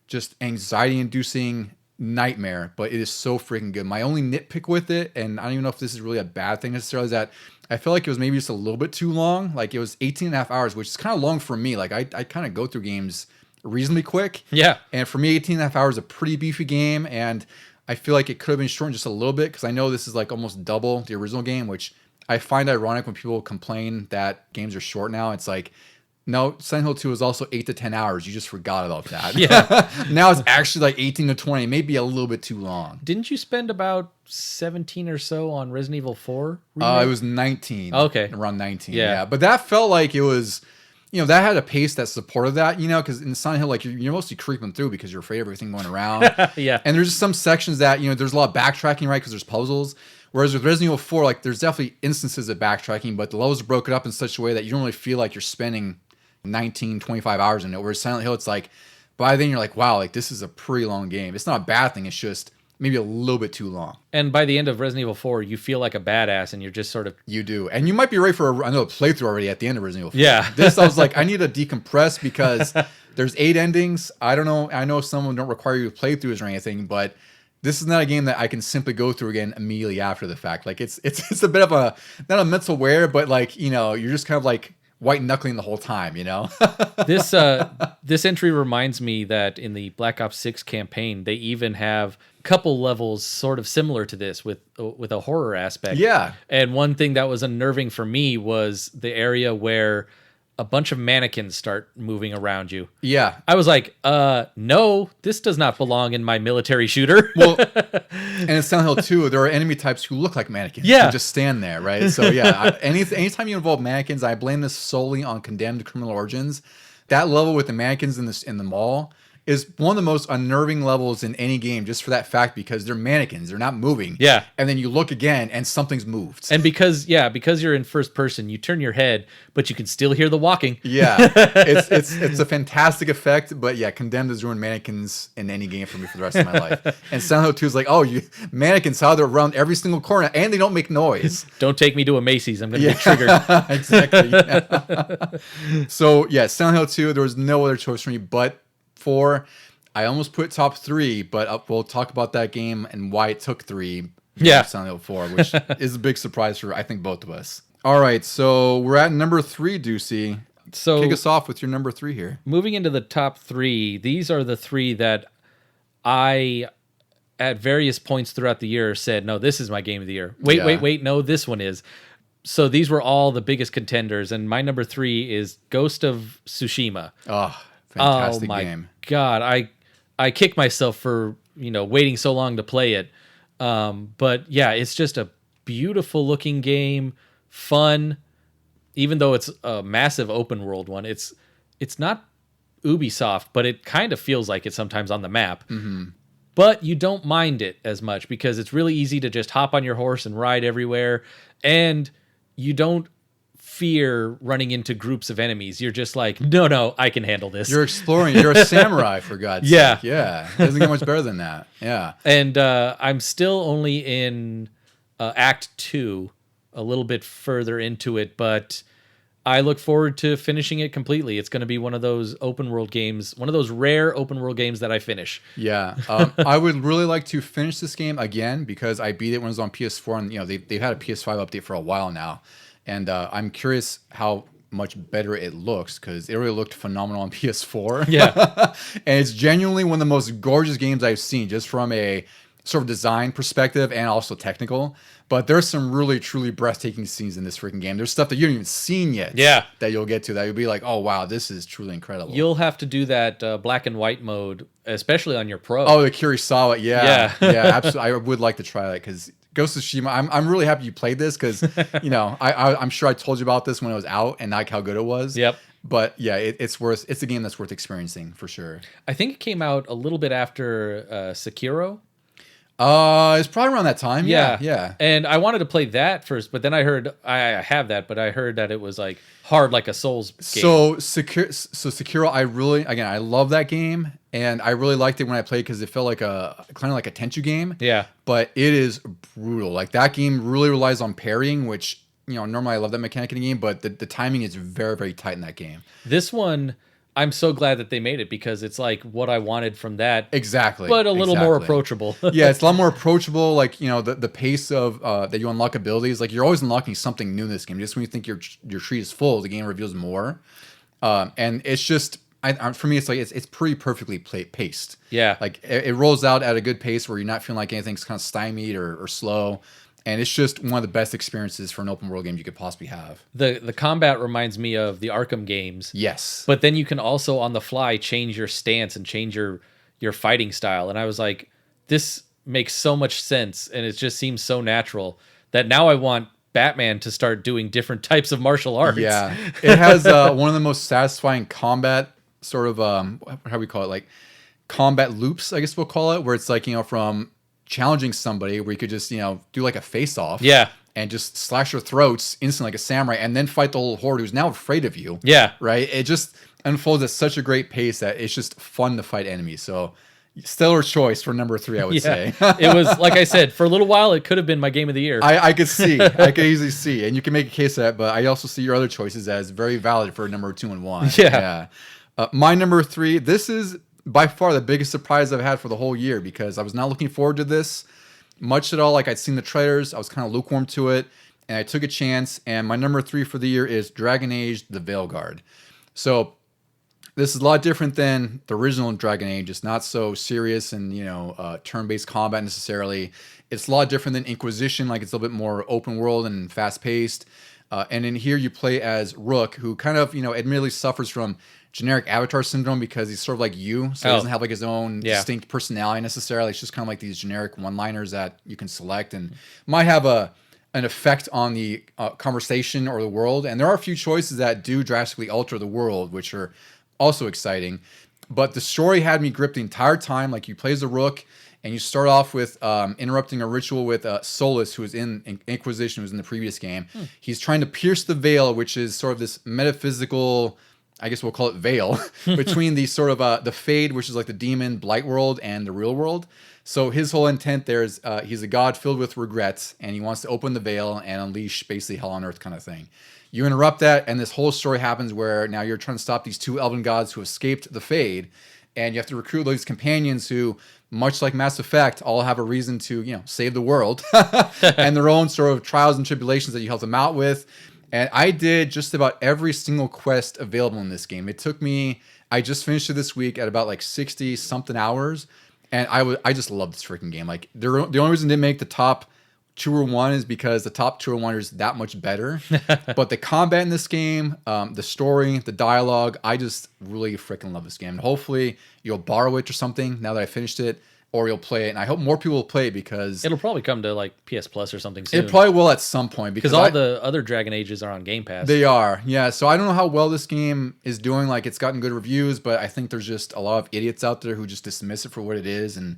just anxiety-inducing nightmare, but it is so freaking good. My only nitpick with it, and I don't even know if this is really a bad thing necessarily, is that I felt like it was maybe just a little bit too long. Like it was 18 and a half hours, which is kind of long for me. Like I kind of go through games reasonably quick. Yeah. And for me, 18 and a half hours is a pretty beefy game, and I feel like it could have been shortened just a little bit because I know this is like almost double the original game, which I find ironic when people complain that games are short now. It's like, no, Silent Hill 2 is also 8 to 10 hours. You just forgot about that. Yeah. Now it's actually like 18 to 20, maybe a little bit too long. Didn't you spend about 17 or so on Resident Evil 4? It was 19. Okay. Around 19. Yeah. Yeah. But that felt like it was, that had a pace that supported that, because in Silent Hill, like you're mostly creeping through because you're afraid of everything going around. Yeah. And there's just some sections that, there's a lot of backtracking, right? Because there's puzzles. Whereas with Resident Evil 4, like there's definitely instances of backtracking, but the levels are broken up in such a way that you don't really feel like you're spending 19, 25 hours in it. Whereas Silent Hill, it's like, by then you're like, wow, like this is a pretty long game. It's not a bad thing. It's just maybe a little bit too long. And by the end of Resident Evil 4, you feel like a badass and you're just sort of... You do. And you might be ready for another playthrough already at the end of Resident Evil 4. Yeah. This, I was like, I need to decompress because there's 8 endings. I don't know. I know some of them don't require you to playthroughs or anything, but this is not a game that I can simply go through again immediately after the fact. Like it's a bit of a, not a mental wear, but like, you're just kind of like white knuckling the whole time, This entry reminds me that in the Black Ops 6 campaign, they even have a couple levels sort of similar to this with a horror aspect. Yeah. And one thing that was unnerving for me was the area where a bunch of mannequins start moving around you. Yeah. I was like, no, this does not belong in my military shooter. Well, and in Silent Hill 2, there are enemy types who look like mannequins. Yeah. Who just stand there, right? So yeah, anytime you involve mannequins, I blame this solely on Condemned Criminal Origins. That level with the mannequins in the mall is one of the most unnerving levels in any game, just for that fact, because they're mannequins, they're not moving. Yeah. And then you look again and something's moved. And because you're in first person, you turn your head, but you can still hear the walking. Yeah. It's a fantastic effect, but yeah, Condemned has ruined mannequins in any game for me for the rest of my life. And Silent Hill 2 is like, mannequins, how they're around every single corner and they don't make noise. Don't take me to a Macy's, I'm going to get triggered. Exactly. Yeah. So yeah, Silent Hill 2, there was no other choice for me but 4. I almost put top 3, but we'll talk about that game and why it took 3. Yeah. Silent Hill 4, which is a big surprise for, I think, both of us. All right, so we're at number 3, Deucy. So kick us off with your number 3 here. Moving into the top 3, these are the 3 that I, at various points throughout the year, said, no, this is my game of the year. Wait, no, this one is. So these were all the biggest contenders, and my number 3 is Ghost of Tsushima. Oh, fantastic oh my game. God, I kick myself for waiting so long to play it. But yeah, it's just a beautiful looking game, fun. Even though it's a massive open world one, it's not Ubisoft, but it kind of feels like it sometimes on the map. Mm-hmm. But you don't mind it as much because it's really easy to just hop on your horse and ride everywhere, and you don't fear running into groups of enemies. You're just like, no, I can handle this. You're exploring. You're a samurai, for God's Yeah. sake. Yeah. It doesn't get much better than that. Yeah. And I'm still only in Act 2, a little bit further into it, but I look forward to finishing it completely. It's going to be one of those open world games, one of those rare open world games that I finish. Yeah. I would really like to finish this game again because I beat it when it was on PS4, and they've had a PS5 update for a while now, and I'm curious how much better it looks because it really looked phenomenal on PS4. Yeah. And it's genuinely one of the most gorgeous games I've seen, just from a sort of design perspective and also technical. But there's some really, truly breathtaking scenes in this freaking game. There's stuff that you haven't even seen yet. Yeah. That you'll get to that you'll be like, oh, wow, this is truly incredible. You'll have to do that black and white mode, especially on your Pro. Oh, the Kurisawa. Yeah. Yeah. Yeah, absolutely. I would like to try that because Ghost of Tsushima, I'm really happy you played this because, I'm sure I told you about this when it was out and like how good it was. Yep. But yeah, it's a game that's worth experiencing for sure. I think it came out a little bit after Sekiro. It's probably around that time. Yeah. And I wanted to play that first, but then I heard I have that, but I heard that it was like hard, like a Souls game. So Sekiro, I love that game, and I really liked it when I played because it felt like kind of like a Tenchu game. Yeah. But it is brutal. Like that game really relies on parrying, which normally I love that mechanic in a game, but the timing is very, very tight in that game. This one, I'm so glad that they made it because it's like what I wanted from that. Exactly. But a little more approachable. Yeah, it's a lot more approachable. Like, the pace of that you unlock abilities, like you're always unlocking something new in this game. Just when you think your tree is full, the game reveals more. And it's just, for me, it's like it's pretty perfectly paced. Yeah. Like it rolls out at a good pace where you're not feeling like anything's kind of stymied or slow. And it's just one of the best experiences for an open world game you could possibly have. The combat reminds me of the Arkham games. Yes. But then you can also on the fly change your stance and change your fighting style. And I was like, this makes so much sense and it just seems so natural that now I want Batman to start doing different types of martial arts. Yeah. It has one of the most satisfying combat sort of how do we call it? Like combat loops, I guess we'll call it, where it's like, from challenging somebody where you could just do like a face off and just slash their throats instantly like a samurai and then fight the whole horde who's now afraid of you, right? It just unfolds at such a great pace that it's just fun to fight enemies. So stellar choice for number 3, I would say. It was, like I said, for a little while it could have been my game of the year. I could easily see, and you can make a case of that, but I also see your other choices as very valid for number 2 and 1. My number 3, this is by far the biggest surprise I've had for the whole year because I was not looking forward to this much at all. Like I'd seen the trailers, I was kind of lukewarm to it, and I took a chance. And my number 3 for the year is Dragon Age: The Veilguard. So this is a lot different than the original Dragon Age. It's not so serious and turn-based combat necessarily. It's a lot different than Inquisition. Like it's a little bit more open world and fast-paced. And in here you play as Rook, who kind of admittedly suffers from generic avatar syndrome because he's sort of like you, so he doesn't have like his own distinct personality necessarily. It's just kind of like these generic one-liners that you can select and might have an effect on the conversation or the world. And there are a few choices that do drastically alter the world, which are also exciting. But the story had me gripped the entire time. Like you play as a Rook, and you start off with interrupting a ritual with Solus, who was in Inquisition, who was in the previous game. He's trying to pierce the veil, which is sort of this metaphysical, I guess we'll call it veil, between the sort of the Fade, which is like the demon blight world, and the real world. So his whole intent there is he's a god filled with regrets, and he wants to open the veil and unleash basically hell on earth kind of thing. You interrupt that, and this whole story happens where now you're trying to stop these 2 elven gods who escaped the Fade, and you have to recruit those companions who, much like Mass Effect, all have a reason to save the world and their own sort of trials and tribulations that you help them out with. And I did just about every single quest available in this game. It took me, I just finished it this week at about like 60 something hours. And I just love this freaking game. Like the only reason it didn't make the top 2 or 1 is because the top 2 or 1 is that much better. But the combat in this game, the story, the dialogue, I just really freaking love this game. And hopefully you'll borrow it or something now that I finished it, or you'll play it. And I hope more people will play it because it'll probably come to like PS Plus or something soon. It probably will at some point because all the other Dragon Ages are on Game Pass. They are, yeah. So I don't know how well this game is doing. Like it's gotten good reviews, but I think there's just a lot of idiots out there who just dismiss it for what it is and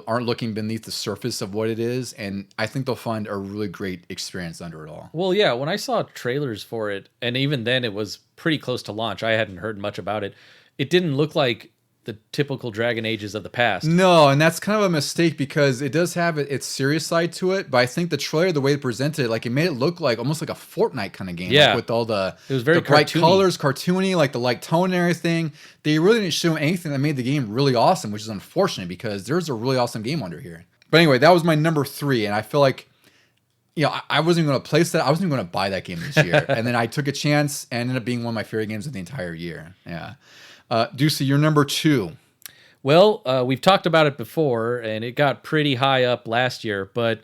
aren't looking beneath the surface of what it is, and I think they'll find a really great experience under it all. Well, yeah, when I saw trailers for it, and even then it was pretty close to launch, I hadn't heard much about it. It didn't look like the typical Dragon Ages of the past. No, and that's kind of a mistake because it does have its serious side to it, but I think the trailer, the way it presented it, like it made it look like almost like a Fortnite kind of game. Yeah. Like with all it was very bright cartoony. colors, cartoony, like the light tone and everything. They really didn't show anything that made the game really awesome, which is unfortunate because there's a really awesome game under here. But anyway, that was my number 3, and I feel like I wasn't even going to place that. I wasn't even going to buy that game this year. And then I took a chance and ended up being one of my favorite games of the entire year. Yeah. Deucy, you're number 2. Well, we've talked about it before, and it got pretty high up last year. But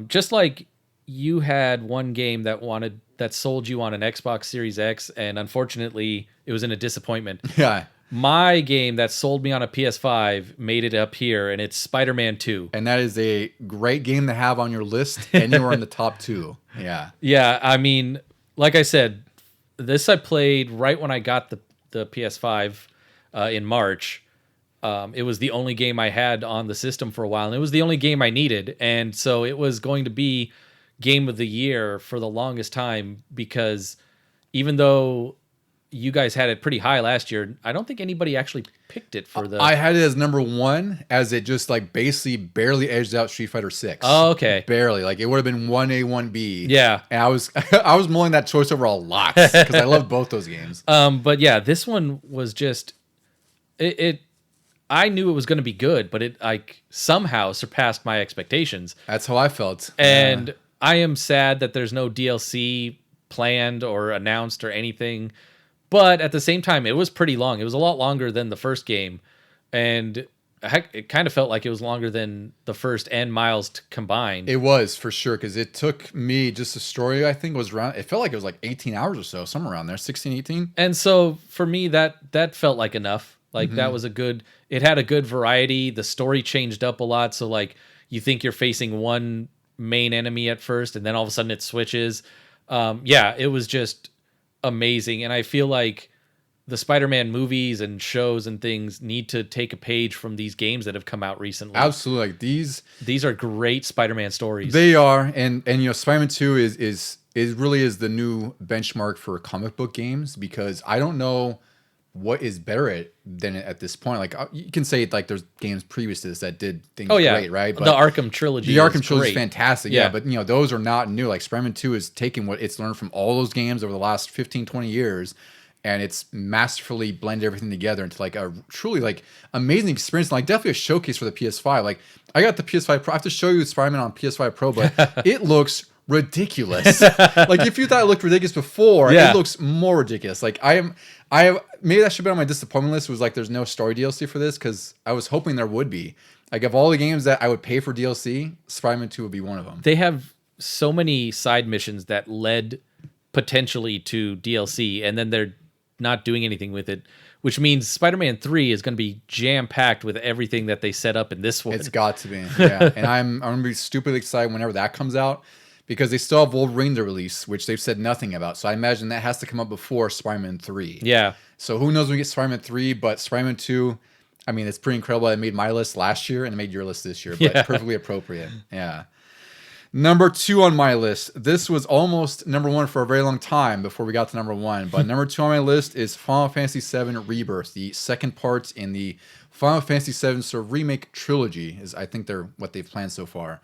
just like you had one game that sold you on an Xbox Series X, and unfortunately, it was in a disappointment. Yeah. My game that sold me on a PS5 made it up here, and it's Spider-Man 2. And that is a great game to have on your list, and you were in the top 2. Yeah. Yeah, I mean, like I said, this I played right when I got the PS5 in March. It was the only game I had on the system for a while, and it was the only game I needed. And so it was going to be game of the year for the longest time because even though you guys had it pretty high last year, I don't think anybody actually picked it for the... I had it as number 1 as it just like basically barely edged out Street Fighter 6. Oh, okay. Barely. Like it would have been 1A, 1B. Yeah. And I was mulling that choice over a lot because I love both those games. But yeah, this one was just... I knew it was going to be good, but it like somehow surpassed my expectations. That's how I felt. And I am sad that there's no DLC planned or announced or anything. But at the same time, it was pretty long. It was a lot longer than the first game. And heck, it kind of felt like it was longer than the first and Miles combined. It was, for sure, because it took me, just the story, I think, was around, it felt like it was like 18 hours or so, somewhere around there, 16, 18. And so for me, that felt like enough. Like that was it had a good variety. The story changed up a lot. So like you think you're facing one main enemy at first and then all of a sudden it switches. Yeah, it was just amazing. And I feel like the Spider-Man movies and shows and things need to take a page from these games that have come out recently. Absolutely. Like these are great Spider-Man stories. They are. And Spider-Man 2 is really is the new benchmark for comic book games because I don't know what is better than it at this point. Like you can say like there's games previous to this that did things great, right? But the Arkham trilogy. The Arkham trilogy is fantastic, yeah. But those are not new. Like Spider-Man 2 is taking what it's learned from all those games over the last 15, 20 years, and it's masterfully blended everything together into like a truly like amazing experience. And like definitely a showcase for the PS5. Like I got the PS5 Pro. I have to show you Spider-Man on PS5 Pro, but it looks ridiculous. Like if you thought it looked ridiculous before, it looks more ridiculous. Like I have maybe that should be on my disappointment list, was like there's no story DLC for this because I was hoping there would be. Like of all the games that I would pay for DLC, Spider-Man 2 would be one of them. They have so many side missions that led potentially to DLC, and then they're not doing anything with it, which means Spider-Man 3 is going to be jam-packed with everything that they set up in this one. It's got to be, yeah. And I'm going to be stupidly excited whenever that comes out, because they still have Wolverine to release, which they've said nothing about. So I imagine that has to come up before Spider-Man 3. Yeah. So who knows when we get Spider-Man 3, but Spider-Man 2, I mean, it's pretty incredible. It made my list last year and it made your list this year, but perfectly appropriate. Yeah. Number 2 on my list. This was almost number 1 for a very long time before we got to number 1. But number 2 on my list is Final Fantasy VII Rebirth, the second part in the Final Fantasy VII sort of remake trilogy, is I think they're what they've planned so far.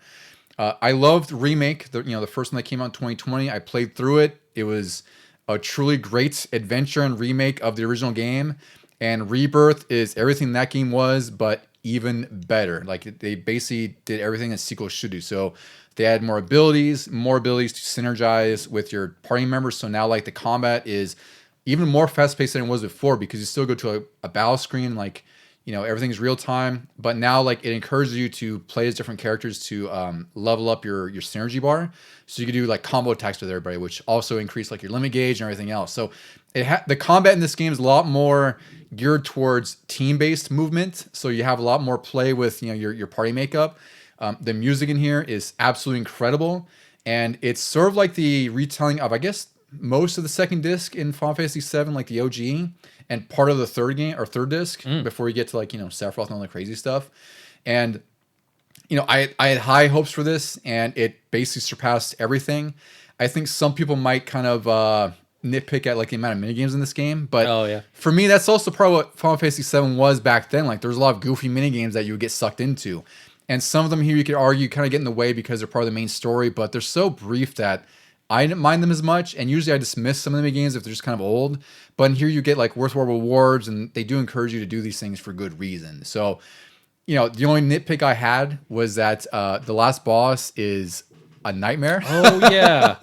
I loved Remake, the first one that came out in 2020. I played through it. It was a truly great adventure and remake of the original game. And Rebirth is everything that game was, but even better. Like they basically did everything a sequel should do. So they added more abilities to synergize with your party members. So now like the combat is even more fast-paced than it was before, because you still go to a battle screen, like everything's real time, but now like it encourages you to play as different characters to level up your synergy bar, so you can do like combo attacks with everybody, which also increase like your limit gauge and everything else. So the combat in this game is a lot more geared towards team-based movement, so you have a lot more play with your party makeup. The music in here is absolutely incredible, and it's sort of like the retelling of, I guess, most of the second disc in Final Fantasy VII, like the OG, and part of the third disc before you get to like Sephiroth and all the crazy stuff. And I had high hopes for this, and it basically surpassed everything. I think some people might kind of nitpick at like the amount of minigames in this game, but for me, that's also part of what Final Fantasy VII was back then. Like, there's a lot of goofy minigames that you would get sucked into, and some of them here you could argue kind of get in the way because they're part of the main story, but they're so brief that I didn't mind them as much. And usually I dismiss some of the minigames if they're just kind of old. But in here you get like worthwhile rewards, and they do encourage you to do these things for good reason. So, the only nitpick I had was that the last boss is a nightmare. Oh yeah.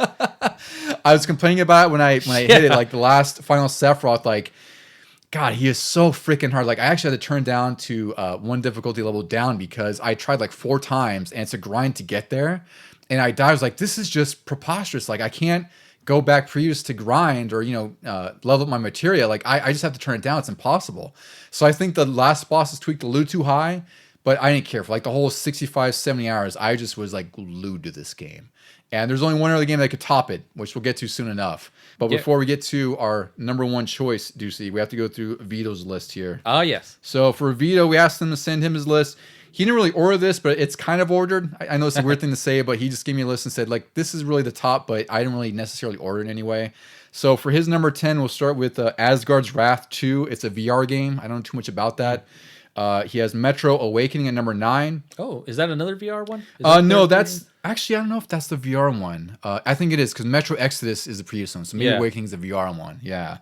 I was complaining about it when I hit it, like the last final Sephiroth, like, God, he is so freaking hard. Like, I actually had to turn down to one difficulty level down because I tried like 4 times and it's a grind to get there. And I died. I was like, this is just preposterous. Like, I can't go back previous to grind or, level up my materia. Like, I just have to turn it down. It's impossible. So I think the last boss is tweaked a little too high, but I didn't care. For like the whole 65, 70 hours, I just was like glued to this game. And there's only one other game that could top it, which we'll get to soon enough. But before we get to our number one choice, Deucy, we have to go through Vito's list here. Ah, yes. So for Vito, we asked him to send him his list. He didn't really order this, but it's kind of ordered. I know it's a weird thing to say, but he just gave me a list and said, like, this is really the top, but I didn't really necessarily order it anyway. So for his number 10, we'll start with Asgard's Wrath 2. It's a VR game. I don't know too much about that. He has Metro Awakening at number 9. Oh, is that another VR one? No, that's... Actually, I don't know if that's the VR one. I think it is, because Metro Exodus is the previous one. So maybe Awakening is the VR one. Yeah.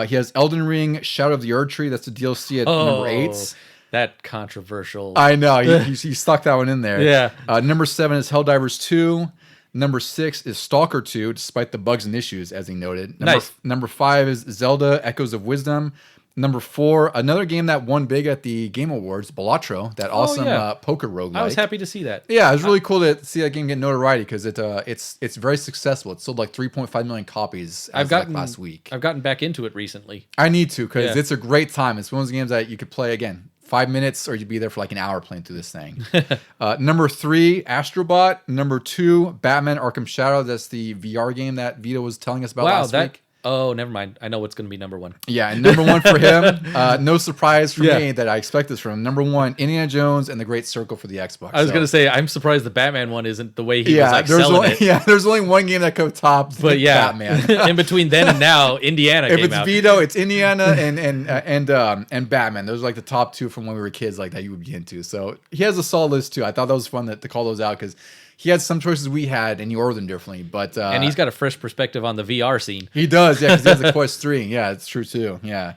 He has Elden Ring, Shadow of the Erdtree. That's the DLC at number 8. That controversial. I know. He stuck that one in there. Yeah. Number 7 is Helldivers 2. Number 6 is Stalker 2, despite the bugs and issues, as he noted. Number 5 is Zelda Echoes of Wisdom. Number 4, another game that won big at the Game Awards, Balatro, that awesome poker roguelike. I was happy to see that. Yeah, it was really cool to see that game get notoriety because it's very successful. It sold like 3.5 million copies last week. I've gotten back into it recently. I need to because it's a great time. It's one of those games that you could play, again, 5 minutes or you'd be there for like an hour playing through this thing. Number 3, Astro Bot. Number 2, Batman Arkham Shadow. That's the VR game that Vito was telling us about last week. Oh, never mind. I know what's going to be number 1. Yeah, and number 1 for him. No surprise for me that I expect this from him. Number 1, Indiana Jones and the Great Circle for the Xbox. I was going to say, I'm surprised the Batman one isn't the way he was like selling it. Yeah, there's only one game that could top Batman. In between then and now, Indiana came out. If it's Vito, it's Indiana and Batman. Those are like the top 2 from when we were kids, like that you would be into. So he has a solid list too. I thought that was fun to call those out because he had some choices we had, and he ordered them differently. But and he's got a fresh perspective on the VR scene. He does, yeah, because he has the Quest 3. Yeah, it's true, too. Yeah.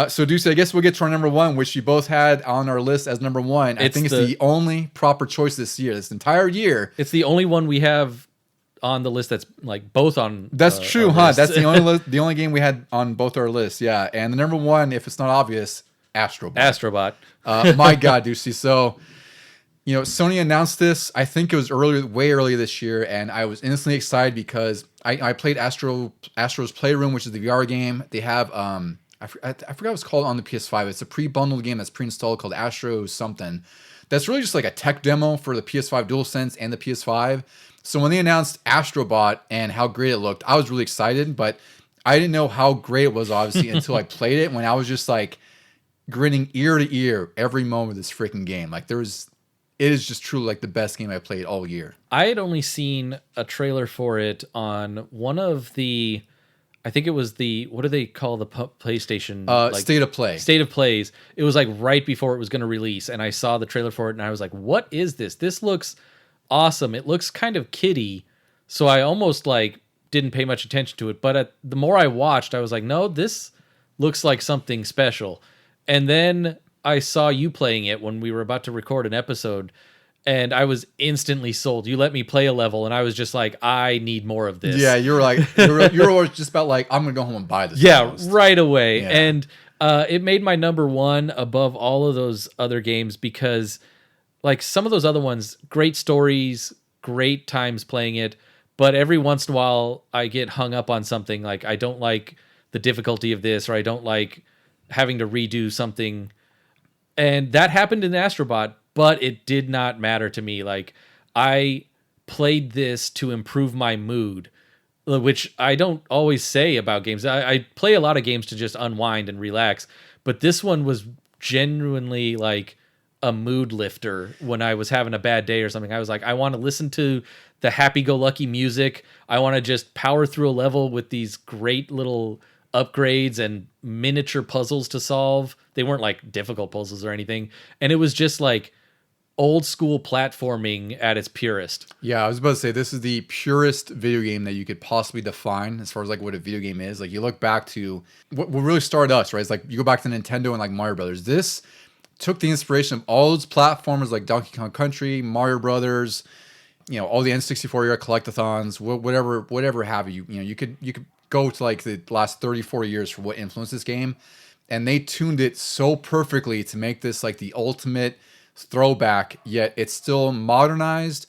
So, Deuce, I guess we'll get to our number 1, which you both had on our list as number 1. I think it's the only proper choice this year, this entire year. It's the only one we have on the list that's like both on. That's true, huh? That's the only game we had on both our lists, yeah. And the number 1, if it's not obvious, Astro Bot. Astro Bot. My God, Deuce. So... Sony announced this, I think it was way earlier this year, and I was instantly excited because I played Astro's Playroom, which is the VR game. They have, I forgot what it's called on the PS5. It's a pre-bundled game that's pre-installed called Astro something. That's really just like a tech demo for the PS5 DualSense and the PS5. So when they announced Astro Bot and how great it looked, I was really excited, but I didn't know how great it was, obviously, until I played it, when I was just like grinning ear to ear every moment of this freaking game. Like it is just truly like the best game I played all year. I had only seen a trailer for it on one of the, I think it was the, what do they call the PlayStation? State of Play. State of Plays. It was like right before it was going to release, and I saw the trailer for it, and I was like, what is this? This looks awesome. It looks kind of kiddie, so I almost like didn't pay much attention to it. But the more I watched, I was like, no, this looks like something special. And then I saw you playing it when we were about to record an episode, and I was instantly sold. You let me play a level, and I was just like, I need more of this. Yeah, you were just about like, I'm gonna go home and buy this. Yeah, almost. Right away. Yeah. And it made my number 1 above all of those other games because, like, some of those other ones, great stories, great times playing it, but every once in a while I get hung up on something like I don't like the difficulty of this, or I don't like having to redo something. And that happened in Astro Bot, but it did not matter to me. Like, I played this to improve my mood, which I don't always say about games. I play a lot of games to just unwind and relax, but this one was genuinely like a mood lifter when I was having a bad day or something. I was like, I want to listen to the happy-go-lucky music. I want to just power through a level with these great little upgrades and miniature puzzles to solve. They weren't like difficult puzzles or anything. And it was just like old school platforming at its purest. Yeah, I was about to say this is the purest video game that you could possibly define as far as like what a video game is. Like you look back to what really started us, right? It's like you go back to Nintendo and like Mario Brothers. This took the inspiration of all those platformers like Donkey Kong Country, Mario Brothers, you know, all the N64 era collectathons, whatever have you. You know, you could go to like the last 30, 40 years for what influenced this game. And they tuned it so perfectly to make this like the ultimate throwback, yet it's still modernized,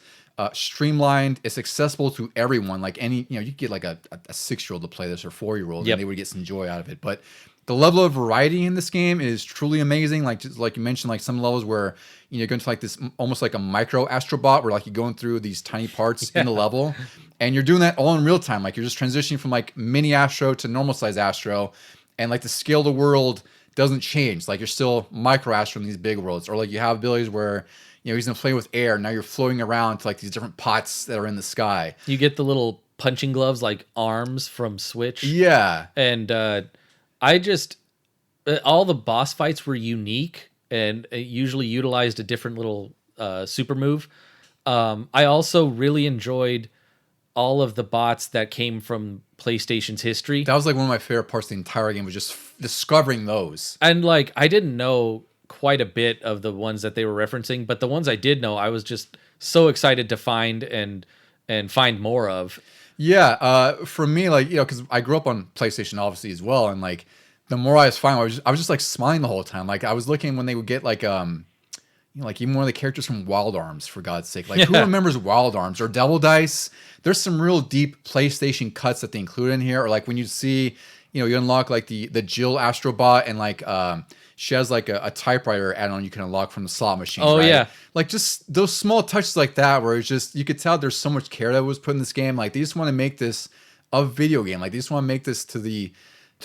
streamlined. It's accessible to everyone. Like any, you know, you could get like a 6-year-old to play this or 4-year-old, and they would get some joy out of it. But the level of variety in this game is truly amazing. Like just like you mentioned, like some levels where you're going to like this almost like a micro Astro Bot, where like you're going through these tiny parts in the level, and you're doing that all in real time. Like you're just transitioning from like mini Astro to normal size Astro, and like the scale of the world doesn't change. Like you're still micro Astro in these big worlds, or like you have abilities where you know he's gonna play with air. Now you're floating around to like these different pots that are in the sky. You get the little punching gloves like arms from Switch. Yeah, and I just all the boss fights were unique and it usually utilized a different little super move. I also really enjoyed all of the bots that came from PlayStation's history. that was like one of my favorite parts of the entire game, was just discovering those. And like I didn't know quite a bit of the ones that they were referencing, but the ones I did know, I was just so excited to find and find more of. Yeah, for me, like, you know, because I grew up on PlayStation obviously as well, and like the more I was finding, I was just like smiling the whole time. Like I was looking when they would get like you know, like even one of the characters from Wild Arms, for God's sake. Like who remembers Wild Arms or Devil Dice? There's some real deep PlayStation cuts that they include in here. Or like when you see, you know, you unlock like the Jill Astro Bot, and like she has like a typewriter add-on you can unlock from the slot machine. Oh, right? yeah. Like just those small touches like that, where it's just, you could tell there's so much care that was put in this game. Like they just want to make this a video game. Like they just want to make this to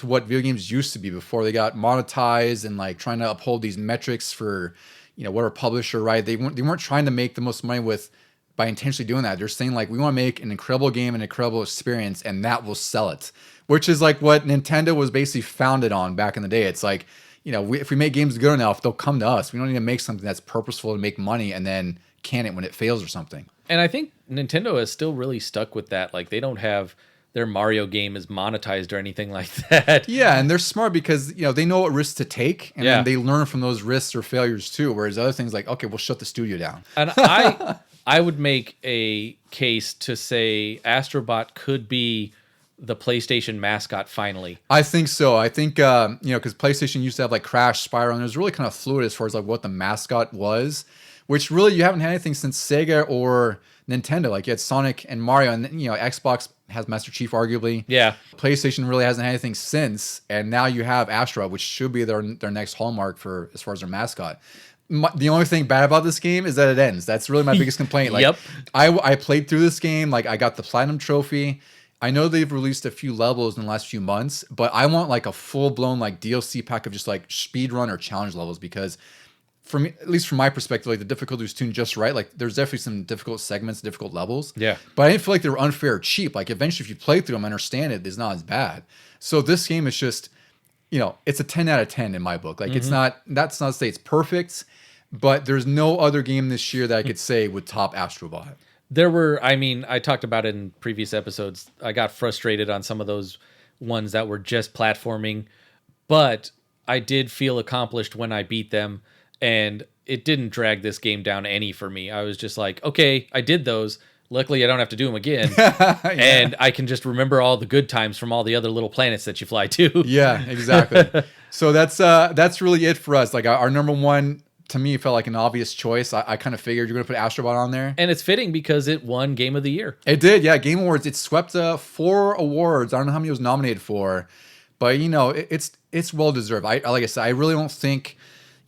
what video games used to be before they got monetized and like trying to uphold these metrics for, you know, what a publisher, right? They weren't trying to make the most money by intentionally doing that. They're saying like, we want to make an incredible game, an incredible experience, and that will sell it. Which is like what Nintendo was basically founded on back in the day. It's like, you know, if we make games good enough, they'll come to us. We don't need to make something that's purposeful to make money and then can it when it fails or something. And I think Nintendo has still really stuck with that. Like they don't have their Mario game is monetized or anything like that. Yeah, and they're smart because, you know, they know what risks to take, and then they learn from those risks or failures too. Whereas other things like, okay, we'll shut the studio down. And I would make a case to say Astro Bot could be the PlayStation mascot finally. I think so. I think, you know, because PlayStation used to have like Crash, Spyro, and it was really kind of fluid as far as like what the mascot was, which really you haven't had anything since Sega or Nintendo. Like you had Sonic and Mario, and, you know, Xbox has Master Chief arguably. Yeah. PlayStation really hasn't had anything since, and now you have Astro, which should be their next hallmark for as far as their mascot. The only thing bad about this game is that it ends. That's really my biggest complaint. Like, I played through this game. Like I got the Platinum Trophy. I know they've released a few levels in the last few months, but I want like a full-blown like DLC pack of just like speedrun or challenge levels, because for me, at least from my perspective, like the difficulty was tuned just right. Like there's definitely some difficult segments, difficult levels. Yeah. But I didn't feel like they were unfair or cheap. Like eventually if you play through them, understand it, it's not as bad. So this game is just, you know, it's a 10 out of 10 in my book. Like it's not, that's not to say it's perfect, but there's no other game this year that I could say would top Astro Bot. There were, I mean, I talked about it in previous episodes. I got frustrated on some of those ones that were just platforming, but I did feel accomplished when I beat them, and it didn't drag this game down any for me. I was just like, okay, I did those. Luckily, I don't have to do them again. And I can just remember all the good times from all the other little planets that you fly to. Yeah, exactly. So that's really it for us. Like our number one, to me, felt like an obvious choice. I kind of figured you're going to put Astro Bot on there. And it's fitting because it won Game of the Year. It did, yeah. Game Awards. It swept 4 awards. I don't know how many it was nominated for, but you know, it's well deserved. Like I said, I really don't think,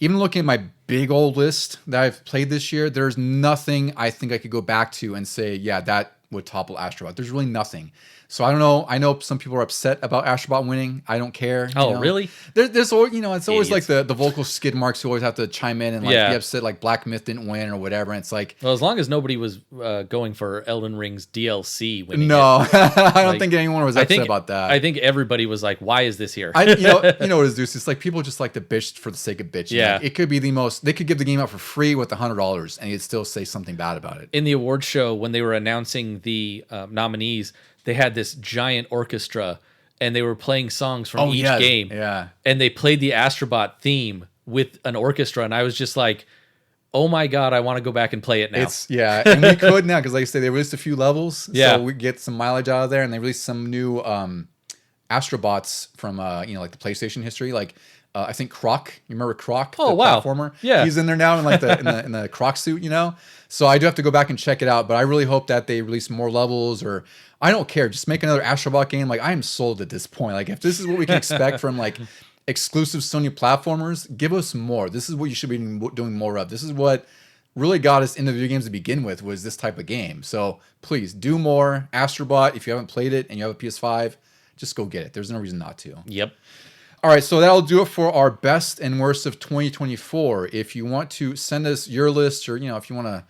even looking at my big old list that I've played this year, there's nothing I think I could go back to and say, yeah, that would topple Astro Bot. There's really nothing. So I don't know. I know some people are upset about Astro Bot winning. I don't care. Oh, really? There's always, it's always Idiots. like the vocal skid marks who always have to chime in and like be upset like Black Myth didn't win or whatever. And it's like, well, as long as nobody was going for Elden Ring's DLC winning. No, I don't think anyone was upset about that. I think everybody was like, "Why is this here?" You know what it is, Deuce? It's like people just like to bitch for the sake of bitching. Yeah. Like, it could be the most. They could give the game out for free with $100, and you'd still say something bad about it. In the award show, when they were announcing the nominees, they had this giant orchestra, and they were playing songs from each game. Yeah, and they played the Astro Bot theme with an orchestra, and I was just like, "Oh my god, I want to go back and play it now." And we could now because, like I say, they released a few levels, Yeah. so we get some mileage out of there, and they released some new Astro Bots from like the PlayStation history, like. I think Croc. You remember Croc? Oh, the wow. platformer? Yeah. He's in there now in like in the Croc suit, So I do have to go back and check it out, but I really hope that they release more levels, or I don't care. Just make another Astro Bot game. Like, I am sold at this point. Like, if this is what we can expect from like exclusive Sony platformers, give us more. This is what you should be doing more of. This is what really got us into video games to begin with, was this type of game. So please do more Astro Bot. If you haven't played it and you have a PS5, just go get it. There's no reason not to. Yep. All right, so that'll do it for our best and worst of 2024. If you want to send us your list, or if you want to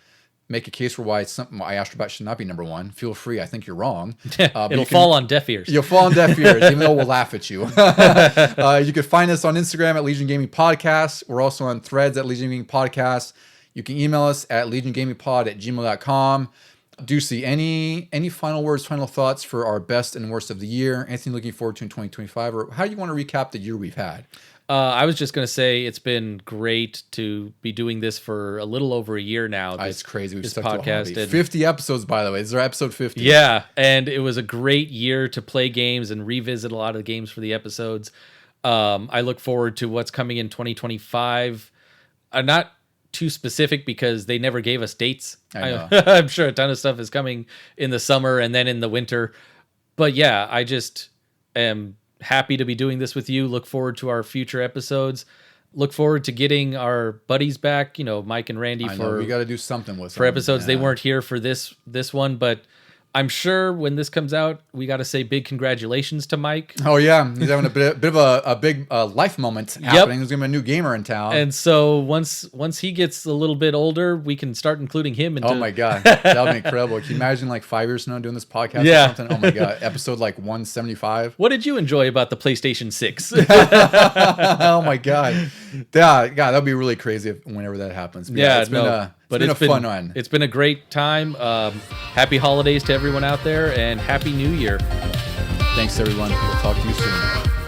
make a case for why Astro Bot should not be number one, feel free. I think you're wrong. It'll fall on deaf ears. You'll fall on deaf ears, even though we'll laugh at you. You can find us on Instagram at Legion Gaming Podcast. We're also on Threads at Legion Gaming Podcast. You can email us at legiongamingpod@gmail.com. Deucy, any final words, final thoughts for our best and worst of the year? Anything looking forward to in 2025, or how do you want to recap the year we've had? I was just going to say it's been great to be doing this for a little over a year now. It's crazy. We've this stuck to a podcast hobby. 50 episodes, by the way. This is our episode 50. Yeah, and it was a great year to play games and revisit a lot of the games for the episodes. I look forward to what's coming in 2025. I'm not too specific because they never gave us dates. I know. I'm sure a ton of stuff is coming in the summer and then in the winter. But yeah, I just am happy to be doing this with you. Look forward to our future episodes. Look forward to getting our buddies back, Mike and Randy, we got to do something with for them. episodes. Yeah. They weren't here for this one, but I'm sure when this comes out, we got to say big congratulations to Mike. Oh yeah, he's having a bit of a big life moment happening. There's gonna be a new gamer in town, and so once he gets a little bit older, we can start including him into. Oh my god, that would be incredible. Can you imagine like 5 years from now doing this podcast? Yeah. Or something? Oh my god, episode like 175. What did you enjoy about the PlayStation 6? Oh my god, yeah, that'd be really crazy whenever that happens. But it's been a fun one. It's been a great time. Happy holidays to everyone out there, and Happy New Year. Thanks everyone. We'll talk to you soon.